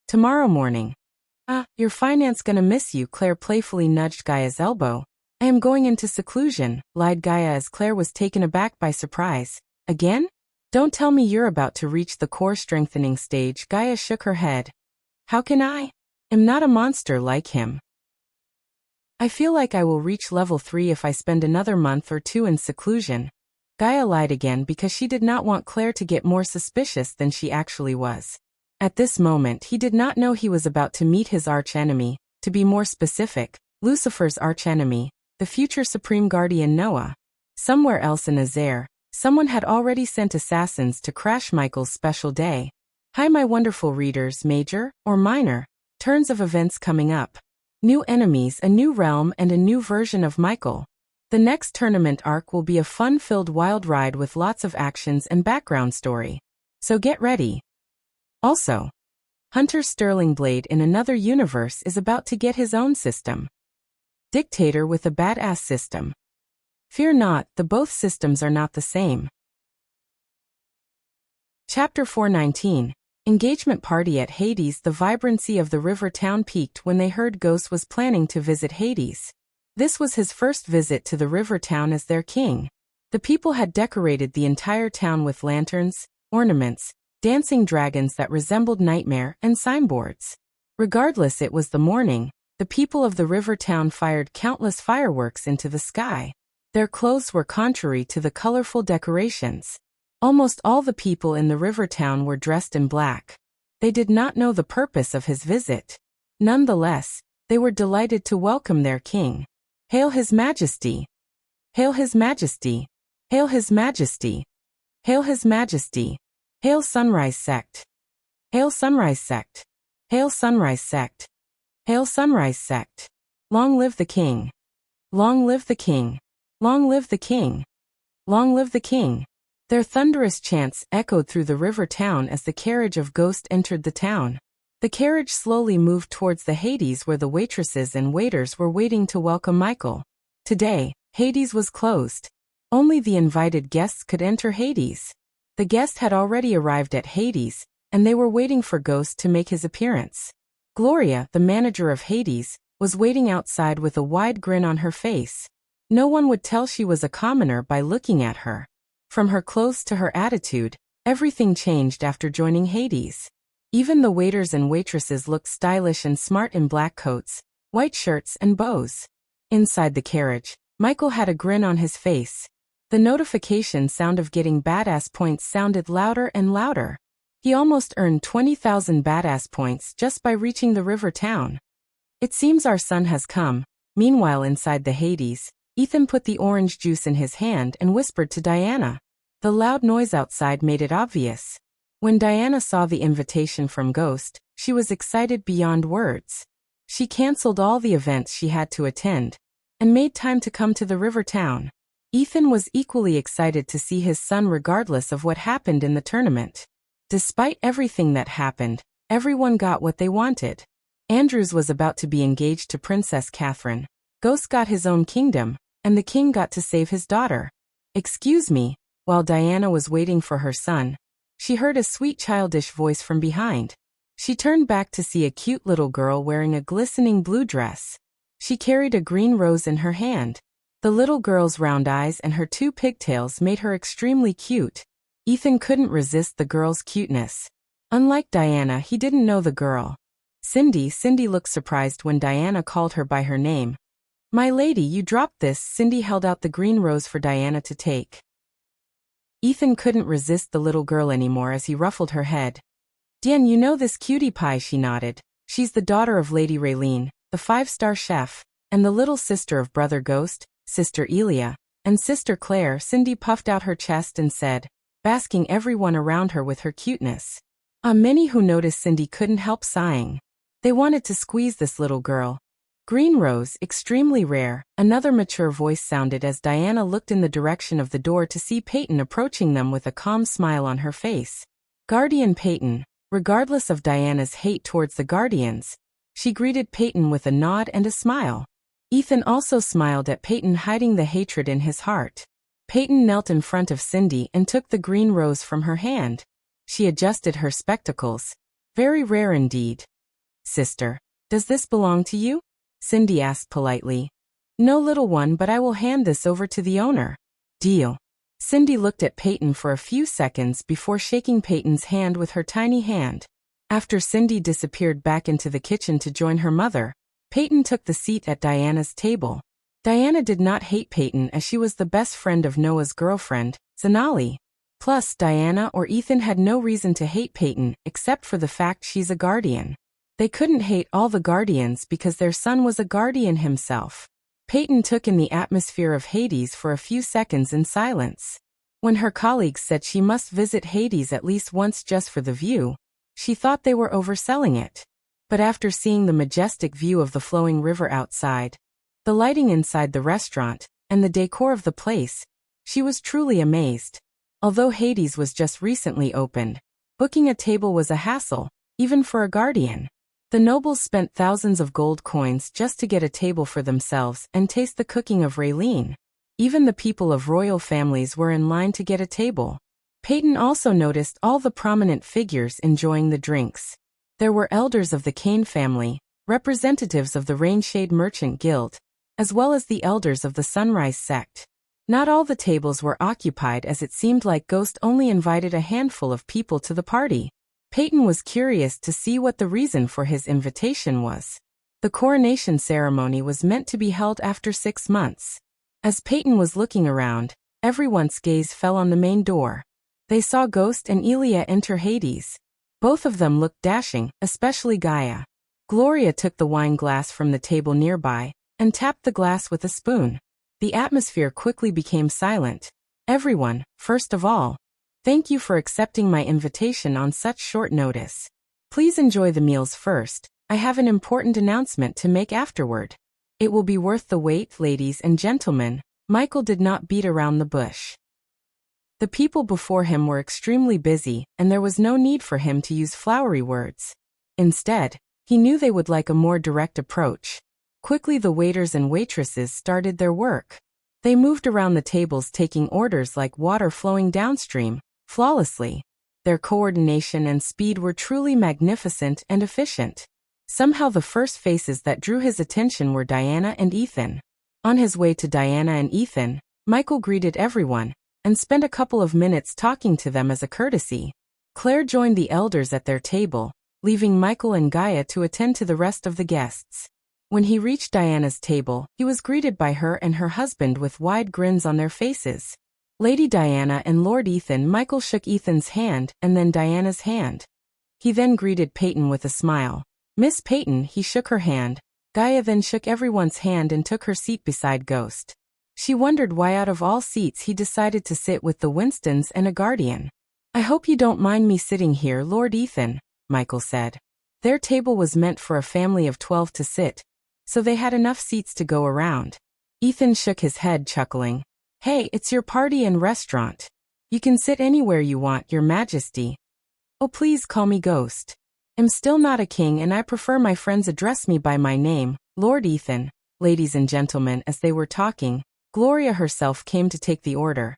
Tomorrow morning. Your finance gonna miss you. Claire playfully nudged Gaia's elbow. I am going into seclusion, lied Gaia as Claire was taken aback by surprise. Again? Don't tell me you're about to reach the core strengthening stage. Gaia shook her head. How can I? I'm not a monster like him. I feel like I will reach level 3 if I spend another month or 2 in seclusion. Gaia lied again because she did not want Claire to get more suspicious than she actually was. At this moment he did not know he was about to meet his archenemy, to be more specific, Lucifer's archenemy, the future Supreme Guardian Noah. Somewhere else in Azair, someone had already sent assassins to crash Michael's special day. Hi my wonderful readers, major, or minor, turns of events coming up. New enemies, a new realm, and a new version of Michael. The next tournament arc will be a fun-filled wild ride with lots of actions and background story. So get ready. Also, Hunter Sterling Blade in another universe is about to get his own system. Dictator with a badass system. Fear not, the both systems are not the same. Chapter 419. Engagement Party at Hades. The vibrancy of the river town peaked when they heard Ghost was planning to visit Hades. This was his first visit to the river town as their king. The people had decorated the entire town with lanterns, ornaments, dancing dragons that resembled nightmare, and signboards. Regardless, it was the morning, the people of the river town fired countless fireworks into the sky. Their clothes were contrary to the colorful decorations. Almost all the people in the river town were dressed in black. They did not know the purpose of his visit. Nonetheless, they were delighted to welcome their king. Hail His Majesty! Hail His Majesty! Hail His Majesty! Hail His Majesty! Hail Sunrise Sect! Hail Sunrise Sect! Hail Sunrise Sect! Hail Sunrise Sect! Long live the king! Long live the king! Long live the king! Long live the king! Their thunderous chants echoed through the river town as the carriage of Ghost entered the town. The carriage slowly moved towards the Hades where the waitresses and waiters were waiting to welcome Michael. Today, Hades was closed. Only the invited guests could enter Hades. The guest had already arrived at Hades, and they were waiting for Ghost to make his appearance. Gloria, the manager of Hades, was waiting outside with a wide grin on her face. No one would tell she was a commoner by looking at her. From her clothes to her attitude, everything changed after joining Hades. Even the waiters and waitresses looked stylish and smart in black coats, white shirts and bows. Inside the carriage, Michael had a grin on his face. The notification sound of getting badass points sounded louder and louder. He almost earned 20,000 badass points just by reaching the river town. It seems our son has come. Meanwhile, inside the Hades, Ethan put the orange juice in his hand and whispered to Diana. The loud noise outside made it obvious. When Diana saw the invitation from Ghost, she was excited beyond words. She canceled all the events she had to attend and made time to come to the river town. Ethan was equally excited to see his son regardless of what happened in the tournament. Despite everything that happened, everyone got what they wanted. Andrews was about to be engaged to Princess Catherine. Ghost got his own kingdom, and the king got to save his daughter. Excuse me, while Diana was waiting for her son, she heard a sweet childish voice from behind. She turned back to see a cute little girl wearing a glistening blue dress. She carried a green rose in her hand. The little girl's round eyes and her 2 pigtails made her extremely cute. Ethan couldn't resist the girl's cuteness. Unlike Diana, he didn't know the girl. Cindy looked surprised when Diana called her by her name. My lady, you dropped this. Cindy held out the green rose for Diana to take. Ethan couldn't resist the little girl anymore as he ruffled her head. Diane, you know this cutie pie, she nodded. She's the daughter of Lady Raylene, the 5-star chef, and the little sister of Brother Ghost, Sister Elia, and Sister Claire. Cindy puffed out her chest and said, basking everyone around her with her cuteness. Many who noticed Cindy couldn't help sighing. They wanted to squeeze this little girl. Green rose, extremely rare, another mature voice sounded as Diana looked in the direction of the door to see Peyton approaching them with a calm smile on her face. Guardian Peyton. Regardless of Diana's hate towards the Guardians, she greeted Peyton with a nod and a smile. Ethan also smiled at Peyton, hiding the hatred in his heart. Peyton knelt in front of Cindy and took the green rose from her hand. She adjusted her spectacles. Very rare indeed. Sister, does this belong to you? Cindy asked politely. No, little one, but I will hand this over to the owner. Deal. Cindy looked at Peyton for a few seconds before shaking Peyton's hand with her tiny hand. After Cindy disappeared back into the kitchen to join her mother, Peyton took the seat at Diana's table. Diana did not hate Peyton as she was the best friend of Noah's girlfriend, Zanali. Plus, Diana or Ethan had no reason to hate Peyton except for the fact she's a guardian. They couldn't hate all the guardians because their son was a guardian himself. Peyton took in the atmosphere of Hades for a few seconds in silence. When her colleagues said she must visit Hades at least once just for the view, she thought they were overselling it. But after seeing the majestic view of the flowing river outside, the lighting inside the restaurant, and the decor of the place, she was truly amazed. Although Hades was just recently opened, booking a table was a hassle, even for a guardian. The nobles spent thousands of gold coins just to get a table for themselves and taste the cooking of Raylene. Even the people of royal families were in line to get a table. Peyton also noticed all the prominent figures enjoying the drinks. There were elders of the Kane family, representatives of the Rainshade Merchant Guild, as well as the elders of the Sunrise sect. Not all the tables were occupied as it seemed like Ghost only invited a handful of people to the party. Peyton was curious to see what the reason for his invitation was. The coronation ceremony was meant to be held after 6 months. As Peyton was looking around, everyone's gaze fell on the main door. They saw Ghost and Elia enter Hades. Both of them looked dashing, especially Gaia. Gloria took the wine glass from the table nearby and tapped the glass with a spoon. The atmosphere quickly became silent. Everyone, first of all, thank you for accepting my invitation on such short notice. Please enjoy the meals first. I have an important announcement to make afterward. It will be worth the wait, ladies and gentlemen. Michael did not beat around the bush. The people before him were extremely busy, and there was no need for him to use flowery words. Instead, he knew they would like a more direct approach. Quickly the waiters and waitresses started their work. They moved around the tables taking orders like water flowing downstream, flawlessly. Their coordination and speed were truly magnificent and efficient. Somehow the first faces that drew his attention were Diana and Ethan. On his way to Diana and Ethan, Michael greeted everyone and spent a couple of minutes talking to them as a courtesy. Claire joined the elders at their table, leaving Michael and Gaia to attend to the rest of the guests. When he reached Diana's table, he was greeted by her and her husband with wide grins on their faces. Lady Diana and Lord Ethan. Michael shook Ethan's hand and then Diana's hand. He then greeted Peyton with a smile. Miss Peyton, he shook her hand. Gaia then shook everyone's hand and took her seat beside Ghost. She wondered why out of all seats he decided to sit with the Winstons and a guardian. I hope you don't mind me sitting here, Lord Ethan, Michael said. Their table was meant for a family of 12 to sit, so they had enough seats to go around. Ethan shook his head, chuckling. Hey, it's your party and restaurant. You can sit anywhere you want, Your Majesty. Oh, please call me Ghost. I'm still not a king and I prefer my friends address me by my name, Lord Ethan. Ladies and gentlemen, as they were talking, Gloria herself came to take the order.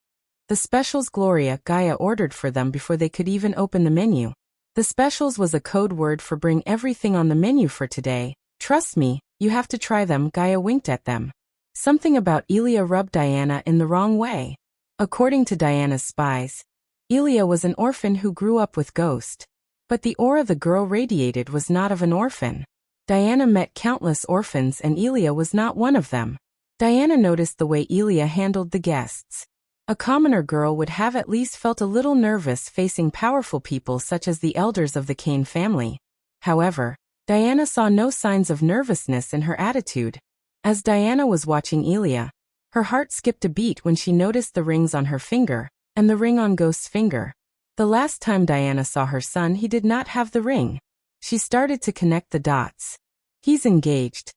The specials Gaia ordered for them before they could even open the menu. The specials was a code word for bring everything on the menu for today. Trust me, you have to try them. Gaia winked at them. Something about Elia rubbed Diana in the wrong way. According to Diana's spies, Elia was an orphan who grew up with Ghost. But the aura the girl radiated was not of an orphan. Diana met countless orphans and Elia was not one of them. Diana noticed the way Elia handled the guests. A commoner girl would have at least felt a little nervous facing powerful people such as the elders of the Kane family. However, Diana saw no signs of nervousness in her attitude. As Diana was watching Elia, her heart skipped a beat when she noticed the rings on her finger and the ring on Ghost's finger. The last time Diana saw her son, he did not have the ring. She started to connect the dots. He's engaged.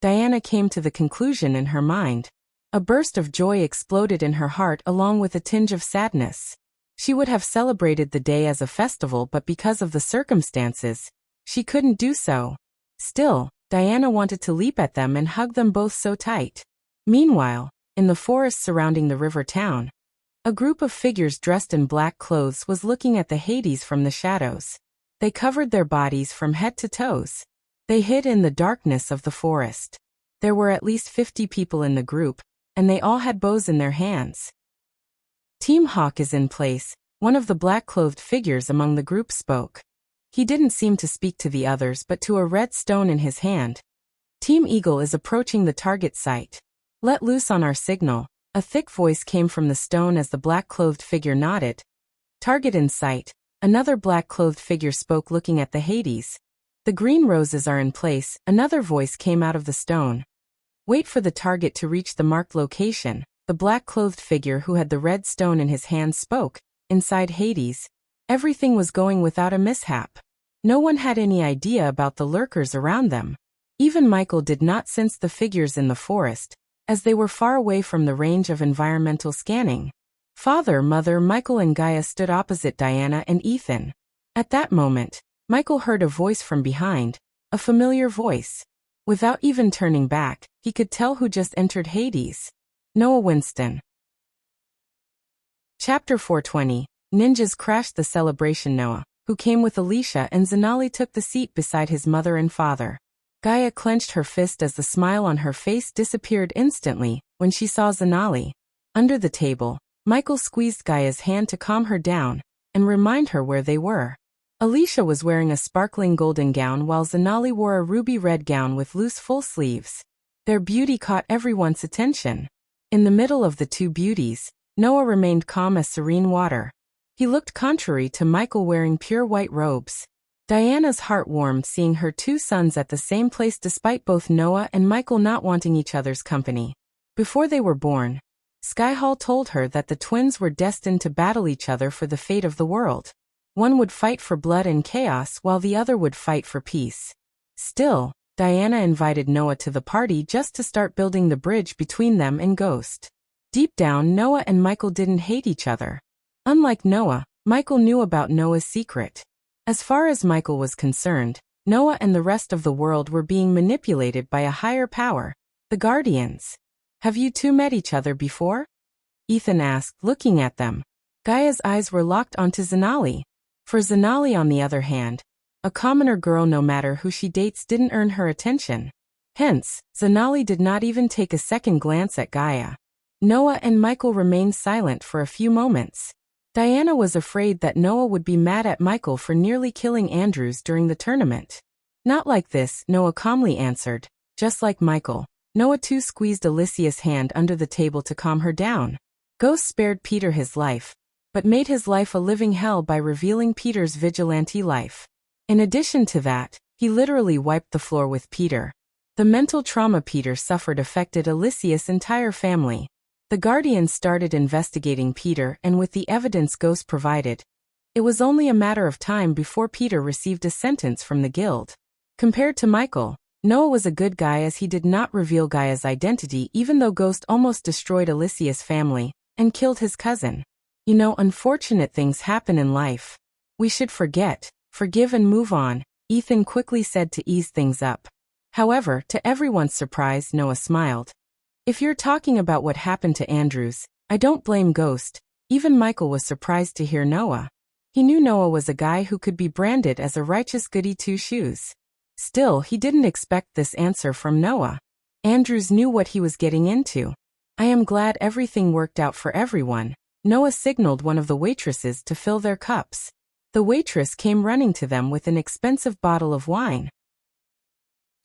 Diana came to the conclusion in her mind. A burst of joy exploded in her heart along with a tinge of sadness. She would have celebrated the day as a festival, but because of the circumstances, she couldn't do so. Still, Diana wanted to leap at them and hug them both so tight. Meanwhile, in the forest surrounding the river town, a group of figures dressed in black clothes was looking at the Hades from the shadows. They covered their bodies from head to toes. They hid in the darkness of the forest. There were at least 50 people in the group, and they all had bows in their hands. Team Hawk is in place, one of the black-clothed figures among the group spoke. He didn't seem to speak to the others but to a red stone in his hand. Team Eagle is approaching the target site. Let loose on our signal. A thick voice came from the stone as the black-clothed figure nodded. Target in sight. Another black-clothed figure spoke looking at the Hades. The green roses are in place. Another voice came out of the stone. Wait for the target to reach the marked location. The black-clothed figure who had the red stone in his hand spoke. Inside Hades, everything was going without a mishap. No one had any idea about the lurkers around them. Even Michael did not sense the figures in the forest, as they were far away from the range of environmental scanning. Father, Mother, Michael and Gaia stood opposite Diana and Ethan. At that moment, Michael heard a voice from behind, a familiar voice. Without even turning back, he could tell who just entered Hades. Noah Winston. Chapter 420. Ninjas crashed the celebration. Noah, who came with Alicia and Zanali, took the seat beside his mother and father. Gaia clenched her fist as the smile on her face disappeared instantly when she saw Zanali. Under the table, Michael squeezed Gaia's hand to calm her down and remind her where they were. Alicia was wearing a sparkling golden gown while Zanali wore a ruby red gown with loose full sleeves. Their beauty caught everyone's attention. In the middle of the two beauties, Noah remained calm as serene water. He looked contrary to Michael wearing pure white robes. Diana's heart warmed seeing her two sons at the same place despite both Noah and Michael not wanting each other's company. Before they were born, Skyhall told her that the twins were destined to battle each other for the fate of the world. One would fight for blood and chaos while the other would fight for peace. Still, Diana invited Noah to the party just to start building the bridge between them and Ghost. Deep down, Noah and Michael didn't hate each other. Unlike Noah, Michael knew about Noah's secret. As far as Michael was concerned, Noah and the rest of the world were being manipulated by a higher power, the Guardians. Have you two met each other before? Ethan asked, looking at them. Gaia's eyes were locked onto Zanali. For Zanali, on the other hand, a commoner girl no matter who she dates didn't earn her attention. Hence, Zanali did not even take a second glance at Gaia. Noah and Michael remained silent for a few moments. Diana was afraid that Noah would be mad at Michael for nearly killing Andrews during the tournament. Not like this, Noah calmly answered. Just like Michael, Noah too squeezed Alicia's hand under the table to calm her down. Ghost spared Peter his life, but made his life a living hell by revealing Peter's vigilante life. In addition to that, he literally wiped the floor with Peter. The mental trauma Peter suffered affected Alicia's entire family. The Guardians started investigating Peter, and with the evidence Ghost provided, it was only a matter of time before Peter received a sentence from the guild. Compared to Michael, Noah was a good guy as he did not reveal Gaia's identity even though Ghost almost destroyed Alicia's family and killed his cousin. You know, unfortunate things happen in life. We should forget, forgive and move on, Ethan quickly said to ease things up. However, to everyone's surprise, Noah smiled. If you're talking about what happened to Andrews, I don't blame Ghost. Even Michael was surprised to hear Noah. He knew Noah was a guy who could be branded as a righteous goody two-shoes. Still, he didn't expect this answer from Noah. Andrews knew what he was getting into. I am glad everything worked out for everyone. Noah signaled one of the waitresses to fill their cups. The waitress came running to them with an expensive bottle of wine.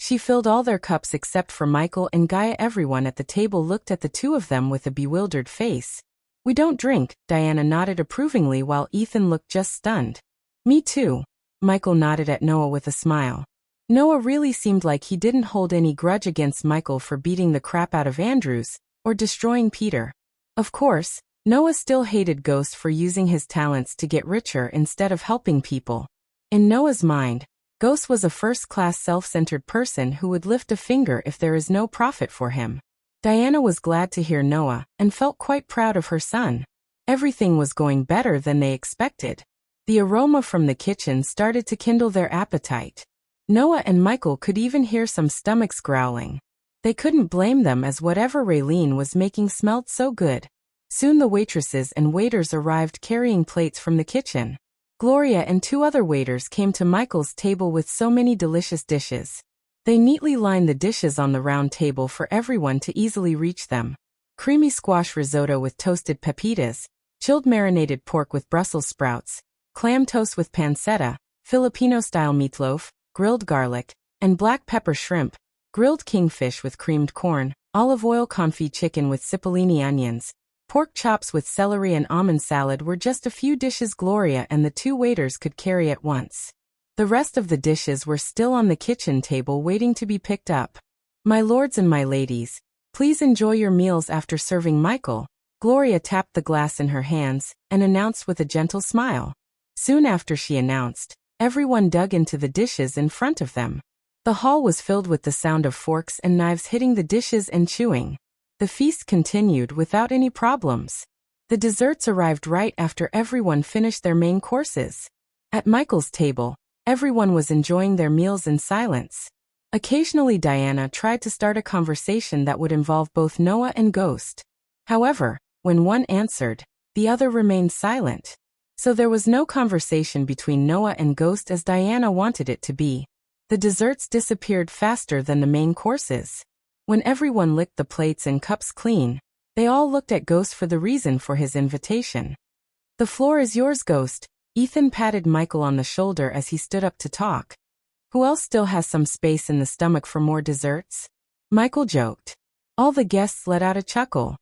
She filled all their cups except for Michael and Gaia. Everyone at the table looked at the two of them with a bewildered face. We don't drink, Diana nodded approvingly while Ethan looked just stunned. Me too. Michael nodded at Noah with a smile. Noah really seemed like he didn't hold any grudge against Michael for beating the crap out of Andrews, or destroying Peter. Of course, Noah still hated Ghost for using his talents to get richer instead of helping people. In Noah's mind, Ghost was a first-class self-centered person who would lift a finger if there is no profit for him. Diana was glad to hear Noah, and felt quite proud of her son. Everything was going better than they expected. The aroma from the kitchen started to kindle their appetite. Noah and Michael could even hear some stomachs growling. They couldn't blame them as whatever Raylene was making smelled so good. Soon the waitresses and waiters arrived carrying plates from the kitchen. Gloria and two other waiters came to Michael's table with so many delicious dishes. They neatly lined the dishes on the round table for everyone to easily reach them. Creamy squash risotto with toasted pepitas, chilled marinated pork with Brussels sprouts, clam toast with pancetta, Filipino-style meatloaf, grilled garlic, and black pepper shrimp, grilled kingfish with creamed corn, olive oil confit chicken with cipollini onions, pork chops with celery and almond salad were just a few dishes Gloria and the two waiters could carry at once. The rest of the dishes were still on the kitchen table waiting to be picked up. My lords and my ladies, please enjoy your meals. After serving Michael, Gloria tapped the glass in her hands and announced with a gentle smile. Soon after she announced, everyone dug into the dishes in front of them. The hall was filled with the sound of forks and knives hitting the dishes and chewing. The feast continued without any problems. The desserts arrived right after everyone finished their main courses. At Michael's table, everyone was enjoying their meals in silence. Occasionally Diana tried to start a conversation that would involve both Noah and Ghost. However, when one answered, the other remained silent. So there was no conversation between Noah and Ghost as Diana wanted it to be. The desserts disappeared faster than the main courses. When everyone licked the plates and cups clean, they all looked at Ghost for the reason for his invitation. The floor is yours, Ghost. Ethan patted Michael on the shoulder as he stood up to talk. Who else still has some space in the stomach for more desserts? Michael joked. All the guests let out a chuckle.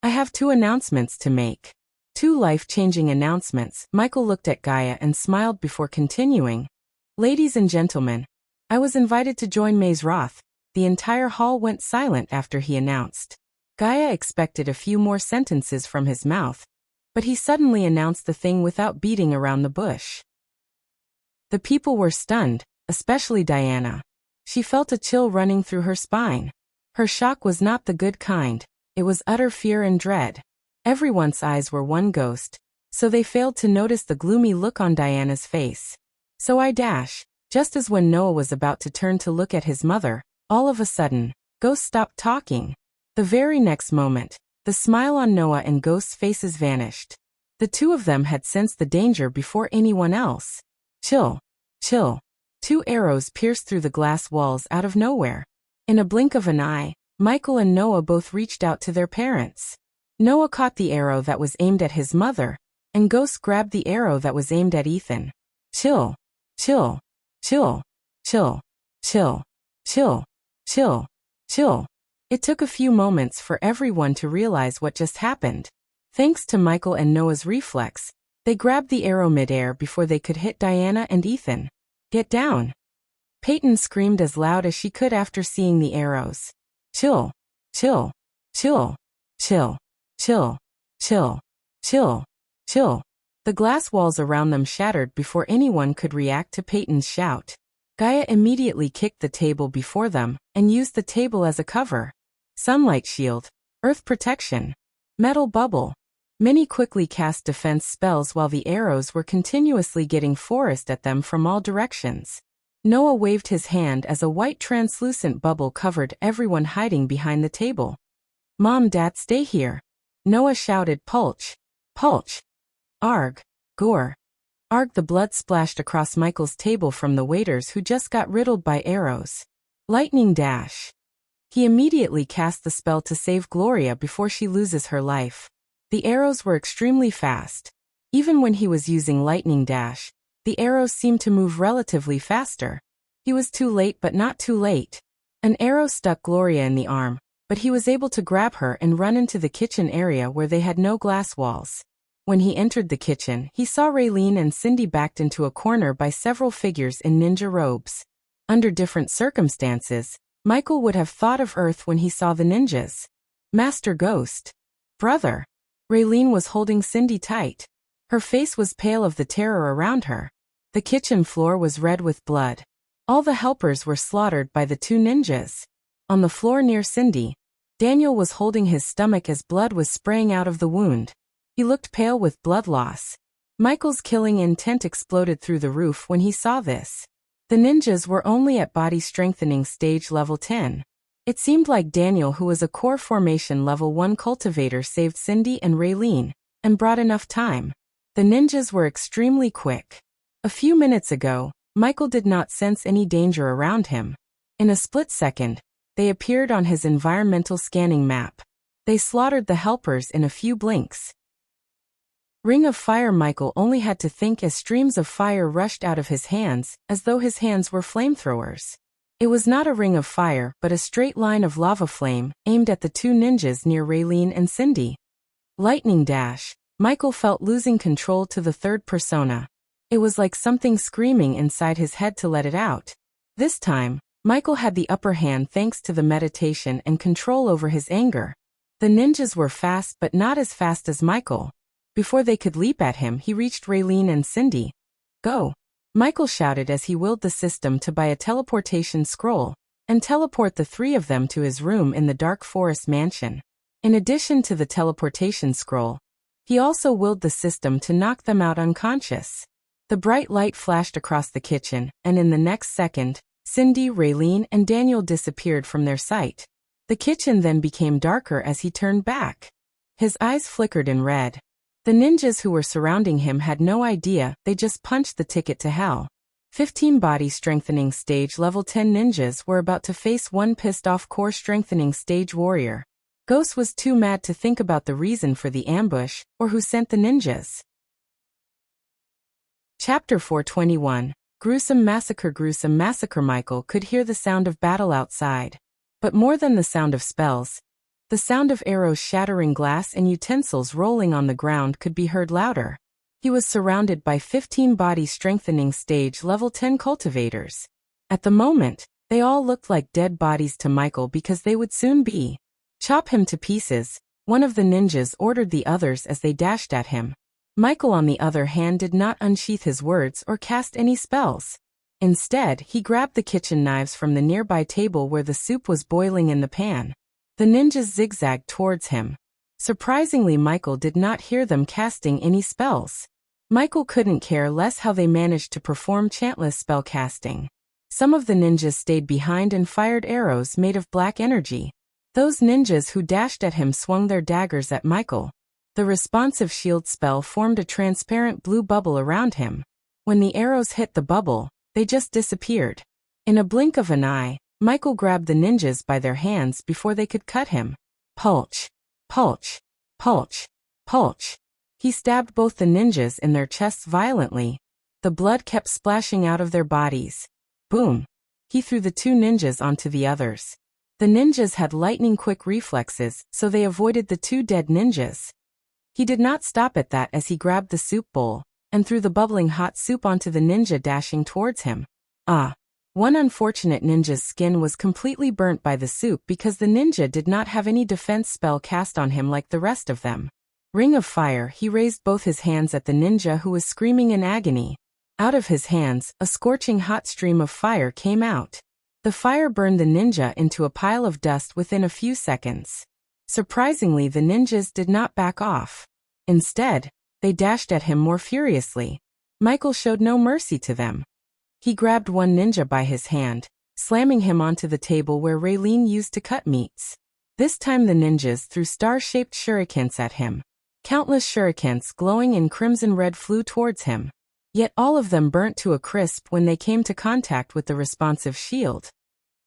I have 2 announcements to make. 2 life-changing announcements. Michael looked at Gaia and smiled before continuing. Ladies and gentlemen, I was invited to join Maze Roth. The entire hall went silent after he announced. Gaia expected a few more sentences from his mouth, but he suddenly announced the thing without beating around the bush. The people were stunned, especially Diana. She felt a chill running through her spine. Her shock was not the good kind, it was utter fear and dread. Everyone's eyes were one Ghost, so they failed to notice the gloomy look on Diana's face. So just as when Noah was about to turn to look at his mother, all of a sudden, Ghost stopped talking. The very next moment, the smile on Noah and Ghost's faces vanished. The two of them had sensed the danger before anyone else. Chill. 2 arrows pierced through the glass walls out of nowhere. In a blink of an eye, Michael and Noah both reached out to their parents. Noah caught the arrow that was aimed at his mother, and Ghost grabbed the arrow that was aimed at Ethan. Chill, chill, chill, chill, chill, chill, chill, chill. It took a few moments for everyone to realize what just happened. Thanks to Michael and Noah's reflex, they grabbed the arrow midair before they could hit Diana and Ethan. Get down! Peyton screamed as loud as she could after seeing the arrows. Chill, chill, chill, chill, chill, chill, chill, chill. The glass walls around them shattered before anyone could react to Peyton's shout. Gaia immediately kicked the table before them and used the table as a cover. Sunlight shield, earth protection, metal bubble. Many quickly cast defense spells while the arrows were continuously getting forced at them from all directions. Noah waved his hand as a white translucent bubble covered everyone hiding behind the table. Mom, Dad, stay here. Noah shouted, Pulch, Pulch. Arg, gore. Arg, the blood splashed across Michael's table from the waiters who just got riddled by arrows. Lightning dash. He immediately cast the spell to save Gloria before she loses her life. The arrows were extremely fast. Even when he was using lightning dash, the arrows seemed to move relatively faster. He was too late, but not too late. An arrow stuck Gloria in the arm, but he was able to grab her and run into the kitchen area where they had no glass walls. When he entered the kitchen, he saw Raylene and Cindy backed into a corner by several figures in ninja robes. Under different circumstances, Michael would have thought of Earth when he saw the ninjas. Master Ghost. Brother. Raylene was holding Cindy tight. Her face was pale of the terror around her. The kitchen floor was red with blood. All the helpers were slaughtered by the two ninjas. On the floor near Cindy, Daniel was holding his stomach as blood was spraying out of the wound. He looked pale with blood loss. Michael's killing intent exploded through the roof when he saw this. The ninjas were only at body strengthening stage level 10. It seemed like Daniel, who was a core formation level 1 cultivator, saved Cindy and Raylene, and brought enough time. The ninjas were extremely quick. A few minutes ago, Michael did not sense any danger around him. In a split second, they appeared on his environmental scanning map. They slaughtered the helpers in a few blinks. Ring of Fire. Michael only had to think as streams of fire rushed out of his hands, as though his hands were flamethrowers. It was not a ring of fire, but a straight line of lava flame, aimed at the two ninjas near Raylene and Cindy. Lightning dash. Michael felt losing control to the third persona. It was like something screaming inside his head to let it out. This time, Michael had the upper hand thanks to the meditation and control over his anger. The ninjas were fast, but not as fast as Michael. Before they could leap at him, he reached Raylene and Cindy. Go! Michael shouted as he willed the system to buy a teleportation scroll and teleport the three of them to his room in the Dark Forest mansion. In addition to the teleportation scroll, he also willed the system to knock them out unconscious. The bright light flashed across the kitchen, and in the next second, Cindy, Raylene, and Daniel disappeared from their sight. The kitchen then became darker as he turned back. His eyes flickered in red. The ninjas who were surrounding him had no idea, they just punched the ticket to hell. 15 body strengthening stage level 10 ninjas were about to face one pissed off core strengthening stage warrior. Ghost was too mad to think about the reason for the ambush, or who sent the ninjas. Chapter 421. Gruesome Massacre. Gruesome Massacre. Michael could hear the sound of battle outside. But more than the sound of spells, the sound of arrows shattering glass and utensils rolling on the ground could be heard louder. He was surrounded by 15 body strengthening stage level 10 cultivators. At the moment, they all looked like dead bodies to Michael because they would soon be. Chop him to pieces, one of the ninjas ordered the others as they dashed at him. Michael, on the other hand, did not unsheath his words or cast any spells. Instead, he grabbed the kitchen knives from the nearby table where the soup was boiling in the pan. The ninjas zigzagged towards him. Surprisingly, Michael did not hear them casting any spells. Michael couldn't care less how they managed to perform chantless spell casting. Some of the ninjas stayed behind and fired arrows made of black energy. Those ninjas who dashed at him swung their daggers at Michael. The responsive shield spell formed a transparent blue bubble around him. When the arrows hit the bubble, they just disappeared. In a blink of an eye, Michael grabbed the ninjas by their hands before they could cut him. Pulch, pulch, pulch, pulch. He stabbed both the ninjas in their chests violently. The blood kept splashing out of their bodies. Boom! He threw the two ninjas onto the others. The ninjas had lightning-quick reflexes, so they avoided the two dead ninjas. He did not stop at that as he grabbed the soup bowl and threw the bubbling hot soup onto the ninja dashing towards him. One unfortunate ninja's skin was completely burnt by the soup because the ninja did not have any defense spell cast on him like the rest of them. Ring of Fire, he raised both his hands at the ninja who was screaming in agony. Out of his hands, a scorching hot stream of fire came out. The fire burned the ninja into a pile of dust within a few seconds. Surprisingly, the ninjas did not back off. Instead, they dashed at him more furiously. Michael showed no mercy to them. He grabbed one ninja by his hand, slamming him onto the table where Raylene used to cut meats. This time the ninjas threw star-shaped shurikens at him. Countless shurikens glowing in crimson red flew towards him. Yet all of them burnt to a crisp when they came to contact with the responsive shield.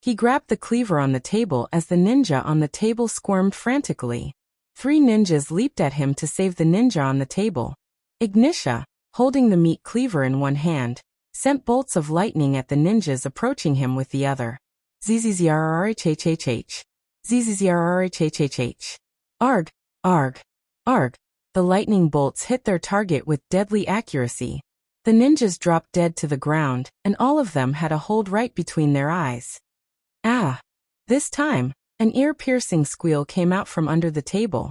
He grabbed the cleaver on the table as the ninja on the table squirmed frantically. 3 ninjas leaped at him to save the ninja on the table. Ignitia, holding the meat cleaver in one hand, sent bolts of lightning at the ninjas approaching him with the other. Zzrrhhhh. Zzrrhhhh. Arg, arg, arg. The lightning bolts hit their target with deadly accuracy. The ninjas dropped dead to the ground, and all of them had a hold right between their eyes. Ah! This time, an ear-piercing squeal came out from under the table.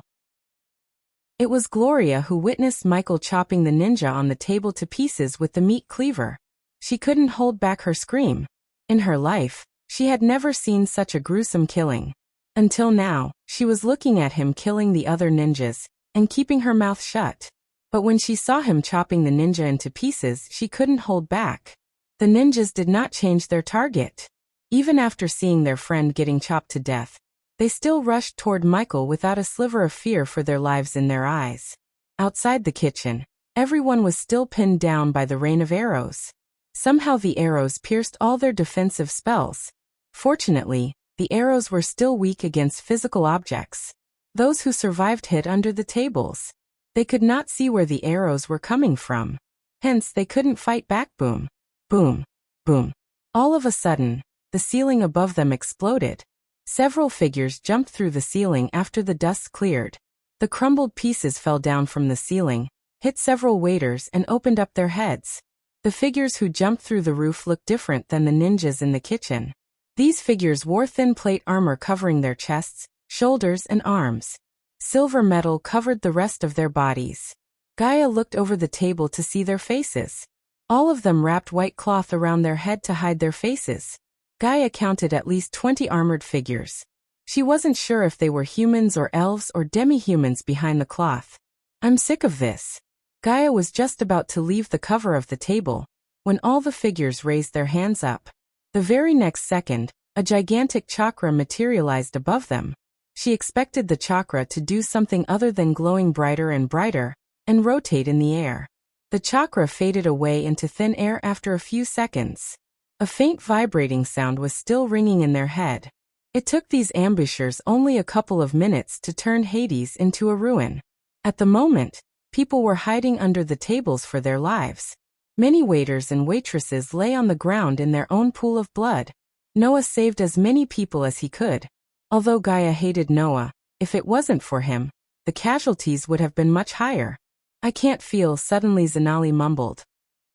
It was Gloria who witnessed Michael chopping the ninja on the table to pieces with the meat cleaver. She couldn't hold back her scream. In her life, she had never seen such a gruesome killing. Until now, she was looking at him killing the other ninjas, and keeping her mouth shut. But when she saw him chopping the ninja into pieces, she couldn't hold back. The ninjas did not change their target. Even after seeing their friend getting chopped to death, they still rushed toward Michael without a sliver of fear for their lives in their eyes. Outside the kitchen, everyone was still pinned down by the rain of arrows. Somehow the arrows pierced all their defensive spells. Fortunately, the arrows were still weak against physical objects. Those who survived hid under the tables. They could not see where the arrows were coming from. Hence they couldn't fight back. Boom, boom, boom. All of a sudden, the ceiling above them exploded. Several figures jumped through the ceiling after the dust cleared. The crumbled pieces fell down from the ceiling, hit several waiters and opened up their heads. The figures who jumped through the roof looked different than the ninjas in the kitchen. These figures wore thin plate armor covering their chests, shoulders and arms. Silver metal covered the rest of their bodies. Gaia looked over the table to see their faces. All of them wrapped white cloth around their head to hide their faces. Gaia counted at least 20 armored figures. She wasn't sure if they were humans or elves or demi-humans behind the cloth. I'm sick of this. Gaia was just about to leave the cover of the table, when all the figures raised their hands up. The very next second, a gigantic chakra materialized above them. She expected the chakra to do something other than glowing brighter and brighter, and rotate in the air. The chakra faded away into thin air after a few seconds. A faint vibrating sound was still ringing in their head. It took these ambushers only a couple of minutes to turn Hades into a ruin. At the moment, people were hiding under the tables for their lives. Many waiters and waitresses lay on the ground in their own pool of blood. Noah saved as many people as he could. Although Gaia hated Noah, if it wasn't for him, the casualties would have been much higher. I can't feel, suddenly Zanali mumbled.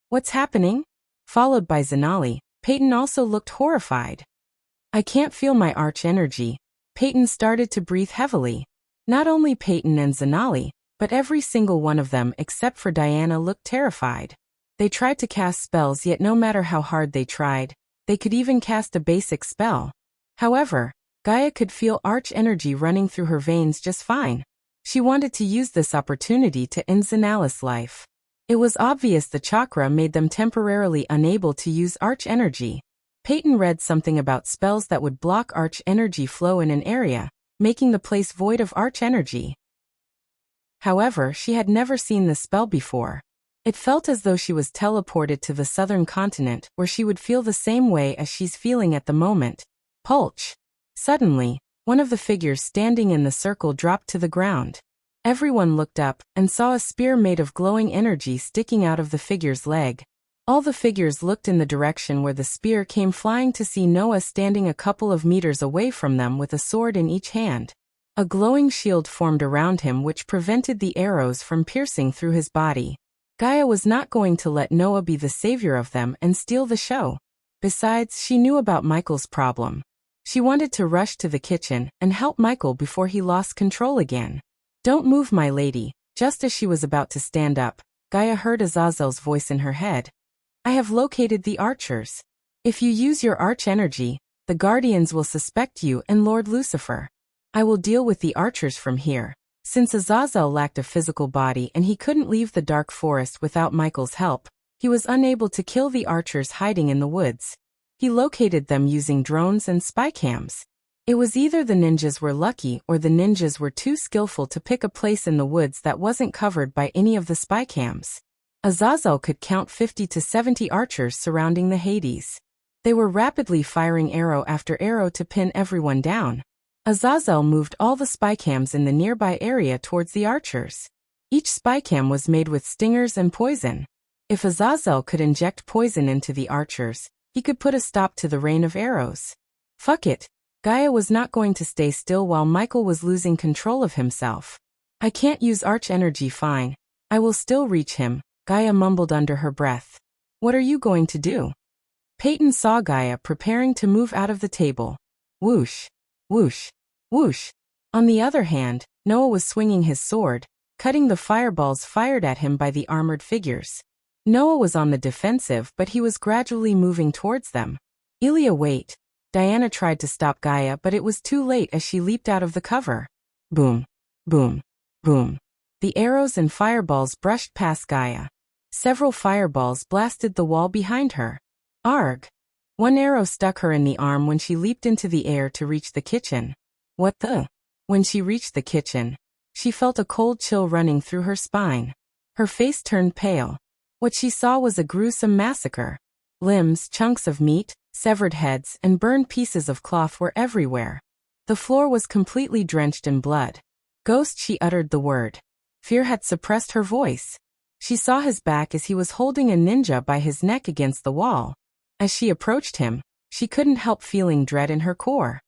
What's happening? Followed by Zanali, Peyton also looked horrified. I can't feel my arch energy. Peyton started to breathe heavily. Not only Peyton and Zanali, but every single one of them except for Diana looked terrified. They tried to cast spells, yet no matter how hard they tried, they could even cast a basic spell. However, Gaia could feel arch energy running through her veins just fine. She wanted to use this opportunity to end Zanali's life. It was obvious the chakra made them temporarily unable to use arch energy. Peyton read something about spells that would block arch energy flow in an area, making the place void of arch energy. However, she had never seen the spell before. It felt as though she was teleported to the southern continent, where she would feel the same way as she's feeling at the moment. Pulch. Suddenly, one of the figures standing in the circle dropped to the ground. Everyone looked up and saw a spear made of glowing energy sticking out of the figure's leg. All the figures looked in the direction where the spear came flying to see Noah standing a couple of meters away from them with a sword in each hand. A glowing shield formed around him which prevented the arrows from piercing through his body. Gaia was not going to let Noah be the savior of them and steal the show. Besides, she knew about Michael's problem. She wanted to rush to the kitchen and help Michael before he lost control again. "Don't move, my lady." Just as she was about to stand up, Gaia heard Azazel's voice in her head. "I have located the archers. If you use your arch energy, the guardians will suspect you and Lord Lucifer. I will deal with the archers from here." Since Azazel lacked a physical body and he couldn't leave the dark forest without Michael's help, he was unable to kill the archers hiding in the woods. He located them using drones and spy cams. It was either the ninjas were lucky or the ninjas were too skillful to pick a place in the woods that wasn't covered by any of the spy cams. Azazel could count 50 to 70 archers surrounding the Hades. They were rapidly firing arrow after arrow to pin everyone down. Azazel moved all the spy cams in the nearby area towards the archers. Each spy cam was made with stingers and poison. If Azazel could inject poison into the archers, he could put a stop to the rain of arrows. Fuck it. Gaia was not going to stay still while Michael was losing control of himself. "I can't use arch energy, fine. I will still reach him," Gaia mumbled under her breath. "What are you going to do?" Peyton saw Gaia preparing to move out of the table. Whoosh. Whoosh. Whoosh. On the other hand, Noah was swinging his sword, cutting the fireballs fired at him by the armored figures. Noah was on the defensive, but he was gradually moving towards them. "Ilya, wait." Diana tried to stop Gaia, but it was too late as she leaped out of the cover. Boom. Boom. Boom. The arrows and fireballs brushed past Gaia. Several fireballs blasted the wall behind her. Arg! One arrow stuck her in the arm when she leaped into the air to reach the kitchen. What the? When she reached the kitchen, she felt a cold chill running through her spine. Her face turned pale. What she saw was a gruesome massacre. Limbs, chunks of meat, severed heads, and burned pieces of cloth were everywhere. The floor was completely drenched in blood. "Ghost," she uttered the word. Fear had suppressed her voice. She saw his back as he was holding a ninja by his neck against the wall. As she approached him, she couldn't help feeling dread in her core.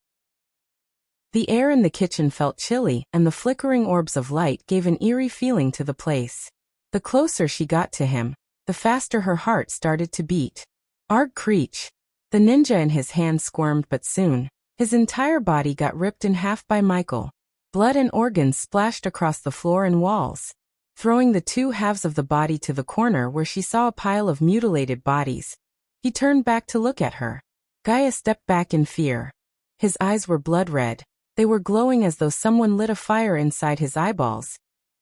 The air in the kitchen felt chilly, and the flickering orbs of light gave an eerie feeling to the place. The closer she got to him, the faster her heart started to beat. Arg Creech. The ninja in his hand squirmed, but soon, his entire body got ripped in half by Michael. Blood and organs splashed across the floor and walls. Throwing the two halves of the body to the corner where she saw a pile of mutilated bodies, he turned back to look at her. Gaia stepped back in fear. His eyes were blood red. They were glowing as though someone lit a fire inside his eyeballs.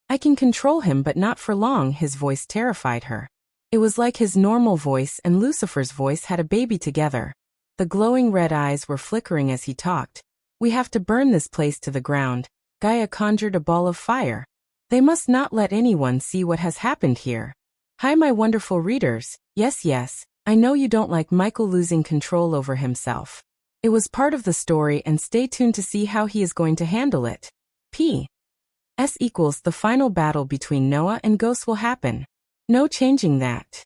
"I can control him, but not for long," his voice terrified her. It was like his normal voice and Lucifer's voice had a baby together. The glowing red eyes were flickering as he talked. "We have to burn this place to the ground." Gaia conjured a ball of fire. "They must not let anyone see what has happened here." Hi, my wonderful readers. Yes, I know you don't like Michael losing control over himself. It was part of the story, and stay tuned to see how he is going to handle it. P.S. equals the final battle between Noah and Ghost will happen. No changing that.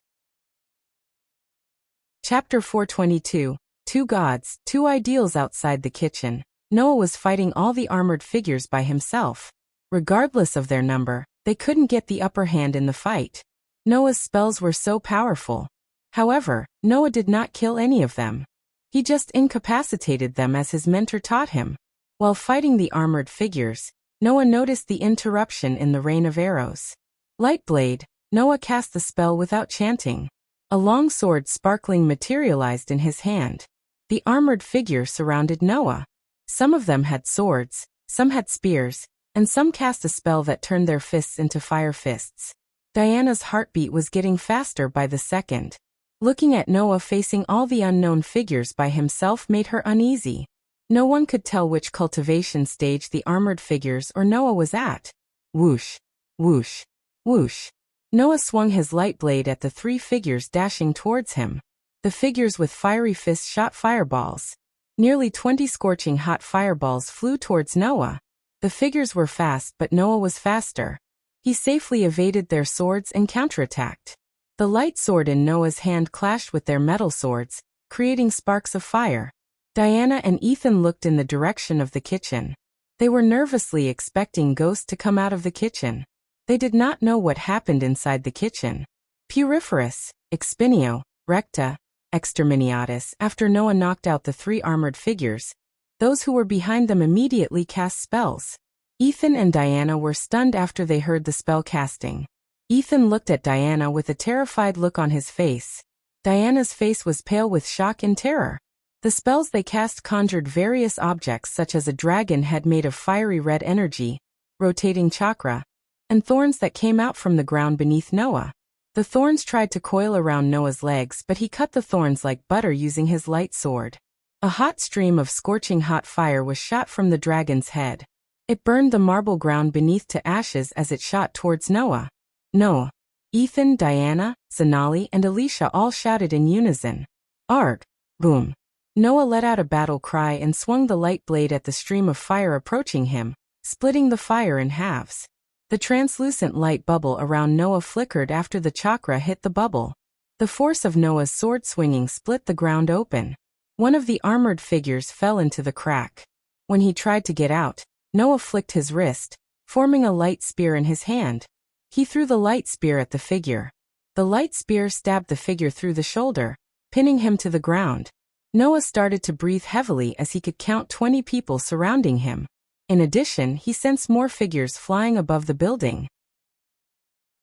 Chapter 422. Two gods, two ideals. Outside the kitchen, Noah was fighting all the armored figures by himself. Regardless of their number, they couldn't get the upper hand in the fight. Noah's spells were so powerful. However, Noah did not kill any of them. He just incapacitated them as his mentor taught him. While fighting the armored figures, Noah noticed the interruption in the rain of arrows. Lightblade. Noah cast the spell without chanting. A long sword sparkling materialized in his hand. The armored figure surrounded Noah. Some of them had swords, some had spears, and some cast a spell that turned their fists into fire fists. Diana's heartbeat was getting faster by the second. Looking at Noah facing all the unknown figures by himself made her uneasy. No one could tell which cultivation stage the armored figures or Noah was at. Whoosh, whoosh, whoosh. Noah swung his light blade at the three figures dashing towards him. The figures with fiery fists shot fireballs. Nearly 20 scorching hot fireballs flew towards Noah. The figures were fast, but Noah was faster. He safely evaded their swords and counterattacked. The light sword in Noah's hand clashed with their metal swords, creating sparks of fire. Diana and Ethan looked in the direction of the kitchen. They were nervously expecting Ghost to come out of the kitchen. They did not know what happened inside the kitchen. Puriferous, expinio, recta, exterminiatus. After Noah knocked out the 3 armored figures, those who were behind them immediately cast spells. Ethan and Diana were stunned after they heard the spell casting. Ethan looked at Diana with a terrified look on his face. Diana's face was pale with shock and terror. The spells they cast conjured various objects such as a dragon head made of fiery red energy, rotating chakra, and thorns that came out from the ground beneath Noah. The thorns tried to coil around Noah's legs, but he cut the thorns like butter using his light sword. A hot stream of scorching hot fire was shot from the dragon's head. It burned the marble ground beneath to ashes as it shot towards Noah. No. Ethan, Diana, Zanali, and Alicia all shouted in unison. Arg! Boom! Noah let out a battle cry and swung the light blade at the stream of fire approaching him, splitting the fire in halves. The translucent light bubble around Noah flickered after the chakra hit the bubble. The force of Noah's sword swinging split the ground open. One of the armored figures fell into the crack. When he tried to get out, Noah flicked his wrist, forming a light spear in his hand. He threw the light spear at the figure. The light spear stabbed the figure through the shoulder, pinning him to the ground. Noah started to breathe heavily as he could count 20 people surrounding him. In addition, he sensed more figures flying above the building.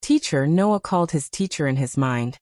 Teacher, Noah called his teacher in his mind.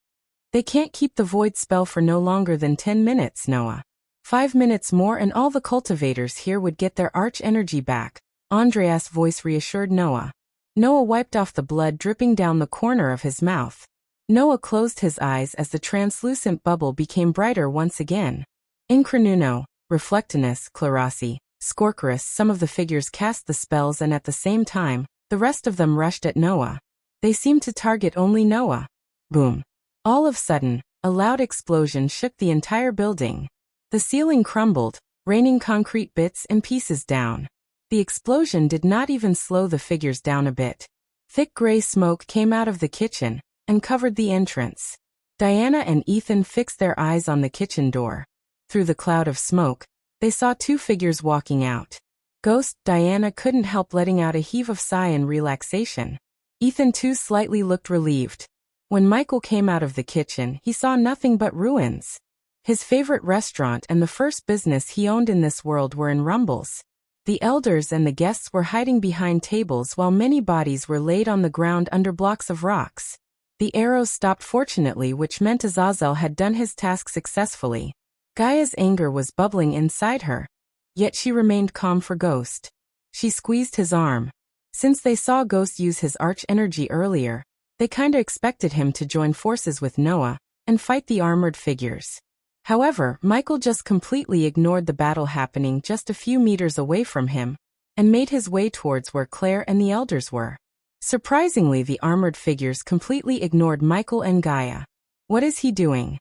They can't keep the void spell for no longer than 10 minutes, Noah. 5 minutes more and all the cultivators here would get their arch energy back, Andreas' voice reassured Noah. Noah wiped off the blood dripping down the corner of his mouth. Noah closed his eyes as the translucent bubble became brighter once again. Increnuno, Reflectinus, Clarasi, Scorchorus. Some of the figures cast the spells and at the same time, the rest of them rushed at Noah. They seemed to target only Noah. Boom. All of a sudden, a loud explosion shook the entire building. The ceiling crumbled, raining concrete bits and pieces down. The explosion did not even slow the figures down a bit. Thick gray smoke came out of the kitchen and covered the entrance. Diana and Ethan fixed their eyes on the kitchen door. Through the cloud of smoke, they saw 2 figures walking out. Ghost. Diana couldn't help letting out a heave of sigh in relaxation. Ethan too slightly looked relieved. When Michael came out of the kitchen, he saw nothing but ruins. His favorite restaurant and the first business he owned in this world were in rumbles. The elders and the guests were hiding behind tables while many bodies were laid on the ground under blocks of rocks. The arrows stopped fortunately, which meant Azazel had done his task successfully. Gaia's anger was bubbling inside her, yet she remained calm for Ghost. She squeezed his arm. Since they saw Ghost use his arch energy earlier, they kinda expected him to join forces with Noah and fight the armored figures. However, Michael just completely ignored the battle happening just a few meters away from him and made his way towards where Claire and the elders were. Surprisingly, the armored figures completely ignored Michael and Gaia. What is he doing?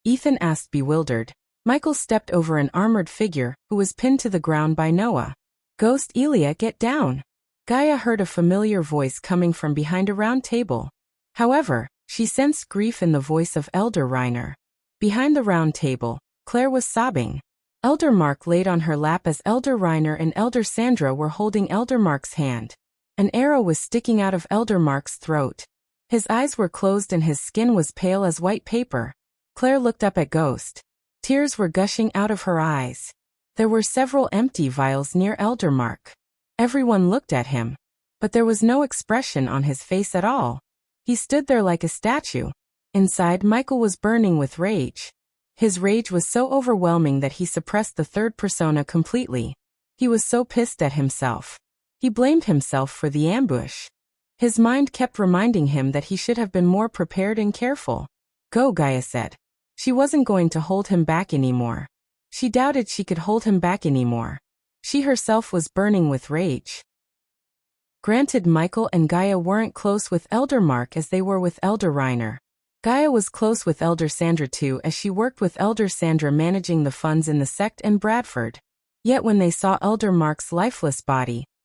Ethan asked, bewildered. Michael stepped over an armored figure who was pinned to the ground by Noah. Ghost. Elia, get down. Gaia heard a familiar voice coming from behind a round table. However, she sensed grief in the voice of Elder Reiner. Behind the round table, Claire was sobbing. Elder Mark laid on her lap as Elder Reiner and Elder Sandra were holding Elder Mark's hand. An arrow was sticking out of Elder Mark's throat. His eyes were closed and his skin was pale as white paper. Claire looked up at Ghost. Tears were gushing out of her eyes. There were several empty vials near Elder Mark. Everyone looked at him, but there was no expression on his face at all. He stood there like a statue. Inside, Michael was burning with rage. His rage was so overwhelming that he suppressed the third persona completely. He was so pissed at himself. He blamed himself for the ambush. His mind kept reminding him that he should have been more prepared and careful. Go, Gaia said. She wasn't going to hold him back anymore. She doubted she could hold him back anymore. She herself was burning with rage. Granted, Michael and Gaia weren't close with Elder Mark as they were with Elder Reiner. Gaia was close with Elder Sandra too, as she worked with Elder Sandra managing the funds in the sect and Bradford. Yet when they saw Elder Mark's lifeless body,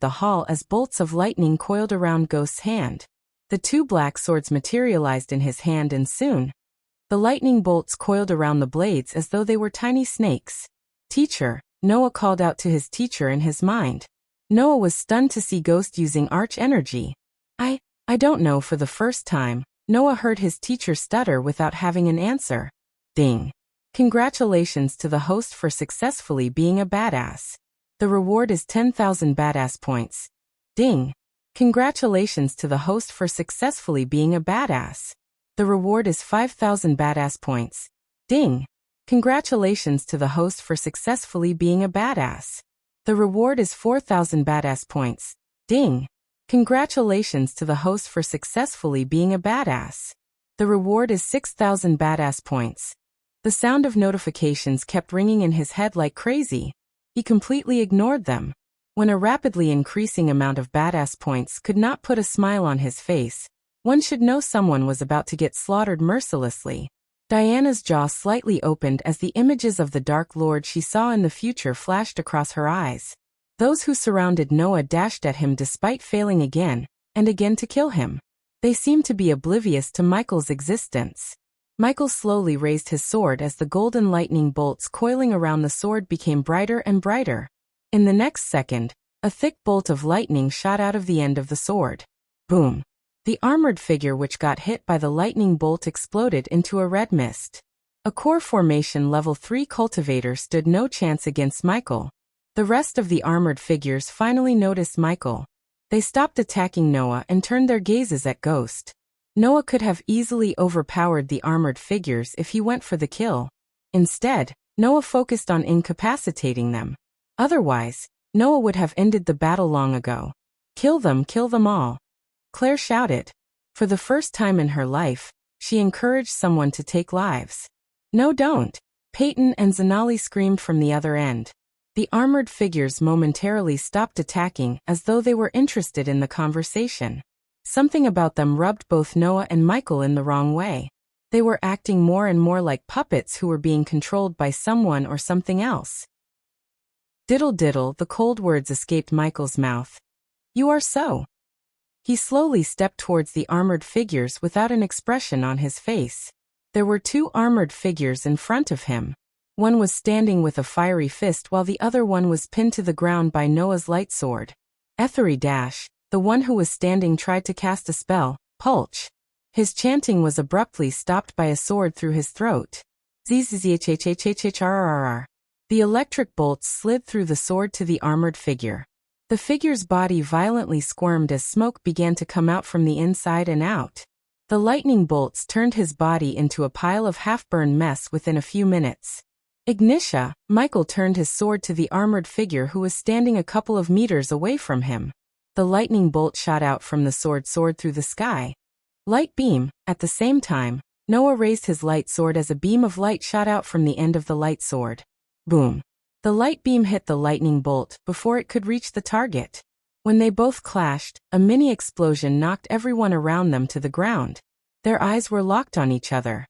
the hall as bolts of lightning coiled around Ghost's hand. The two black swords materialized in his hand and soon, the lightning bolts coiled around the blades as though they were tiny snakes. "Teacher," Noah called out to his teacher in his mind. Noah was stunned to see Ghost using arch energy. I don't know." For the first time, Noah heard his teacher stutter without having an answer. Ding. "Congratulations to the host for successfully being a badass. The reward is 10,000 badass points." Ding. "Congratulations to the host for successfully being a badass. The reward is 5,000 badass points." Ding. "Congratulations to the host for successfully being a badass. The reward is 4,000 badass points." Ding. "Congratulations to the host for successfully being a badass. The reward is 6,000 badass points." The sound of notifications kept ringing in his head like crazy. He completely ignored them. When a rapidly increasing amount of badass points could not put a smile on his face, one should know someone was about to get slaughtered mercilessly. Diana's jaw slightly opened as the images of the Dark Lord she saw in the future flashed across her eyes. Those who surrounded Noah dashed at him despite failing again and again to kill him. They seemed to be oblivious to Michael's existence. Michael slowly raised his sword as the golden lightning bolts coiling around the sword became brighter and brighter. In the next second, a thick bolt of lightning shot out of the end of the sword. Boom! The armored figure which got hit by the lightning bolt exploded into a red mist. A core formation level 3 cultivator stood no chance against Michael. The rest of the armored figures finally noticed Michael. They stopped attacking Noah and turned their gazes at Ghost. Noah could have easily overpowered the armored figures if he went for the kill. Instead, Noah focused on incapacitating them. Otherwise, Noah would have ended the battle long ago. Kill them all," Claire shouted. For the first time in her life, she encouraged someone to take lives. "No, don't," Peyton and Zanali screamed from the other end. The armored figures momentarily stopped attacking as though they were interested in the conversation. Something about them rubbed both Noah and Michael in the wrong way. They were acting more and more like puppets who were being controlled by someone or something else. "Diddle diddle," the cold words escaped Michael's mouth. "You are so." He slowly stepped towards the armored figures without an expression on his face. There were two armored figures in front of him. One was standing with a fiery fist while the other one was pinned to the ground by Noah's light sword. Ethery Dash, the one who was standing, tried to cast a spell, Pulch. His chanting was abruptly stopped by a sword through his throat. Zzzzhhhhhhrrr. The electric bolts slid through the sword to the armored figure. The figure's body violently squirmed as smoke began to come out from the inside and out. The lightning bolts turned his body into a pile of half-burned mess within a few minutes. Ignitia, Michael turned his sword to the armored figure who was standing a couple of meters away from him. The lightning bolt shot out from the sword soared through the sky. Light beam. At the same time, Noah raised his light sword as a beam of light shot out from the end of the light sword. Boom. The light beam hit the lightning bolt before it could reach the target. When they both clashed, a mini explosion knocked everyone around them to the ground. Their eyes were locked on each other.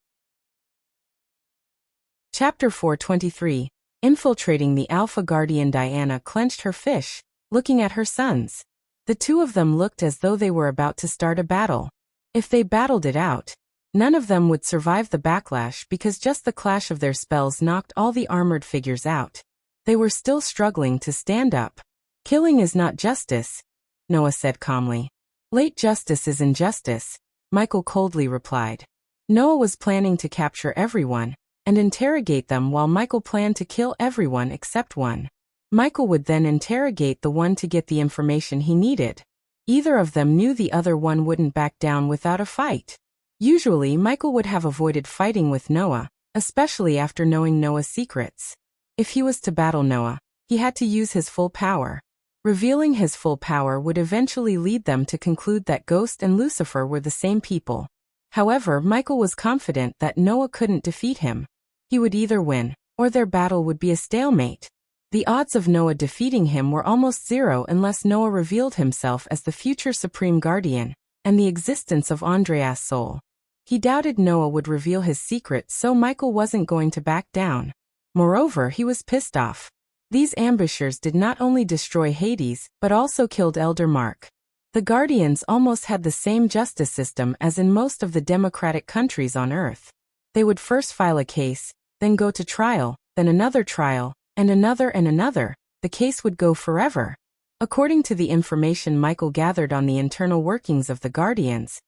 Chapter 423. Infiltrating the Alpha Guardian. Diana clenched her fish, looking at her sons. The two of them looked as though they were about to start a battle. If they battled it out, none of them would survive the backlash because just the clash of their spells knocked all the armored figures out. They were still struggling to stand up. "Killing is not justice," Noah said calmly. "Late justice is injustice," Michael coldly replied. Noah was planning to capture everyone and interrogate them while Michael planned to kill everyone except one. Michael would then interrogate the one to get the information he needed. Either of them knew the other one wouldn't back down without a fight. Usually, Michael would have avoided fighting with Noah, especially after knowing Noah's secrets. If he was to battle Noah, he had to use his full power. Revealing his full power would eventually lead them to conclude that Ghost and Lucifer were the same people. However, Michael was confident that Noah couldn't defeat him. He would either win, or their battle would be a stalemate. The odds of Noah defeating him were almost zero unless Noah revealed himself as the future Supreme Guardian, and the existence of Andreas' soul. He doubted Noah would reveal his secret, so Michael wasn't going to back down. Moreover, he was pissed off. These ambushers did not only destroy Hades, but also killed Elder Mark. The Guardians almost had the same justice system as in most of the democratic countries on Earth. They would first file a case, then go to trial, then another trial, and another. The case would go forever. According to the information Michael gathered on the internal workings of the Guardians,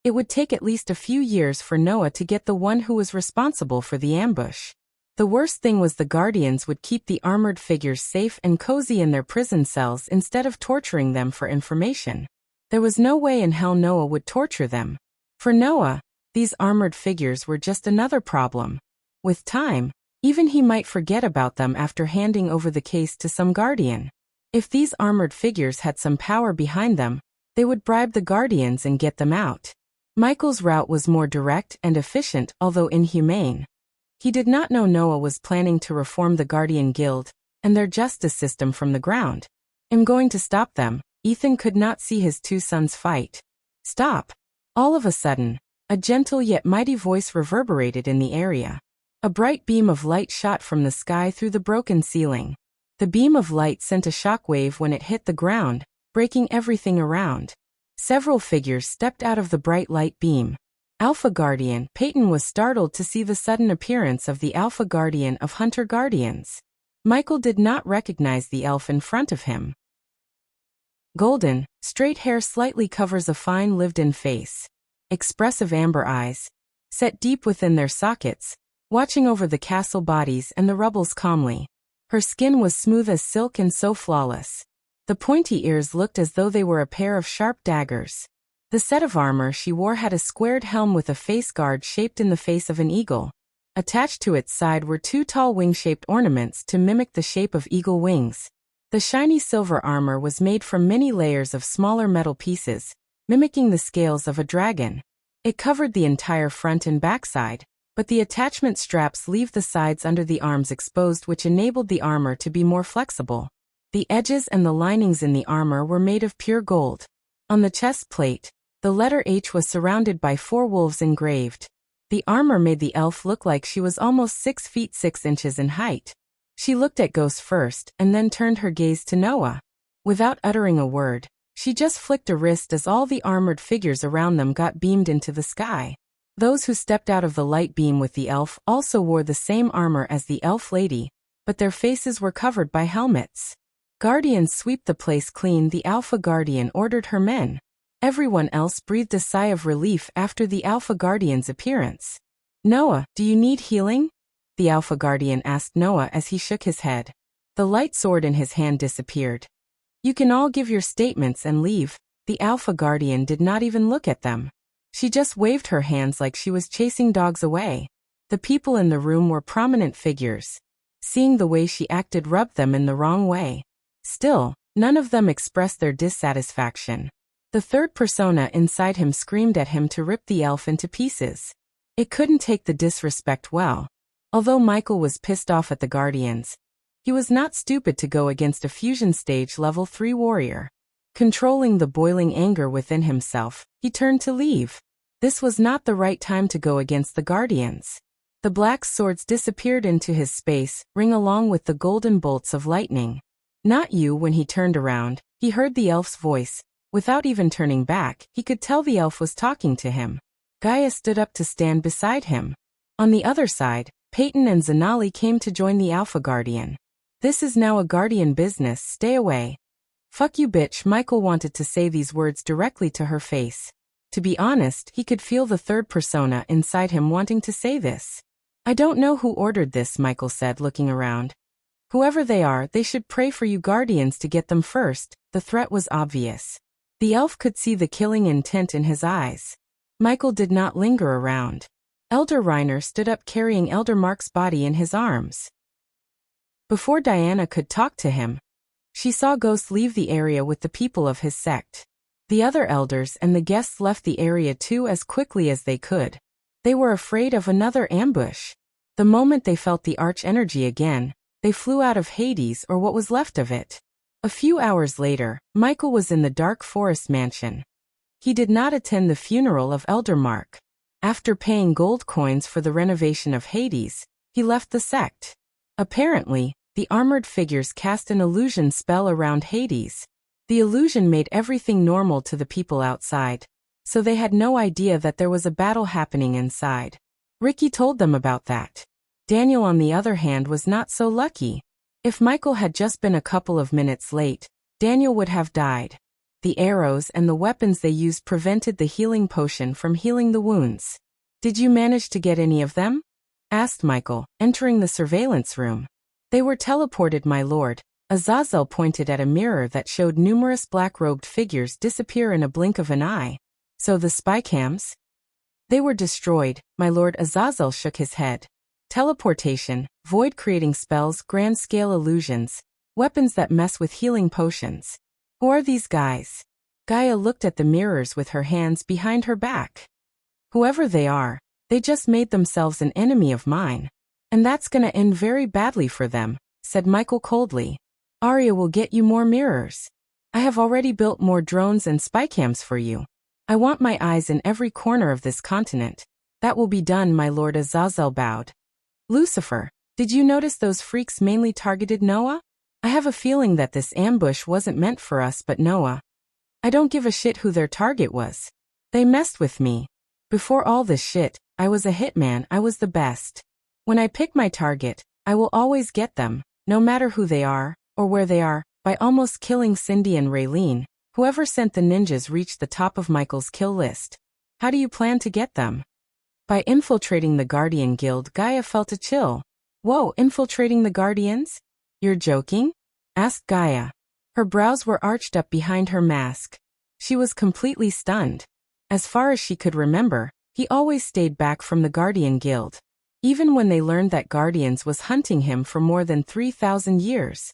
it would take at least a few years for Noah to get the one who was responsible for the ambush. The worst thing was the Guardians would keep the armored figures safe and cozy in their prison cells instead of torturing them for information. There was no way in hell Noah would torture them. For Noah, these armored figures were just another problem. With time, even he might forget about them after handing over the case to some Guardian. If these armored figures had some power behind them, they would bribe the Guardians and get them out. Michael's route was more direct and efficient, although inhumane. He did not know Noah was planning to reform the Guardian Guild and their justice system from the ground. "I'm going to stop them." Ethan could not see his two sons fight. "Stop!" All of a sudden, a gentle yet mighty voice reverberated in the area. A bright beam of light shot from the sky through the broken ceiling. The beam of light sent a shock wave when it hit the ground, breaking everything around. Several figures stepped out of the bright light beam. Alpha Guardian Peyton was startled to see the sudden appearance of the Alpha Guardian of Hunter Guardians. Michael did not recognize the elf in front of him. Golden, straight hair slightly covers a fine lived-in face. Expressive amber eyes, set deep within their sockets, watching over the castle bodies and the rebels calmly. Her skin was smooth as silk and so flawless. The pointy ears looked as though they were a pair of sharp daggers. The set of armor she wore had a squared helm with a face guard shaped in the face of an eagle. Attached to its side were two tall wing-shaped ornaments to mimic the shape of eagle wings. The shiny silver armor was made from many layers of smaller metal pieces, mimicking the scales of a dragon. It covered the entire front and backside, but the attachment straps leave the sides under the arms exposed, which enabled the armor to be more flexible. The edges and the linings in the armor were made of pure gold. On the chest plate, the letter H was surrounded by 4 wolves engraved. The armor made the elf look like she was almost 6 feet 6 inches in height. She looked at Ghost first and then turned her gaze to Noah. Without uttering a word, she just flicked a wrist as all the armored figures around them got beamed into the sky. Those who stepped out of the light beam with the elf also wore the same armor as the elf lady, but their faces were covered by helmets. "Guardians, sweep the place clean," the Alpha Guardian ordered her men. Everyone else breathed a sigh of relief after the Alpha Guardian's appearance. "Noah, do you need healing?" the Alpha Guardian asked Noah as he shook his head. The light sword in his hand disappeared. "You can all give your statements and leave." The Alpha Guardian did not even look at them. She just waved her hands like she was chasing dogs away. The people in the room were prominent figures. Seeing the way she acted rubbed them in the wrong way. Still, none of them expressed their dissatisfaction. The third persona inside him screamed at him to rip the elf into pieces. It couldn't take the disrespect well. Although Michael was pissed off at the Guardians, he was not stupid to go against a fusion stage level 3 warrior. Controlling the boiling anger within himself, he turned to leave. This was not the right time to go against the Guardians. The black swords disappeared into his space, ring along with the golden bolts of lightning. "Not you." When he turned around, he heard the elf's voice. Without even turning back, he could tell the elf was talking to him. Gaia stood up to stand beside him. On the other side, Peyton and Zanali came to join the Alpha Guardian. "This is now a Guardian business, stay away." "Fuck you, bitch." Michael wanted to say these words directly to her face. To be honest, he could feel the third persona inside him wanting to say this. "I don't know who ordered this," Michael said, looking around. "Whoever they are, they should pray for you Guardians to get them first." The threat was obvious. The elf could see the killing intent in his eyes. Michael did not linger around. Elder Reiner stood up carrying Elder Mark's body in his arms. Before Diana could talk to him, she saw Ghost leave the area with the people of his sect. The other elders and the guests left the area too as quickly as they could. They were afraid of another ambush. The moment they felt the arch energy again, they flew out of Hades or what was left of it. A few hours later, Michael was in the dark forest mansion. He did not attend the funeral of Elder Mark. After paying gold coins for the renovation of Hades, he left the sect. Apparently, the armored figures cast an illusion spell around Hades. The illusion made everything normal to the people outside, so they had no idea that there was a battle happening inside. Ricky told them about that. Daniel, on the other hand, was not so lucky. If Michael had just been a couple of minutes late, Daniel would have died. The arrows and the weapons they used prevented the healing potion from healing the wounds. "Did you manage to get any of them?" asked Michael, entering the surveillance room. "They were teleported, my lord." Azazel pointed at a mirror that showed numerous black-robed figures disappear in a blink of an eye. "So the spy cams?" "They were destroyed, my lord." Azazel shook his head. "Teleportation, void-creating spells, grand-scale illusions, weapons that mess with healing potions. Who are these guys?" Gaia looked at the mirrors with her hands behind her back. "Whoever they are, they just made themselves an enemy of mine. And that's gonna end very badly for them," said Michael coldly. "Arya will get you more mirrors. I have already built more drones and spycams for you. I want my eyes in every corner of this continent." "That will be done, my lord." Azazel bowed. "Lucifer, did you notice those freaks mainly targeted Noah? I have a feeling that this ambush wasn't meant for us but Noah. I don't give a shit who their target was. They messed with me. Before all this shit, I was a hitman. I was the best. When I pick my target, I will always get them, no matter who they are, or where they are." By almost killing Cindy and Raylene, whoever sent the ninjas reached the top of Michael's kill list. "How do you plan to get them?" "By infiltrating the Guardian Guild." Gaia felt a chill. "Whoa, infiltrating the Guardians? You're joking?" asked Gaia. Her brows were arched up behind her mask. She was completely stunned. As far as she could remember, he always stayed back from the Guardian Guild. Even when they learned that Guardians was hunting him for more than 3,000 years.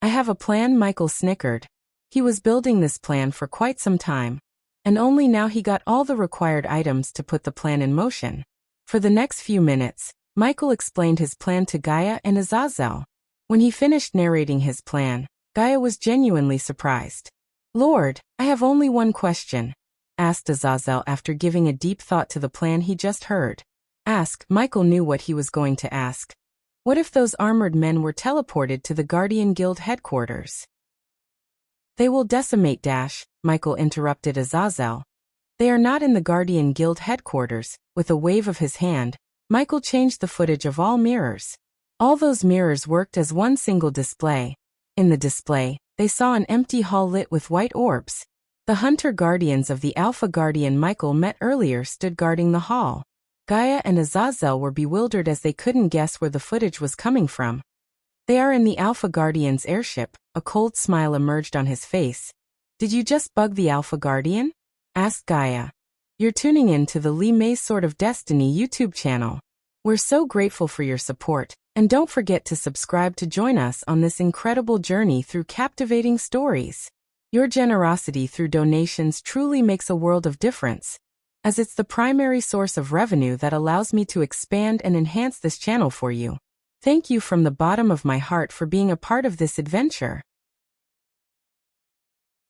"I have a plan." Michael snickered. He was building this plan for quite some time, and only now he got all the required items to put the plan in motion. For the next few minutes, Michael explained his plan to Gaia and Azazel. When he finished narrating his plan, Gaia was genuinely surprised. "Lord, I have only one question," asked Azazel after giving a deep thought to the plan he just heard. "Ask." Michael knew what he was going to ask. What if those armored men were teleported to the Guardian Guild headquarters? "They will decimate." Michael interrupted Azazel. "They are not in the Guardian Guild headquarters." With a wave of his hand, Michael changed the footage of all mirrors. All those mirrors worked as one single display. In the display, they saw an empty hall lit with white orbs. The hunter guardians of the Alpha Guardian Michael met earlier stood guarding the hall. Gaia and Azazel were bewildered as they couldn't guess where the footage was coming from. "They are in the Alpha Guardian's airship." A cold smile emerged on his face. "Did you just bug the Alpha Guardian?" asked Gaia. "You're tuning in to the Lee May's Sword of Destiny YouTube channel. We're so grateful for your support, and don't forget to subscribe to join us on this incredible journey through captivating stories. Your generosity through donations truly makes a world of difference, as it's the primary source of revenue that allows me to expand and enhance this channel for you. Thank you from the bottom of my heart for being a part of this adventure."